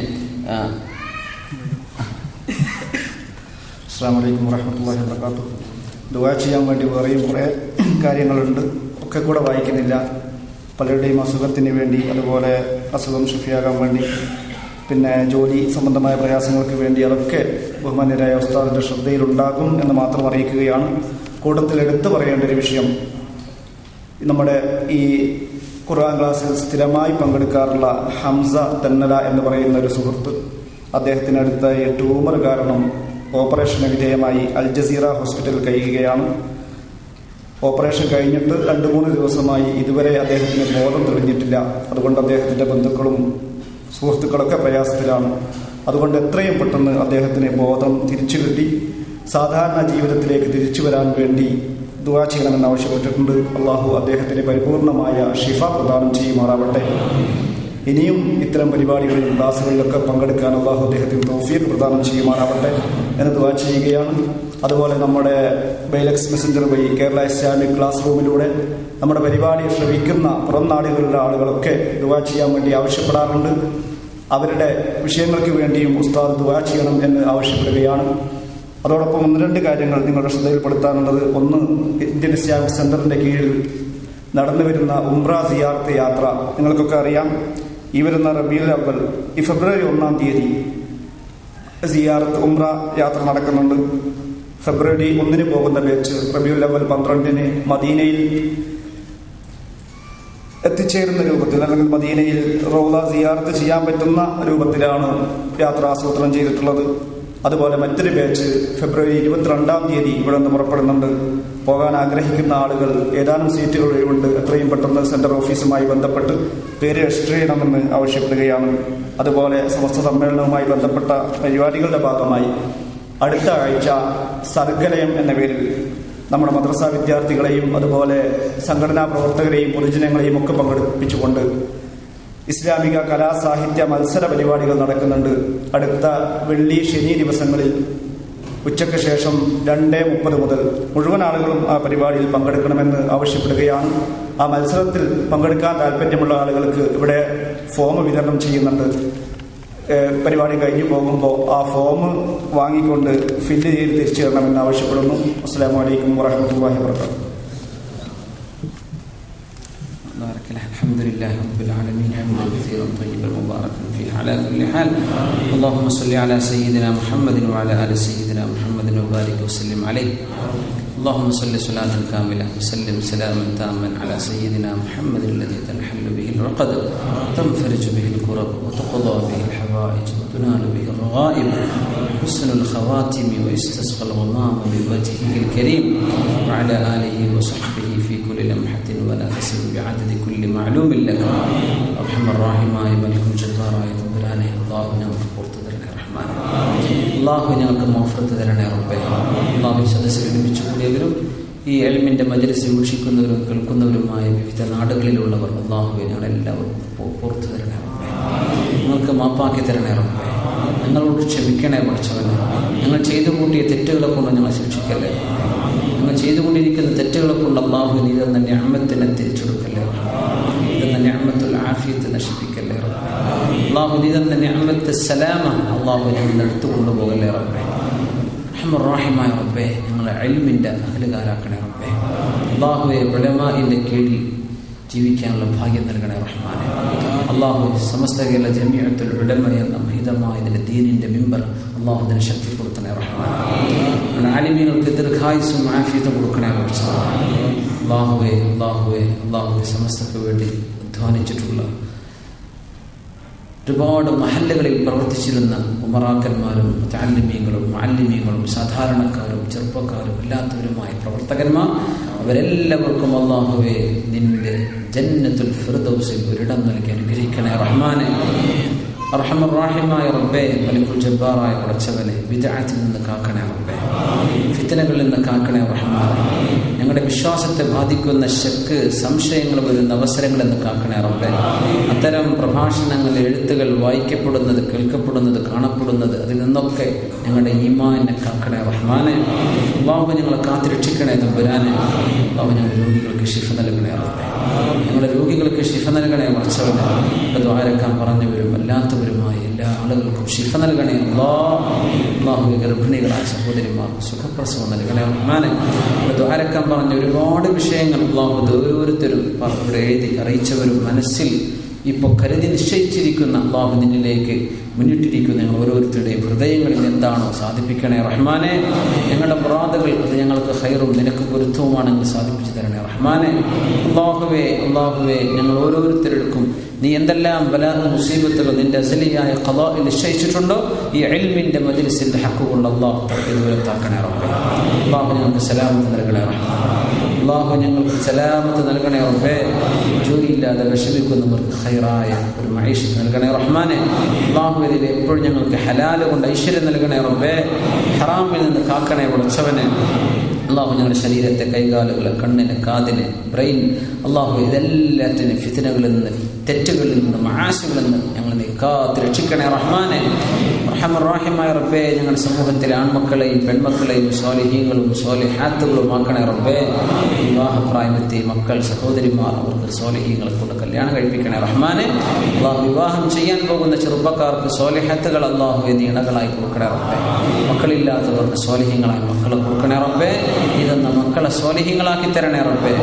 Speaker 2: അസ്സലാമു അലൈക്കും വറഹ്മത്തുള്ളാഹി വബറകാതുഹു. ദുആ ചെയ്യാൻ വേണ്ടി വേറെയും കുറേ കാര്യങ്ങളുണ്ട്, ഒക്കെ കൂടെ വായിക്കുന്നില്ല. പലരുടെയും അസുഖത്തിന് വേണ്ടി, അതുപോലെ അസുഖം ശിഫിയാകാൻ വേണ്ടി, പിന്നെ ജോലി സംബന്ധമായ പ്രയാസങ്ങൾക്ക് വേണ്ടി, അതൊക്കെ ബഹുമാന്യരായ ഉസ്താദിൻ്റെ ശ്രദ്ധയിലുണ്ടാകും എന്ന് മാത്രം അറിയിക്കുകയാണ്. കൂട്ടത്തിൽ എടുത്തു പറയേണ്ട ഒരു വിഷയം, നമ്മുടെ ഈ ഖുർആൻ ക്ലാസ്സിൽ സ്ഥിരമായി പങ്കെടുക്കാറുള്ള ഹംസ തെന്നല എന്ന് പറയുന്ന ഒരു സുഹൃത്ത്, അദ്ദേഹത്തിനടുത്ത ട്യൂമർ കാരണം ഓപ്പറേഷന് വിധേയമായി അൽ ജസീറ ഹോസ്പിറ്റലിൽ കഴിയുകയാണ്. ഓപ്പറേഷൻ കഴിഞ്ഞിട്ട് 2-3 ദിവസമായി ഇതുവരെ അദ്ദേഹത്തിന് ബോധം തെളിഞ്ഞിട്ടില്ല. അതുകൊണ്ട് അദ്ദേഹത്തിൻ്റെ ബന്ധുക്കളും സുഹൃത്തുക്കളൊക്കെ പ്രയാസത്തിലാണ്. അതുകൊണ്ട് എത്രയും പെട്ടെന്ന് അദ്ദേഹത്തിന് ബോധം തിരിച്ചു കിട്ടി സാധാരണ ജീവിതത്തിലേക്ക് തിരിച്ചു വരാൻ വേണ്ടി ദുആ ചെയ്യണമെന്ന് ആവശ്യപ്പെട്ടിട്ടുണ്ട്. അള്ളാഹു അദ്ദേഹത്തിന് പരിപൂർണമായ ഷിഫ പ്രദാനം ചെയ്യുമാറാവട്ടെ. ഇനിയും ഇത്തരം പരിപാടികളിലും ക്ലാസുകളിലൊക്കെ പങ്കെടുക്കാൻ അള്ളാഹു അദ്ദേഹത്തിന് തൗഫീഖ് പ്രദാനം ചെയ്യുമാറാവട്ടെ എന്ന് ദുആ ചെയ്യുകയാണ്. അതുപോലെ നമ്മുടെ ബൈലക്സ് മെസ്സഞ്ചർ വഴി കേരള ഇസ്ലാമിക് ക്ലാസ് റൂമിലൂടെ നമ്മുടെ പരിപാടി ശ്രവിക്കുന്ന പുറം നാടുകളിലെ ആളുകളൊക്കെ ദുആ ചെയ്യാൻ വേണ്ടി ആവശ്യപ്പെടാറുണ്ട്. അവരുടെ വിഷയങ്ങൾക്ക് വേണ്ടിയും ഉസ്താദ് ദുആ ചെയ്യണം എന്ന് ആവശ്യപ്പെടുകയാണ്. അതോടൊപ്പം 1-2 കാര്യങ്ങൾ നിങ്ങളുടെ ശ്രദ്ധയിൽപ്പെടുത്താനുള്ളത്. ഒന്ന്, ഇന്ത്യൻ ഇസ്ലാമിക് സെന്ററിന്റെ കീഴിൽ നടന്നു വരുന്ന ഉംറ സിയാറത്ത് യാത്ര നിങ്ങൾക്കൊക്കെ അറിയാം. ഈ വരുന്ന റബീഉൽ അവ്വൽ ഫെബ്രുവരി 1-ാം തീയതി സിയാറത്ത് ഉംറ യാത്ര നടക്കുന്നുണ്ട്. ഫെബ്രുവരി 1-ന് പോകുന്ന ബാച്ച് റബീഉൽ അവ്വൽ 12-ന് മദീനയിൽ എത്തിച്ചേരുന്ന രൂപത്തിൽ, അല്ലെങ്കിൽ മദീനയിൽ റൗള സിയാറത്ത് ചെയ്യാൻ പറ്റുന്ന രൂപത്തിലാണ് യാത്ര ആസൂത്രണം ചെയ്തിട്ടുള്ളത്. അതുപോലെ മറ്റൊരു ബാച്ച് ഫെബ്രുവരി 22-ാം തീയതി ഇവിടെ നിന്ന് പുറപ്പെടുന്നുണ്ട്. പോകാൻ ആഗ്രഹിക്കുന്ന ആളുകൾ ഏതാനും സീറ്റുകൾ ഒഴിവുണ്ട്. എത്രയും പെട്ടെന്ന് സെന്റർ ഓഫീസുമായി ബന്ധപ്പെട്ട് പേര് രജിസ്റ്റർ ചെയ്യണമെന്ന് ആവശ്യപ്പെടുകയാണ്. അതുപോലെ സമസ്ത സമ്മേളനവുമായി ബന്ധപ്പെട്ട പരിപാടികളുടെ ഭാഗമായി അടുത്ത ആഴ്ച സർഗലയം എന്ന പേരിൽ നമ്മുടെ മദ്രസ വിദ്യാർത്ഥികളെയും അതുപോലെ സംഘടനാ പ്രവർത്തകരെയും പൊതുജനങ്ങളെയും ഒക്കെ പങ്കെടുപ്പിച്ചുകൊണ്ട് ഇസ്ലാമിക കലാസാഹിത്യ മത്സര പരിപാടികൾ നടക്കുന്നുണ്ട്. അടുത്ത വെള്ളി ശനി ദിവസങ്ങളിൽ ഉച്ചയ്ക്ക് ശേഷം 2:30 മുതൽ മുഴുവൻ ആളുകളും ആ പരിപാടിയിൽ പങ്കെടുക്കണമെന്ന് ആവശ്യപ്പെടുകയാണ്. ആ മത്സരത്തിൽ പങ്കെടുക്കാൻ താല്പര്യമുള്ള ആളുകൾക്ക് ഇവിടെ ഫോം വിതരണം ചെയ്യുന്നുണ്ട്. പരിപാടി കഴിഞ്ഞു പോകുമ്പോൾ ആ ഫോം വാങ്ങിക്കൊണ്ട് ഫില്ല് ചെയ്ത് തിരിച്ചു തരണമെന്ന് ആവശ്യപ്പെടുന്നു. അസ്സലാമു അലൈക്കും വറഹ്മത്തുള്ളാഹി വബറകാതുഹു.
Speaker 1: الحمد لله رب العالمين حمدا كثيرا طيبا مباركا فيه على كل حال. اللهم صل على سيدنا محمد وعلى ال سيدنا محمد وبارك وسلم عليه. اللهم صل صلاة كاملة وسلم سلاما تاما على سيدنا محمد الذي تنحل به العقد وتنفرج به الكرب وتقضى به الحوائج وتنال به الرغائب حسن الخواتم ويستسقى الغمام بوجهه الكريم وعلى آله وصحبه في كل لمحة ونفس بعدد كل معلوم لك. أرحم الراحمين ملك الجبار تبرانه. الله ഞങ്ങൾക്ക് പുറത്തു തരണേ റഹ്മാൻ. അല്ലാഹു ഞങ്ങൾക്ക് മഗ്ഫിറത്ത് തരണേ റബ്ബേ. അല്ലാഹു സദസ്സിൽ ഒരുമിച്ച് കൂടിയവരും ഈ ഇൽമിന്റെ മജ്ലിസ് വീക്ഷിക്കുന്നവരും കേൾക്കുന്നവരുമായ വിവിധ നാടുകളിലുള്ളവർ അല്ലാഹുവേ ഞങ്ങളെല്ലാവർക്കും പുറത്തു തരണേ റബ്ബേ. ഞങ്ങൾക്ക് മാപ്പാക്കി തരണേ റബ്ബേ. ഞങ്ങളോട് ക്ഷമിക്കണേ പഠിച്ചവനെ. ഞങ്ങൾ ചെയ്തു കൂട്ടിയ തെറ്റുകളെ കൊണ്ട് ഞങ്ങൾ ശിക്ഷിക്കല്ലേ. ഞങ്ങൾ ചെയ്തുകൊണ്ടിരിക്കുന്ന തെറ്റുകളെ കൊണ്ട് അല്ലാഹു നീ തന്ന നിഅമത്തിനെ തിരിച്ചെടുക്കല്ലേ. ഇതെന്ന നിഅമത്തുൽ ആഫിയത്ത് നശിപ്പിക്കല്ലേ റബ്ബേ. അല്ലാഹു നീ തന്ന നിഅമത്ത് സലാമ അല്ലാഹു ഞങ്ങൾ എടുത്തു കൊണ്ടുപോകല്ലേ റബ്ബേ. റഹ്മാനായ റബ്ബേ, ഞങ്ങളെ ഇൽമിന്റെ അഹ്ലുകാരാക്കണേ റബ്ബേ. അല്ലാഹുവേ, ഉലമാഇന്റെ കീഴിൽ ജീവിക്കാനുള്ള ഭാഗ്യം നൽകണേ റഹ്മാനെ. അല്ലാഹു സമസ്ത കേരള ജമീഅത്തുൽ ഉലമ എന്ന മഹിതമായ ഇതിന്റെ ദീനിന്റെ മിമ്പർ അല്ലാഹു ഇതിനെ ശക്തിപ്പെടുത്തണേ റഹ്മാനെ. ആലിമീങ്ങൾക്ക് ദീർഘായുസ്സും ആഫിയത്തും കൊടുക്കണേ അല്ലാഹുവേ. അല്ലാഹുവേ സമസ്തക്ക് വേണ്ടി അധ്വാനിച്ചിട്ടുള്ള ഒരുപാട് മഹല്ലുകളിൽ പ്രവർത്തിച്ചിരുന്ന ഉമറാക്കന്മാരും മുതഅല്ലിമീങ്ങളും മുഅല്ലിമീങ്ങളും സാധാരണക്കാരും ചെറുപ്പക്കാരും എല്ലാത്തവരുമായ പ്രവർത്തകന്മാർ അവരെല്ലാവർക്കും അല്ലാഹുവേ നിന്റെ ജന്നത്തുൽ ഫിർദൗസിൽ ഒരിടം നൽകി അനുഗ്രഹിക്കണേ റഹ്മാനെ. അർഹമർ റഹീമായ റബ്ബേ, മലിക്കുൽ ജബ്ബാറായ പടച്ചവനെ, ബിദ്അത്തിൽ നിന്ന് കാക്കണേ റബ്ബേ, ഫിത്നകളിൽ നിന്ന് കാക്കണേ റഹ്മാനെ. ഞങ്ങളുടെ വിശ്വാസത്തെ ബാധിക്കുന്ന ശക്ക് സംശയങ്ങൾ വരുന്ന അവസരങ്ങളിൽ നിന്ന് കാക്കണേ റബ്ബേ. അത്തരം പ്രഭാഷണങ്ങൾ എഴുത്തുകൾ വായിക്കപ്പെടുന്നത് കേൾക്കപ്പെടുന്നത് കാണപ്പെടുന്നത് അതിൽ നിന്നൊക്കെ ഞങ്ങളുടെ ഈമാനെ കാക്കണേ റഹ്മാനെ. അല്ലാഹു ഞങ്ങളെ കാത്തിരക്ഷിക്കണേ തമ്പുരാനെ. അല്ലാഹു ഞങ്ങളുടെ രോഗികൾക്ക് ശിഫ നൽകണേ റബ്ബേ. ഞങ്ങളുടെ രോഗികൾക്ക് ശിഫ നൽകണേ പടച്ചവനെ. ദ്വാരക്കാൻ പറഞ്ഞവരും അല്ലാത്തവരുമായ എല്ലാ ആളുകൾക്കും ശിഫ നൽകണേ അല്ലാഹു. ഗർഭിണികളായ സഹോദരിമാർക്ക് സുഖപ്രസവം നൽകണേ റഹ്മാനെ. ദ്വാരക്കാൻ പറഞ്ഞ ഒരുപാട് വിഷയങ്ങൾ അല്ലാഹു ഓരോരുത്തരും ഇവിടെ എഴുതി അറിയിച്ചവരും മനസ്സിൽ ഇപ്പോൾ കരുതി നിശ്ചയിച്ചിരിക്കുന്ന അല്ലാഹു നിന്നിലേക്ക് മുന്നിട്ടിരിക്കുന്ന ഞങ്ങൾ ഓരോരുത്തരുടെയും ഹൃദയങ്ങളിൽ എന്താണോ സാധിപ്പിക്കണേ റഹ്മാനെ. ഞങ്ങളുടെ മുറാദുകൾ അത് ഞങ്ങൾക്ക് ഖൈറും നിനക്ക് പൊരുത്തവുമാണെങ്കിൽ സാധിപ്പിച്ചു തരണേ റഹ്മാനെ. അല്ലാഹുവേ ഞങ്ങൾ ഓരോരുത്തർക്കും നീ എന്തെല്ലാം ബലാഹ് മുസീബത്തുകൾ നിന്റെ അസലിയായ ഖദാഇൽ നിശ്ചയിച്ചിട്ടുണ്ടോ ഈ ഇൽമിന്റെ മജ്ലിസിന്റെ ഹഖ് കൊണ്ട് അല്ലാഹു ഇതുവരെത്താക്കണേ റബ്ബേ. അല്ലാഹു ഞങ്ങൾക്ക് സലാമത്ത് നൽകണേ റഹ്മാനെ. അല്ലാഹു ഞങ്ങൾക്ക് സലാമത്ത് നൽകണേ റബ്ബേ. ജോലിയില്ലാതെ വിഷമിക്കുന്നവർക്ക് ഖൈറായ ഒരു മഈശത്ത് നൽകണേ റഹ്മാനെ. അല്ലാഹു ഇതിൽ എപ്പോഴും ഞങ്ങൾക്ക് ഹലാൽ കൊണ്ട് ഐശ്വര്യം നൽകണേ റബ്ബേ. ഹറാമിൽ നിന്ന് കാക്കണേ പടച്ചവനെ. അള്ളാഹു ഞങ്ങളുടെ ശരീരത്തെ, കൈകാലുകളെ, കണ്ണിന്, കാതിന്, ബ്രെയിൻ, അള്ളാഹു ഇതെല്ലാറ്റിനും ഫിത്നകളിൽ നിന്ന്, തെറ്റുകളിൽ നിന്ന്, മആസികളിൽ നിന്ന് ഞങ്ങൾ നീ കാത്ത് രക്ഷിക്കണേ റഹ്മാനെ. റഹ്മാനായ റബ്ബേ, ഞങ്ങളുടെ സമൂഹത്തിലെ ആൺമക്കളെയും പെൺമക്കളെയും സ്വാലിഹീങ്ങളും സ്വാലിഹാത്തുകളും ആക്കണേ റബ്ബേ. വിവാഹപ്രായമെത്തിയ മക്കൾ, സഹോദരിമാർ, അവർക്ക് സ്വാലിഹീങ്ങളെ കൊണ്ട് കല്യാണം കഴിപ്പിക്കണേ റഹ്മാനെ. അള്ളാഹു വിവാഹം ചെയ്യാൻ പോകുന്ന ചെറുപ്പക്കാർക്ക് സ്വാലിഹാത്തുകൾ അള്ളാഹു നീണകളായി കൊടുക്കണേ റബ്ബേ. മക്കളില്ലാത്തവർക്ക് സ്വാലിഹീങ്ങളായി മക്കളെ കൊടുക്കണേ റബ്ബേ. ഇതെന്ന മക്കളെ സ്വാലിഹീങ്ങളാക്കി തരണേ റബ്ബേ.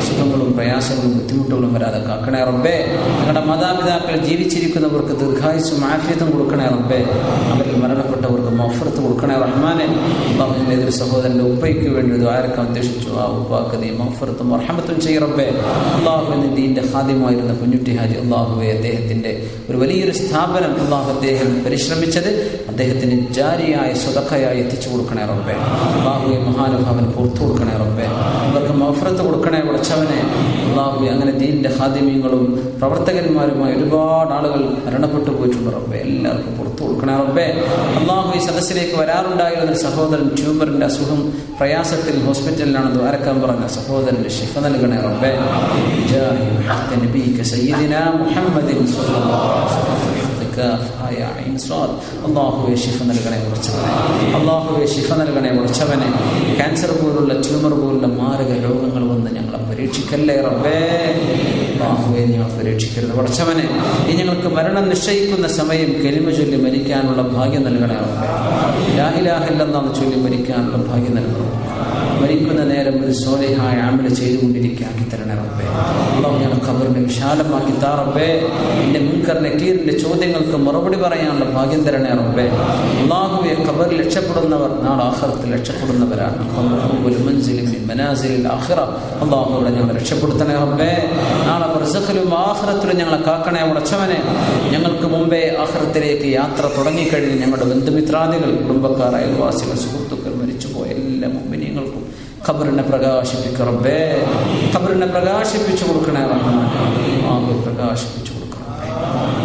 Speaker 1: സുഖങ്ങളും പ്രയാസങ്ങളും ബുദ്ധിമുട്ടുകളും വരാതെ കാക്കണേ റബ്ബേ. ഞങ്ങളുടെ മാതാപിതാക്കൾ ജീവിച്ചിരിക്കുന്നവർക്ക് ദീർഘായുസ്സും ആഫിയത്തും കൊടുക്കണേ റബ്ബേ. അവരിൽ മരണപ്പെട്ടവർക്ക് മഗ്ഫിറത്ത് കൊടുക്കണേ റഹ്മാനെ. അല്ലാഹുവിന്റെ എതിർ സഹോദരന്റെ ഉപ്പയ്ക്ക് വേണ്ടി ദുആരക്കാൻ ഉദ്ദേശിച്ചു. ആ ഉപ്പാക്ക് നീ മഗ്ഫിറത്തും റഹ്മത്തും ചെയ്യ് റബ്ബേ. അല്ലാഹുവിന്റെ ദീന്റെ ഖാദിമായിരുന്ന കുഞ്ഞുട്ടി ഹാജി, അല്ലാഹുവേ, അദ്ദേഹത്തിന്റെ ഒരു വലിയൊരു സ്ഥാപനം അല്ലാഹു അദ്ദേഹം പരിശ്രമിച്ചത് അദ്ദേഹത്തിന് ജാരിയായ സ്വതഖയായി എത്തിച്ചു കൊടുക്കണേ റബ്ബേ. അല്ലാഹുവേ, മഹാനുഭാവൻ പുറത്തു കൊടുക്കണേ റബ്ബേ. അവർക്ക് മഗ്ഫിറത്ത് കൊടുക്കണേ വിളിച്ചവനെ. അല്ലാഹുവേ, അങ്ങനെ ദീന്റെ ഖാദിമീങ്ങളും പ്രവർത്തകന്മാരുമായി ഒരുപാട് ആളുകൾ മരണപ്പെട്ടു പോയിട്ടുണ്ട് റബ്ബേ. എല്ലാവർക്കും പുറത്തു കൊടുക്കണേ റബ്ബേ. അല്ലാഹു ഈ സദസ്സിലേക്ക് വരാറുണ്ടായിരുന്ന സഹോദരൻ ട്യൂമറിന്റെ അസുഖം, പ്രയാസത്തിൽ ഹോസ്പിറ്റലിലാണ് ദ്വാരക്കാൻ പറഞ്ഞ സഹോദരന്റെ ശിഫ നൽകണേ റബ്ബേ. അല്ലാഹുവേ, ശിഫ നൽകണേ വിളിച്ചവനെ. അല്ലാഹുവേ, ശിഫ നൽകണേ വിളിച്ചവനെ. ക്യാൻസർ പോലുള്ള, ട്യൂമർ പോലുള്ള മാരക രോഗങ്ങൾ വന്ന് ഞങ്ങളെ പരീക്ഷിക്കല്ലേ റബ്ബേ. അല്ലാഹുവേ, ഞങ്ങൾ പരീക്ഷിക്കരുത് വിളിച്ചവനെ. ഈ ഞങ്ങൾക്ക് മരണം നിശ്ചയിക്കുന്ന സമയം കലിമ ചൊല്ലി മരിക്കാനുള്ള ഭാഗ്യം നൽകണേ റബ്ബേ. ലാ ഇലാഹ ഇല്ലല്ലാഹ് ചൊല്ലി മരിക്കാനുള്ള ഭാഗ്യം നൽകണം. മരിക്കുന്ന നേരം ഒരു സ്വാലിഹായ അമൽ ചെയ്തുകൊണ്ടിരിക്കാക്കി തരണേ റബ്ബേ. അല്ലാഹു ഞങ്ങളുടെ ഖബറിനെ വിശാലമാക്കി താ റബ്ബേ. എൻ്റെ മുൻകർ നക്കീറിന്റെ ചോദ്യങ്ങൾക്ക് മറുപടി പറയാനുള്ള ഭാഗ്യം തരണേ റബ്ബേ. അല്ലാഹുവേ, ഖബറിൽ രക്ഷപ്പെടുന്നവർ നാളെ ആഖിറത്തിൽ രക്ഷപ്പെടുന്നവരാണ്. അല്ലാഹുവേ, ഞങ്ങളെ രക്ഷപ്പെടുത്തണേ റബ്ബേ. നാളെ ബർസഖിലും ആഖിറത്തിലും ഞങ്ങളെ കാക്കണേ ഉടച്ചവനെ. ഞങ്ങൾക്ക് മുമ്പേ ആഖിറത്തിലേക്ക് യാത്ര തുടങ്ങിക്കഴിഞ്ഞ് ഞങ്ങളുടെ ബന്ധുമിത്രാദികൾ, കുടുംബക്കാർ, അയൽവാസികൾ, സുഹൃത്തുക്കൾ, മരിച്ചുപോയ എല്ലാ മുഅ്മിനീങ്ങൾക്കും ഖബറിനെ പ്രകാശിപ്പിക്കുക റബ്ബേ. ഖബറിനെ പ്രകാശിപ്പിച്ചു കൊടുക്കണേ റഹ്മാനെ. പ്രകാശിപ്പിച്ചു കൊടുക്കണം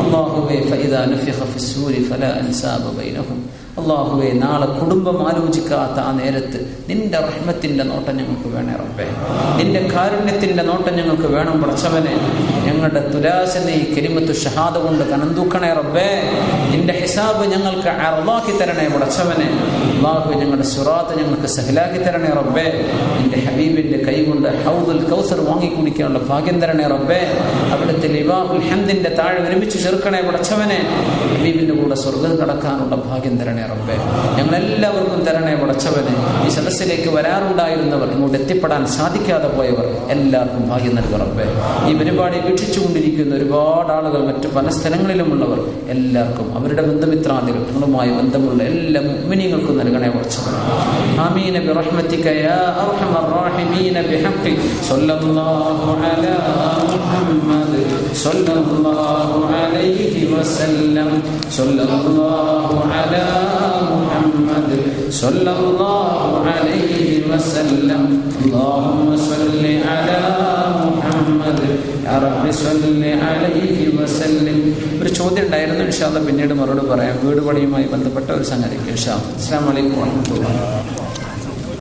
Speaker 1: അല്ലാഹുവേ. ഫഇദാ നഫിഖ ഫിസ്സൂരി ഫലാ അൻസാബ ബൈനഹും. അല്ലാഹുവേ, നാളെ കുടുംബം ആലോചിക്കാത്ത ആ നേരത്ത് നിന്റെ റഹ്മത്തിന്റെ നോട്ടം ഞങ്ങൾക്ക് വേണേ റബ്ബേ. നിന്റെ കാരുണ്യത്തിന്റെ നോട്ടം ഞങ്ങൾക്ക് വേണം പടച്ചവനെ. ഞങ്ങളുടെ തുലാസിനെ ഈ കലിമത്തു ഷഹാദ കൊണ്ട് കനന്തൂക്കണേ റബ്ബേ. നിന്റെ ഹിസാബ് ഞങ്ങൾക്ക് അർളാക്കി തരണേ പടച്ചവനെ. അല്ലാഹുവേ, ഞങ്ങളുടെ സിറാത്ത് ഞങ്ങൾക്ക് സഹലാക്കി തരണേ റബ്ബേ. നിന്റെ ഹബീബിന്റെ കൈ കൊണ്ട് ഹൗദുൽ കൗസർ വാങ്ങി കുടിക്കാനുള്ള ഭാഗ്യം തരണേ റബ്ബേ. അവിടുത്തെ ലിവാഹുൽ ഹംദിന്റെ താഴെ ഒരുമിച്ച് ചേർക്കണേ പടച്ചവനെ. ഹബീബിന്റെ കൂടെ സ്വർഗ്ഗം കടക്കാനുള്ള ഭാഗ്യം തരണേ റബ്ബേ. ഞങ്ങളെല്ലാവർക്കും തരണേ പടച്ചവനെ. ഈ സദസ്സിലേക്ക് വരാറുണ്ടായിരുന്നവർ, ഇങ്ങോട്ട് എത്തിപ്പെടാൻ സാധിക്കാതെ പോയവർ എല്ലാവർക്കും ഭാഗ്യം നൽകുക റബ്ബേ. ഈ പരിപാടി വീക്ഷിച്ചുകൊണ്ടിരിക്കുന്ന ഒരുപാട് ആളുകൾ, മറ്റു പല സ്ഥലങ്ങളിലുമുള്ളവർ എല്ലാവർക്കും, അവരുടെ ബന്ധുമിത്രാദികൾ, ഞങ്ങളുമായി ബന്ധമുള്ള എല്ലാ മുഅ്മിനീങ്ങൾക്കും നൽകണേ പടച്ചവനെ. ആമീൻ ബിറഹ്മതിക യാ അർഹമർ റഹീമീൻ ബിഹഖി സ്വല്ലല്ലാഹു അലാ മുഹമ്മദ് സ്വല്ലല്ലാഹു അലൈഹി വസല്ലം സ്വല്ലല്ലാഹു അലാ محمد صلى الله عليه وسلم اللهم صل على محمد يا رب صل عليه وسلم. ഒരു ചോദ്യം ഉണ്ടായിരുന്നു, ഇൻഷാ അല്ലാഹ് പിന്നീട് മറുപടി പറയാം. വീട് പണിയുമായി ബന്ധപ്പെട്ട ഒരു സംഗതി. ഇൻഷാ അല്ലാഹ്. അസ്സലാമു അലൈക്കും വറഹ്മത്തുള്ളാഹി.